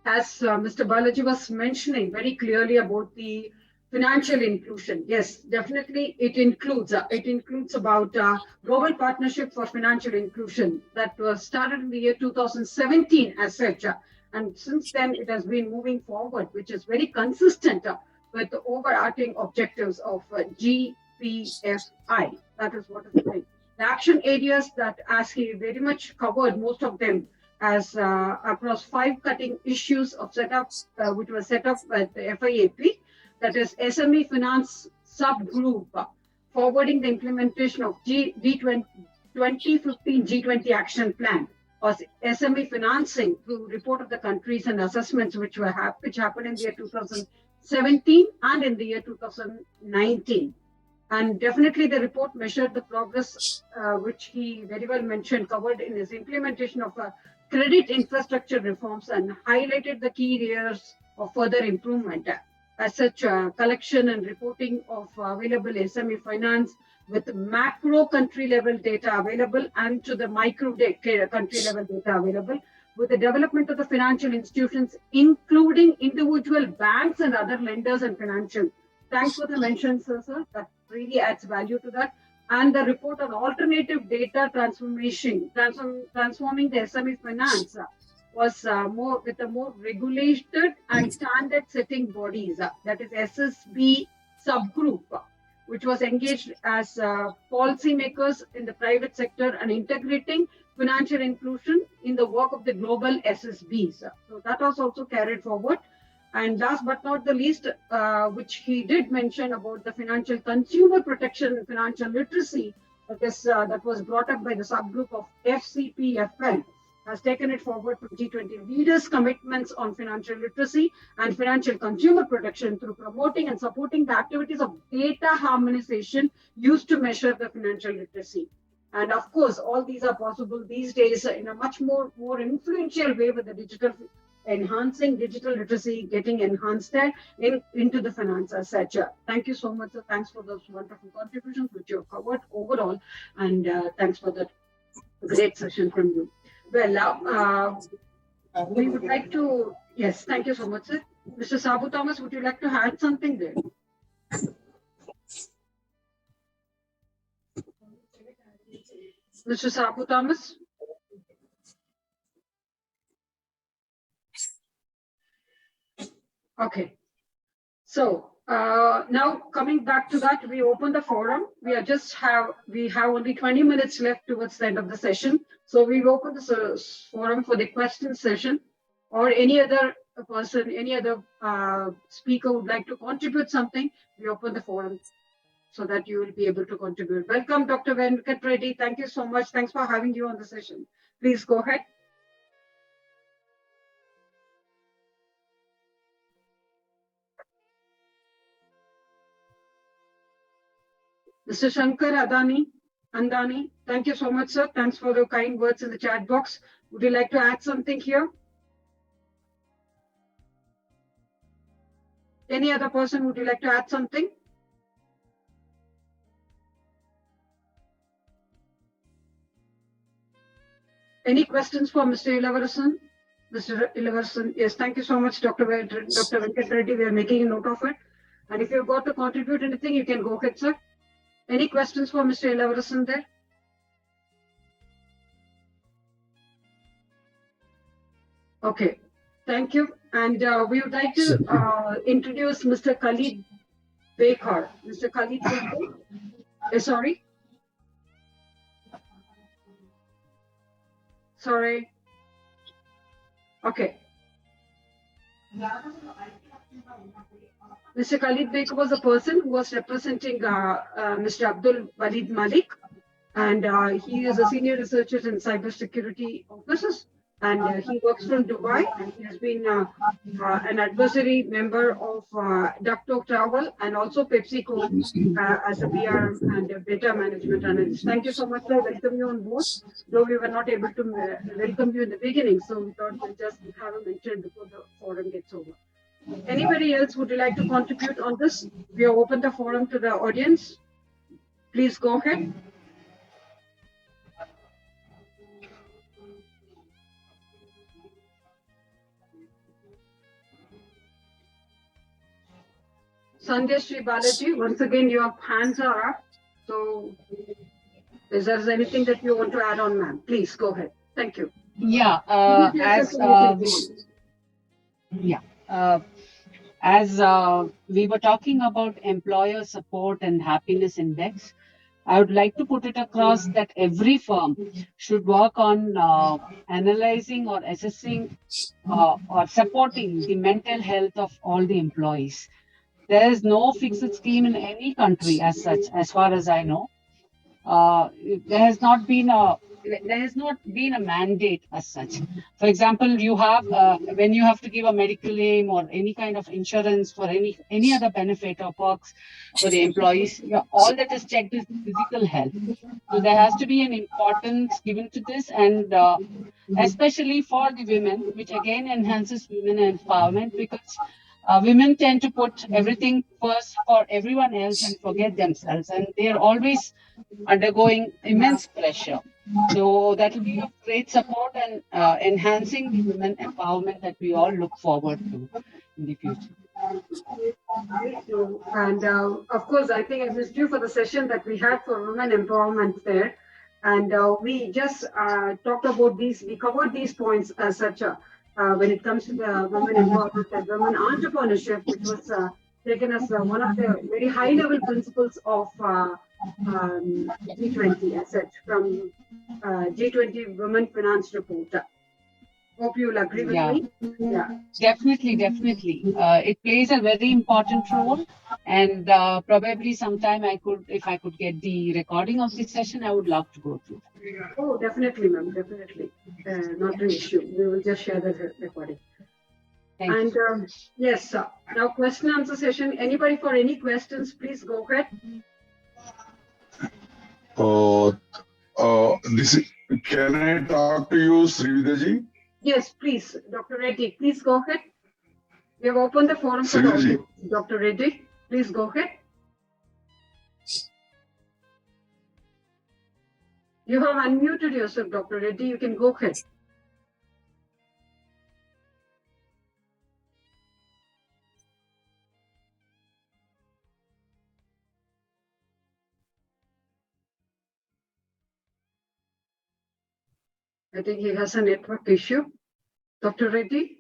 as Mr. Balaji was mentioning very clearly about the financial inclusion. Yes, definitely it includes about global partnership for financial inclusion that was started in the year 2017 as such. And since then it has been moving forward, which is very consistent with the overarching objectives of GPFI. That is what is saying. The action areas that, as he very much covered most of them, as across 5 cutting issues of setup, which was set up by the FIAP, that is SME Finance Subgroup, forwarding the implementation of G20 2015 G20 Action Plan or SME financing through report of the countries and assessments which happened in the year 2017 and in the year 2019. And definitely the report measured the progress, which he very well mentioned, covered in his implementation of credit infrastructure reforms and highlighted the key areas of further improvement. As such, collection and reporting of available SME finance with macro country level data available and to the micro country level data available, with the development of the financial institutions, including individual banks and other lenders and financial. Thanks for the mention, sir. That really adds value to that. And the report on alternative data transforming the SME finance was more regulated and standard setting bodies, that is SSB subgroup, which was engaged as policymakers in the private sector and integrating financial inclusion in the work of the global SSBs. So that was also carried forward. And last but not the least, which he did mention about the financial consumer protection and financial literacy, that was brought up by the subgroup of FCPFL, has taken it forward to G20 leaders' commitments on financial literacy and financial consumer protection through promoting and supporting the activities of data harmonization used to measure the financial literacy. And of course, all these are possible these days in a much more influential way with the digital, enhancing digital literacy, getting enhanced there into the finance as such. Thank you so much, sir. Thanks for those wonderful contributions which you have covered overall. And thanks for that great session from you. Well, we would like to, yes, thank you so much, sir. Mr. Sabu Thomas, would you like to add something there? Mr. Sabu Thomas? Okay. So now coming back to that, we open the forum. We have only 20 minutes left towards the end of the session. So we open the forum for the question session, or any other person, any other speaker would like to contribute something. We open the forum so that you will be able to contribute. Welcome, Dr. Venkat Reddy. Thank you so much. Thanks for having you on the session. Please go ahead. Mr. Shankar Andani, thank you so much, sir. Thanks for the kind words in the chat box. Would you like to add something here? Any other person, would you like to add something? Any questions for Mr. Ilavarusan? Mr. Ilavarusan, yes, thank you so much, Dr. Venkat Reddy. We are making a note of it. And if you've got to contribute anything, you can go ahead, sir. Any questions for Mr. Ilavarusan there? Okay, thank you. And we would like to introduce Mr. Khalid Bekar. Mr. Khalid Bekar. Sorry. Sorry. Okay. Mr. Khalid Bekar was a person who was representing Mr. Abdul Walid Malik, and he is a senior researcher in cybersecurity offices, and he works from Dubai, and he has been an advisory member of Ducto Travel and also PepsiCo as a PR and a data management analyst. Thank you so much, sir. Welcome you on board. Though we were not able to welcome you in the beginning, so we thought we'll just have a mention before the forum gets over. Anybody else would you like to contribute on this? We have opened the forum to the audience. Please go ahead. Sandhya Sri Balaji, once again, your hands are up. So, is there anything that you want to add on, ma'am? Please go ahead. Thank you. Yeah, as we were talking about employer support and happiness index, I would like to put it across that every firm should work on analyzing or assessing or supporting the mental health of all the employees. There is no fixed scheme in any country as such, as far as I know. Uh, there has not been a mandate as such. For example, you have when you have to give a medical claim or any kind of insurance for any other benefit or perks for the employees, all that is checked is physical health. So there has to be an importance given to this, and especially for the women, which again enhances women empowerment, because women tend to put everything first for everyone else and forget themselves, and they are always undergoing immense pressure. So that will be of great support and enhancing the women empowerment that we all look forward to in the future. Thank you. And of course, I think I missed you for the session that we had for women empowerment there. And we just talked about these, we covered these points as such when it comes to the women empowerment and women entrepreneurship, which was taken as one of the very high level principles of G20 as such from G20 Women Finance Report. Hope you'll agree with me. Yeah, definitely. It plays a very important role, and probably sometime if I could get the recording of this session, I would love to go through. Oh, definitely, ma'am. Definitely, not an issue. We will just share the recording. Thank you. Yes, sir. Now, question answer session. Anybody for any questions, please go ahead. Can I talk to you, Srividhya ji? Yes, please, Dr. Reddy, please go ahead. We have opened the forum for Dr. Reddy. Please go ahead. You have unmuted yourself, Dr. Reddy. You can go ahead. I think he has a network issue. Dr. Reddy?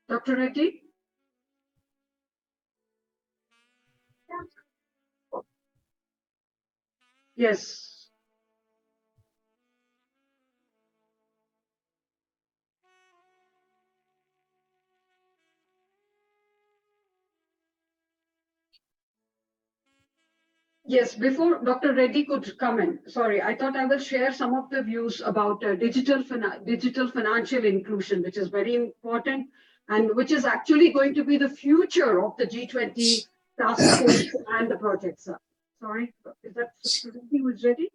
Dr. Reddy? Yes. Yes, before Dr. Reddy could come in, sorry, I thought I will share some of the views about digital financial inclusion, which is very important and which is actually going to be the future of the G20 task force and the projects. Sorry, is that Srividhya who is ready?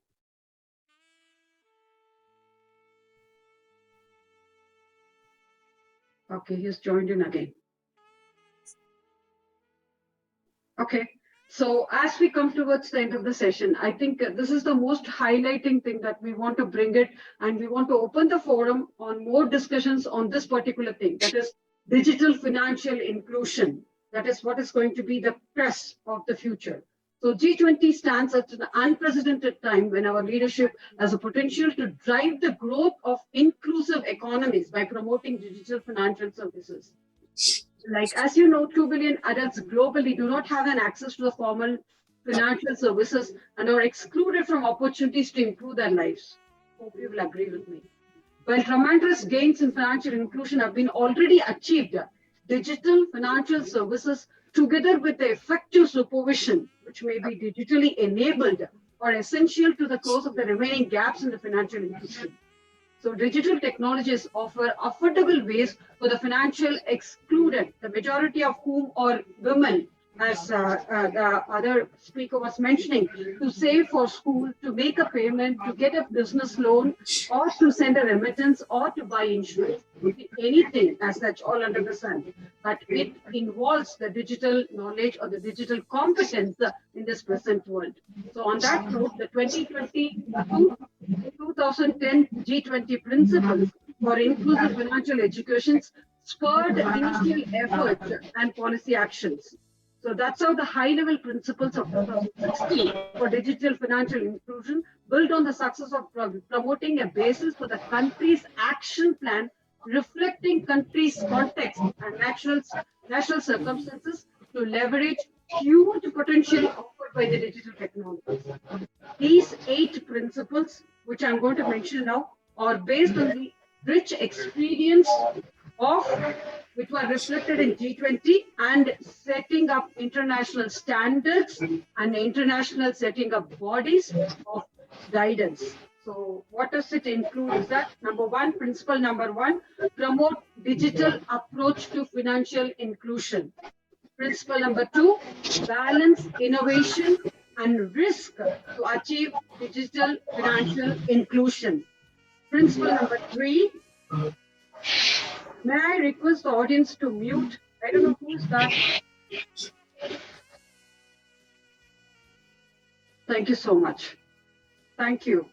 Okay, he's joined in again. Okay. So as we come towards the end of the session, I think this is the most highlighting thing that we want to bring it, and we want to open the forum on more discussions on this particular thing, that is digital financial inclusion. That is what is going to be the press of the future. So G20 stands at an unprecedented time when our leadership has a potential to drive the growth of inclusive economies by promoting digital financial services. Like, as you know, 2 billion adults globally do not have an access to the formal financial services and are excluded from opportunities to improve their lives. Hope you will agree with me. While tremendous gains in financial inclusion have been already achieved, digital financial services, together with the effective supervision, which may be digitally enabled, are essential to the close of the remaining gaps in the financial inclusion. So digital technologies offer affordable ways for the financial excluded, the majority of whom are women, as the other speaker was mentioning, to save for school, to make a payment, to get a business loan, or to send a remittance, or to buy insurance. Anything as such, all under the sun. But it involves the digital knowledge or the digital competence in this present world. So on that note, the 2010 G20 principles for inclusive financial education spurred initial efforts and policy actions. So that's how the high-level principles of 2016 for digital financial inclusion built on the success of promoting a basis for the country's action plan reflecting countries' context and national circumstances to leverage huge potential offered by the digital technologies. These 8 principles, which I'm going to mention now, are based on the rich experience of which were reflected in G20 and setting up international standards and international setting up bodies of guidance. So what does it include is that number 1, principle number 1, promote digital approach to financial inclusion. Principle number 2, balance innovation and risk to achieve digital financial inclusion. Principle number 3, may I request the audience to mute? I don't know who's that. Thank you so much. Thank you.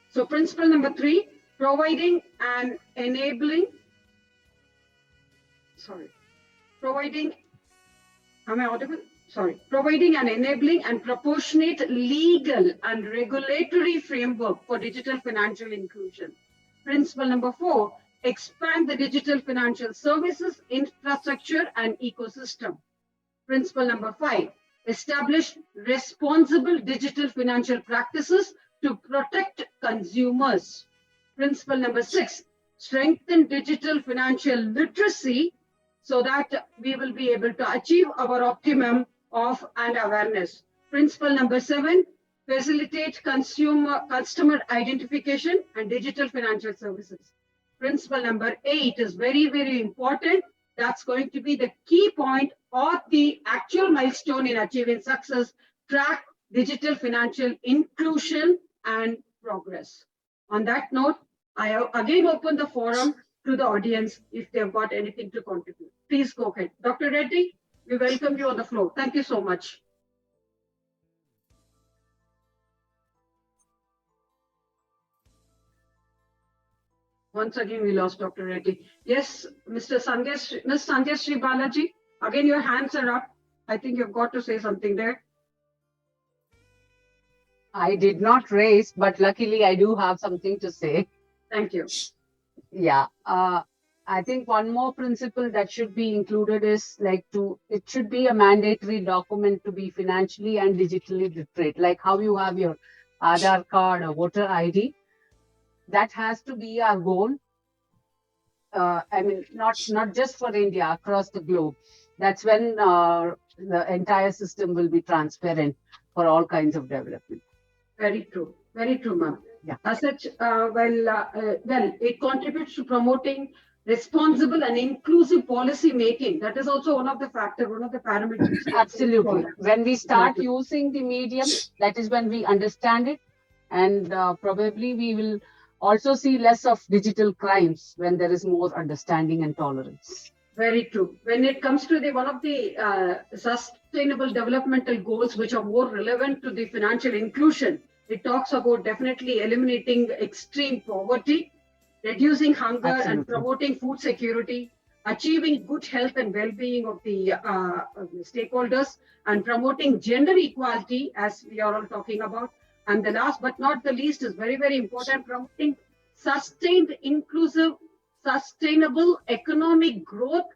So principle number 3, providing an enabling, am I audible? Providing an enabling and proportionate legal and regulatory framework for digital financial inclusion. Principle number 4, expand the digital financial services, infrastructure and ecosystem. Principle number 5, establish responsible digital financial practices to protect consumers. Principle number 6, strengthen digital financial literacy so that we will be able to achieve our optimum of and awareness. Principle number 7, facilitate customer identification and digital financial services. Principle number 8 is very, very important. That's going to be the key point or the actual milestone in achieving success. Track digital financial inclusion and progress. On that note, I again open the forum to the audience if they've got anything to contribute. Please go ahead. Dr. Reddy, we welcome you on the floor. Thank you so much. Once again, we lost Dr. Reddy. Yes, Ms. Sandhya Sri Balaji, again, your hands are up. I think you've got to say something there. I did not raise, but luckily I do have something to say. Thank you. Yeah. I think one more principle that should be included is it should be a mandatory document to be financially and digitally literate, like how you have your Aadhaar card or voter ID. That has to be our goal. I mean, not just for India, across the globe. That's when the entire system will be transparent for all kinds of development. Very true, ma'am. Yeah. As such, it contributes to promoting responsible and inclusive policy making. That is also one of the factors, one of the parameters. Absolutely. When we start using the medium, that is when we understand it, and probably we will also see less of digital crimes when there is more understanding and tolerance. Very true. When it comes to one of the sustainable developmental goals which are more relevant to the financial inclusion, it talks about definitely eliminating extreme poverty, reducing hunger and promoting food security, achieving good health and well-being of the stakeholders, and promoting gender equality, as we are all talking about. And the last but not the least is very, very important, promoting sustained, inclusive, sustainable economic growth,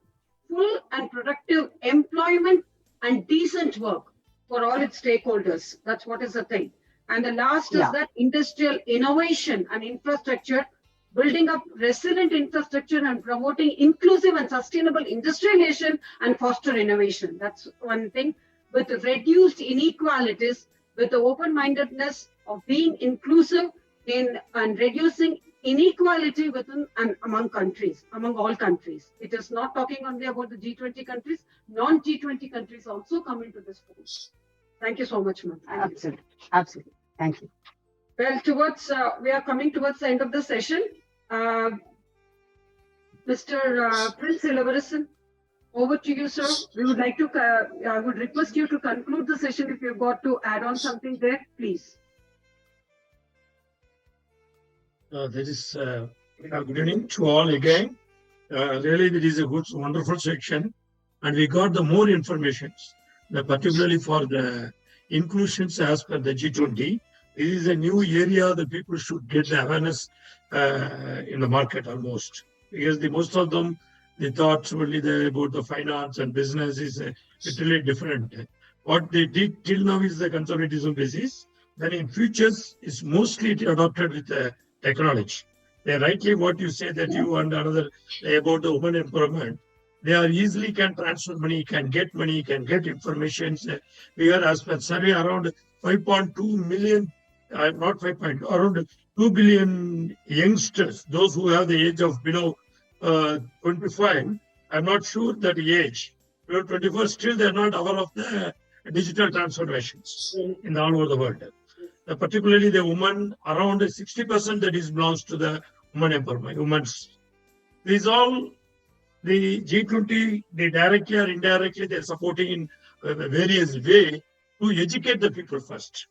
full and productive employment, and decent work for all its stakeholders. That's what is the thing. And the last is that industrial innovation and infrastructure, building up resilient infrastructure and promoting inclusive and sustainable industrialization and foster innovation. That's one thing. With reduced inequalities, with the open-mindedness of being inclusive and reducing inequality within and among countries, among all countries. It is not talking only about the G20 countries, non-G20 countries also come into this fold. Thank you so much, ma'am. Absolutely. Absolutely. Thank you. Well, we are coming towards the end of the session. Mr. Prince Silverasan, over to you, sir. We would like to, I would request you to conclude the session. If you've got to add on something there, please. Good evening to all again. Really, it is a good, wonderful section. And we got the more information, particularly for the inclusions as per the G20. This is a new area that people should get the awareness in the market almost. because most of them, they thought only about the finance and business is literally different. What they did till now is the conservatism basis. Then in futures, is mostly adopted with technology. They rightly what you say that you and another about the women empowerment. They are easily can transfer money, can get information. We are as per survey around 5.2 million, not 5 point, around 2 billion youngsters, those who have the age of below 25. I'm not sure that age. Below 24, still they're not aware of the digital transformations in all over the world. Particularly the woman, around 60% that is belongs to the women empowerment, women's. These all the G20, they directly or indirectly, they're supporting in various way to educate the people first,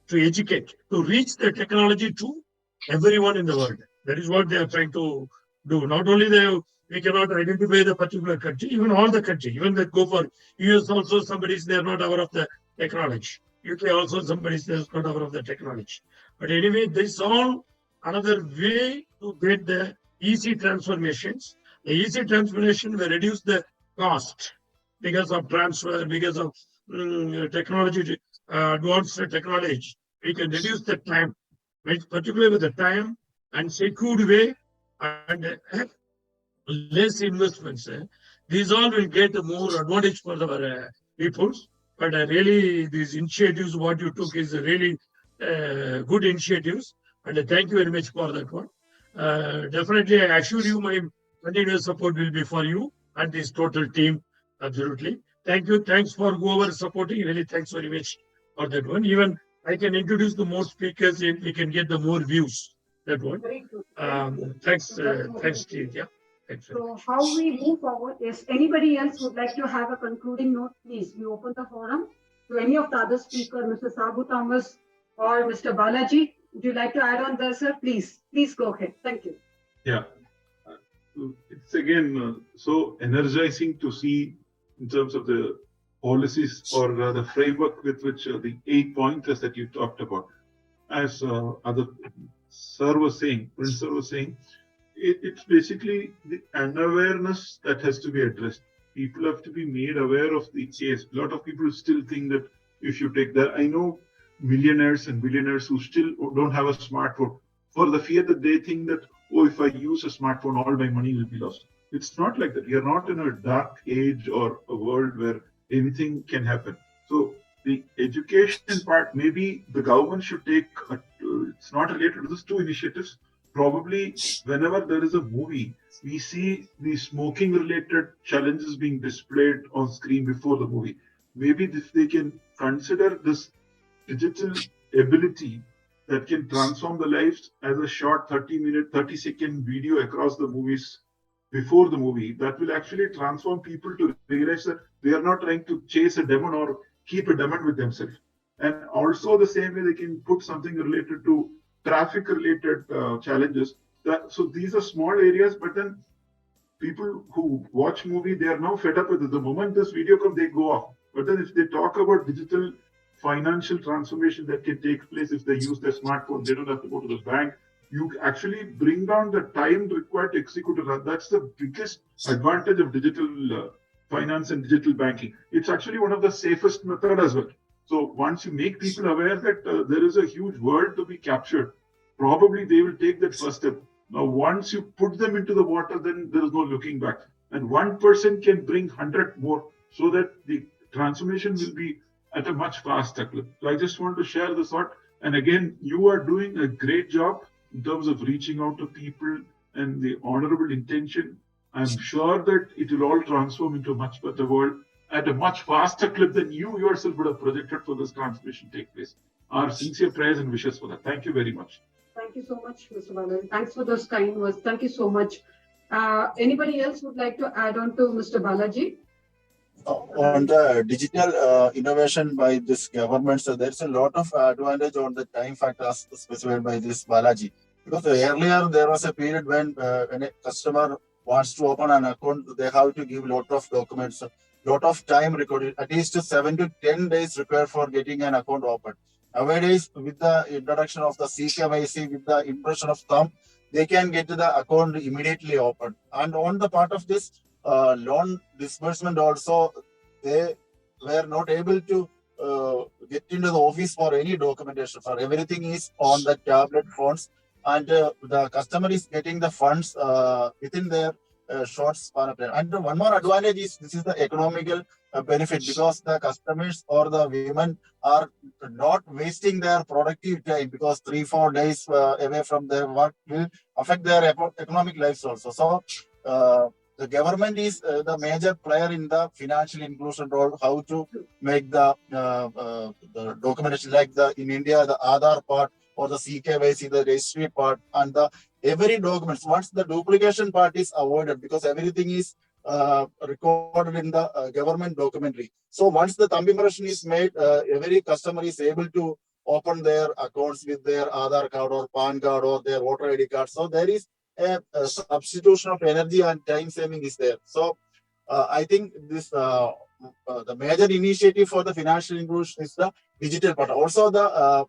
to educate, to reach the technology to everyone in the world. That is what they are trying to do. Not only we cannot identify the particular country, even all the country, even that go for US also, somebody is, they are not aware of the technology. UK also, somebody is not aware of the technology. But anyway, this is all another way to get the easy transformations. The easy transformation will reduce the cost because of transfer, because of technology, advanced technology. We can reduce the time, particularly with the time and secured way and less investments. These all will get more advantage for our people. But really, these initiatives, what you took is really good initiatives. And thank you very much for that one. Definitely, I assure you my continuous support will be for you and this total team. Absolutely. Thank you. Thanks for whoever supporting. Really, thanks very much for that one. Even I can introduce the more speakers and we can get the more views. That one. Thanks, Steve. Yeah. Thanks. So how we move forward is anybody else would like to have a concluding note, please. We open the forum to any of the other speakers, Mr. Sabu Thomas or Mr. Balaji. Would you like to add on there, sir? Please go ahead. Thank you. Yeah. It's again so energizing to see in terms of the policies or the framework with which the 8 pointers that you talked about. As other sir was saying, Prince sir was saying, it's basically the unawareness that has to be addressed. People have to be made aware of the case. A lot of people still think that you should take that. I know millionaires and billionaires who still don't have a smartphone for the fear that they think that, oh, if I use a smartphone, all my money will be lost. It's not like that. We are not in a dark age or a world where anything can happen. So the education part, maybe the government should take, it's not related to these two initiatives. Probably whenever there is a movie, we see the smoking related challenges being displayed on screen before the movie. Maybe if they can consider this digital ability that can transform the lives as a short 30-second video across the movies before the movie, that will actually transform people to realize that they are not trying to chase a demon or keep a demon with themselves. And also the same way they can put something related to traffic related challenges. So these are small areas, but then people who watch movie, they are now fed up with it. The moment this video comes, they go off. But then if they talk about digital financial transformation that can take place if they use their smartphone, they don't have to go to the bank. You actually bring down the time required to execute it. That's the biggest advantage of digital finance and digital banking. It's actually one of the safest method as well. So once you make people aware that there is a huge world to be captured, probably they will take that first step. Now, once you put them into the water, then there is no looking back. And one person can bring 100 more so that the transformation will be at a much faster clip. So I just want to share this thought. And again, you are doing a great job in terms of reaching out to people and the honorable intention. I'm sure that it will all transform into a much better world at a much faster clip than you yourself would have projected for this transformation to take place. Our sincere prayers and wishes for that. Thank you very much. Thank you so much, Mr. Balaji. Thanks for those kind words. Thank you so much. Anybody else would like to add on to Mr. Balaji? On the digital innovation by this government, so there's a lot of advantage on the time factor as specified by this Balaji. Because earlier there was a period when a customer wants to open an account, they have to give a lot of documents, lot of time recorded, at least 7 to 10 days required for getting an account open. Nowadays, with the introduction of the CKYC, with the impression of thumb, they can get the account immediately open. And on the part of this loan disbursement also, they were not able to get into the office for any documentation. For everything is on the tablet phones, and the customer is getting the funds within their short span of time. And one more advantage is this is the economical benefit, because the customers or the women are not wasting their productive time, because 3-4 days away from their work will affect their economic lives also. So the government is the major player in the financial inclusion role, how to make the documentation, like in India, the Aadhaar part or the CKYC, the registry part, and the every documents. Once the duplication part is avoided, because everything is recorded in the government documentary. So once the thumb impression is made, every customer is able to open their accounts with their Aadhaar card or PAN card or their voter ID card. So there is a substitution of energy and time saving is there. So I think this the major initiative for the financial inclusion is the digital part. Also the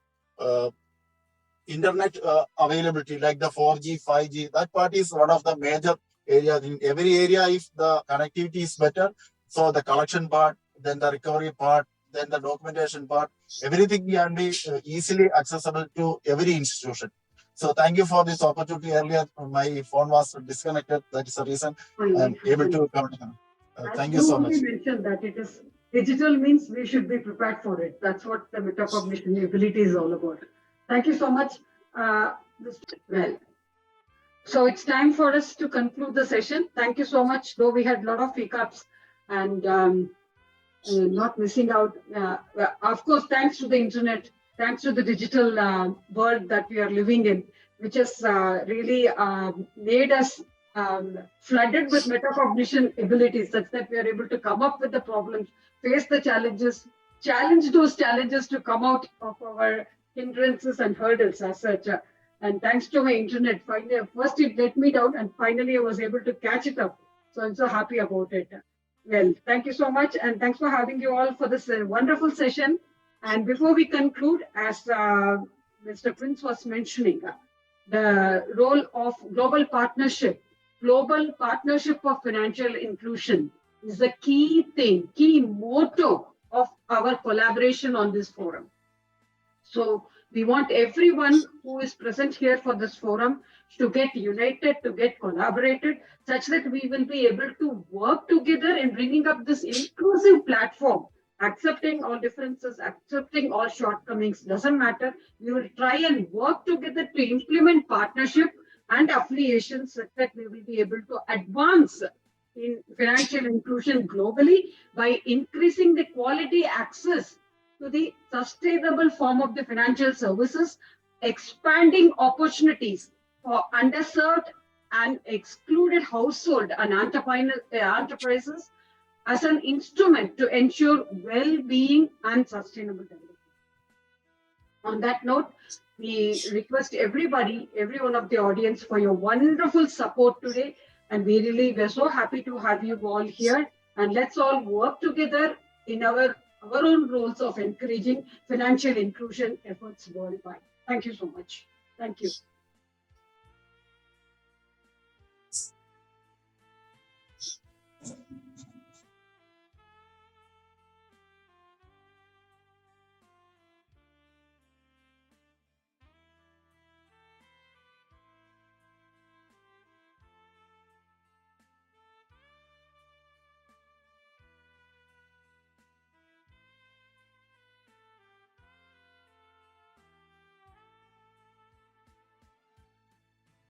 internet availability, like the 4G, 5G, that part is one of the major areas. In every area, if the connectivity is better, so the collection part, then the recovery part, then the documentation part, everything can be easily accessible to every institution. So thank you for this opportunity. Earlier, my phone was disconnected. That is the reason I'm able to come. Thank you so much. You mentioned that it is digital means we should be prepared for it. That's what the metacognition ability is all about. Thank you so much. Well, so it's time for us to conclude the session. Thank you so much. Though we had a lot of hiccups and not missing out. Of course, thanks to the internet, thanks to the digital world that we are living in, which has really made us flooded with metacognition abilities, such that we are able to come up with the problems, face the challenges, challenge those challenges to come out of our hindrances and hurdles as such. And thanks to my internet, finally, first it let me down and finally I was able to catch it up. So I'm so happy about it. Well, thank you so much. And thanks for having you all for this wonderful session. And before we conclude, as Mr. Prince was mentioning, the role of global partnership of financial inclusion is the key thing, key motto of our collaboration on this forum. So we want everyone who is present here for this forum to get united, to get collaborated, such that we will be able to work together in bringing up this inclusive platform, accepting all differences, accepting all shortcomings, doesn't matter. We will try and work together to implement partnership and affiliations, such that we will be able to advance in financial inclusion globally by increasing the quality access to the sustainable form of the financial services, expanding opportunities for underserved and excluded household and enterprises as an instrument to ensure well-being and sustainable development. On that note, we request everybody, every one of the audience, for your wonderful support today. And we're so happy to have you all here. And let's all work together in our own roles of encouraging financial inclusion efforts worldwide. Thank you so much. Thank you.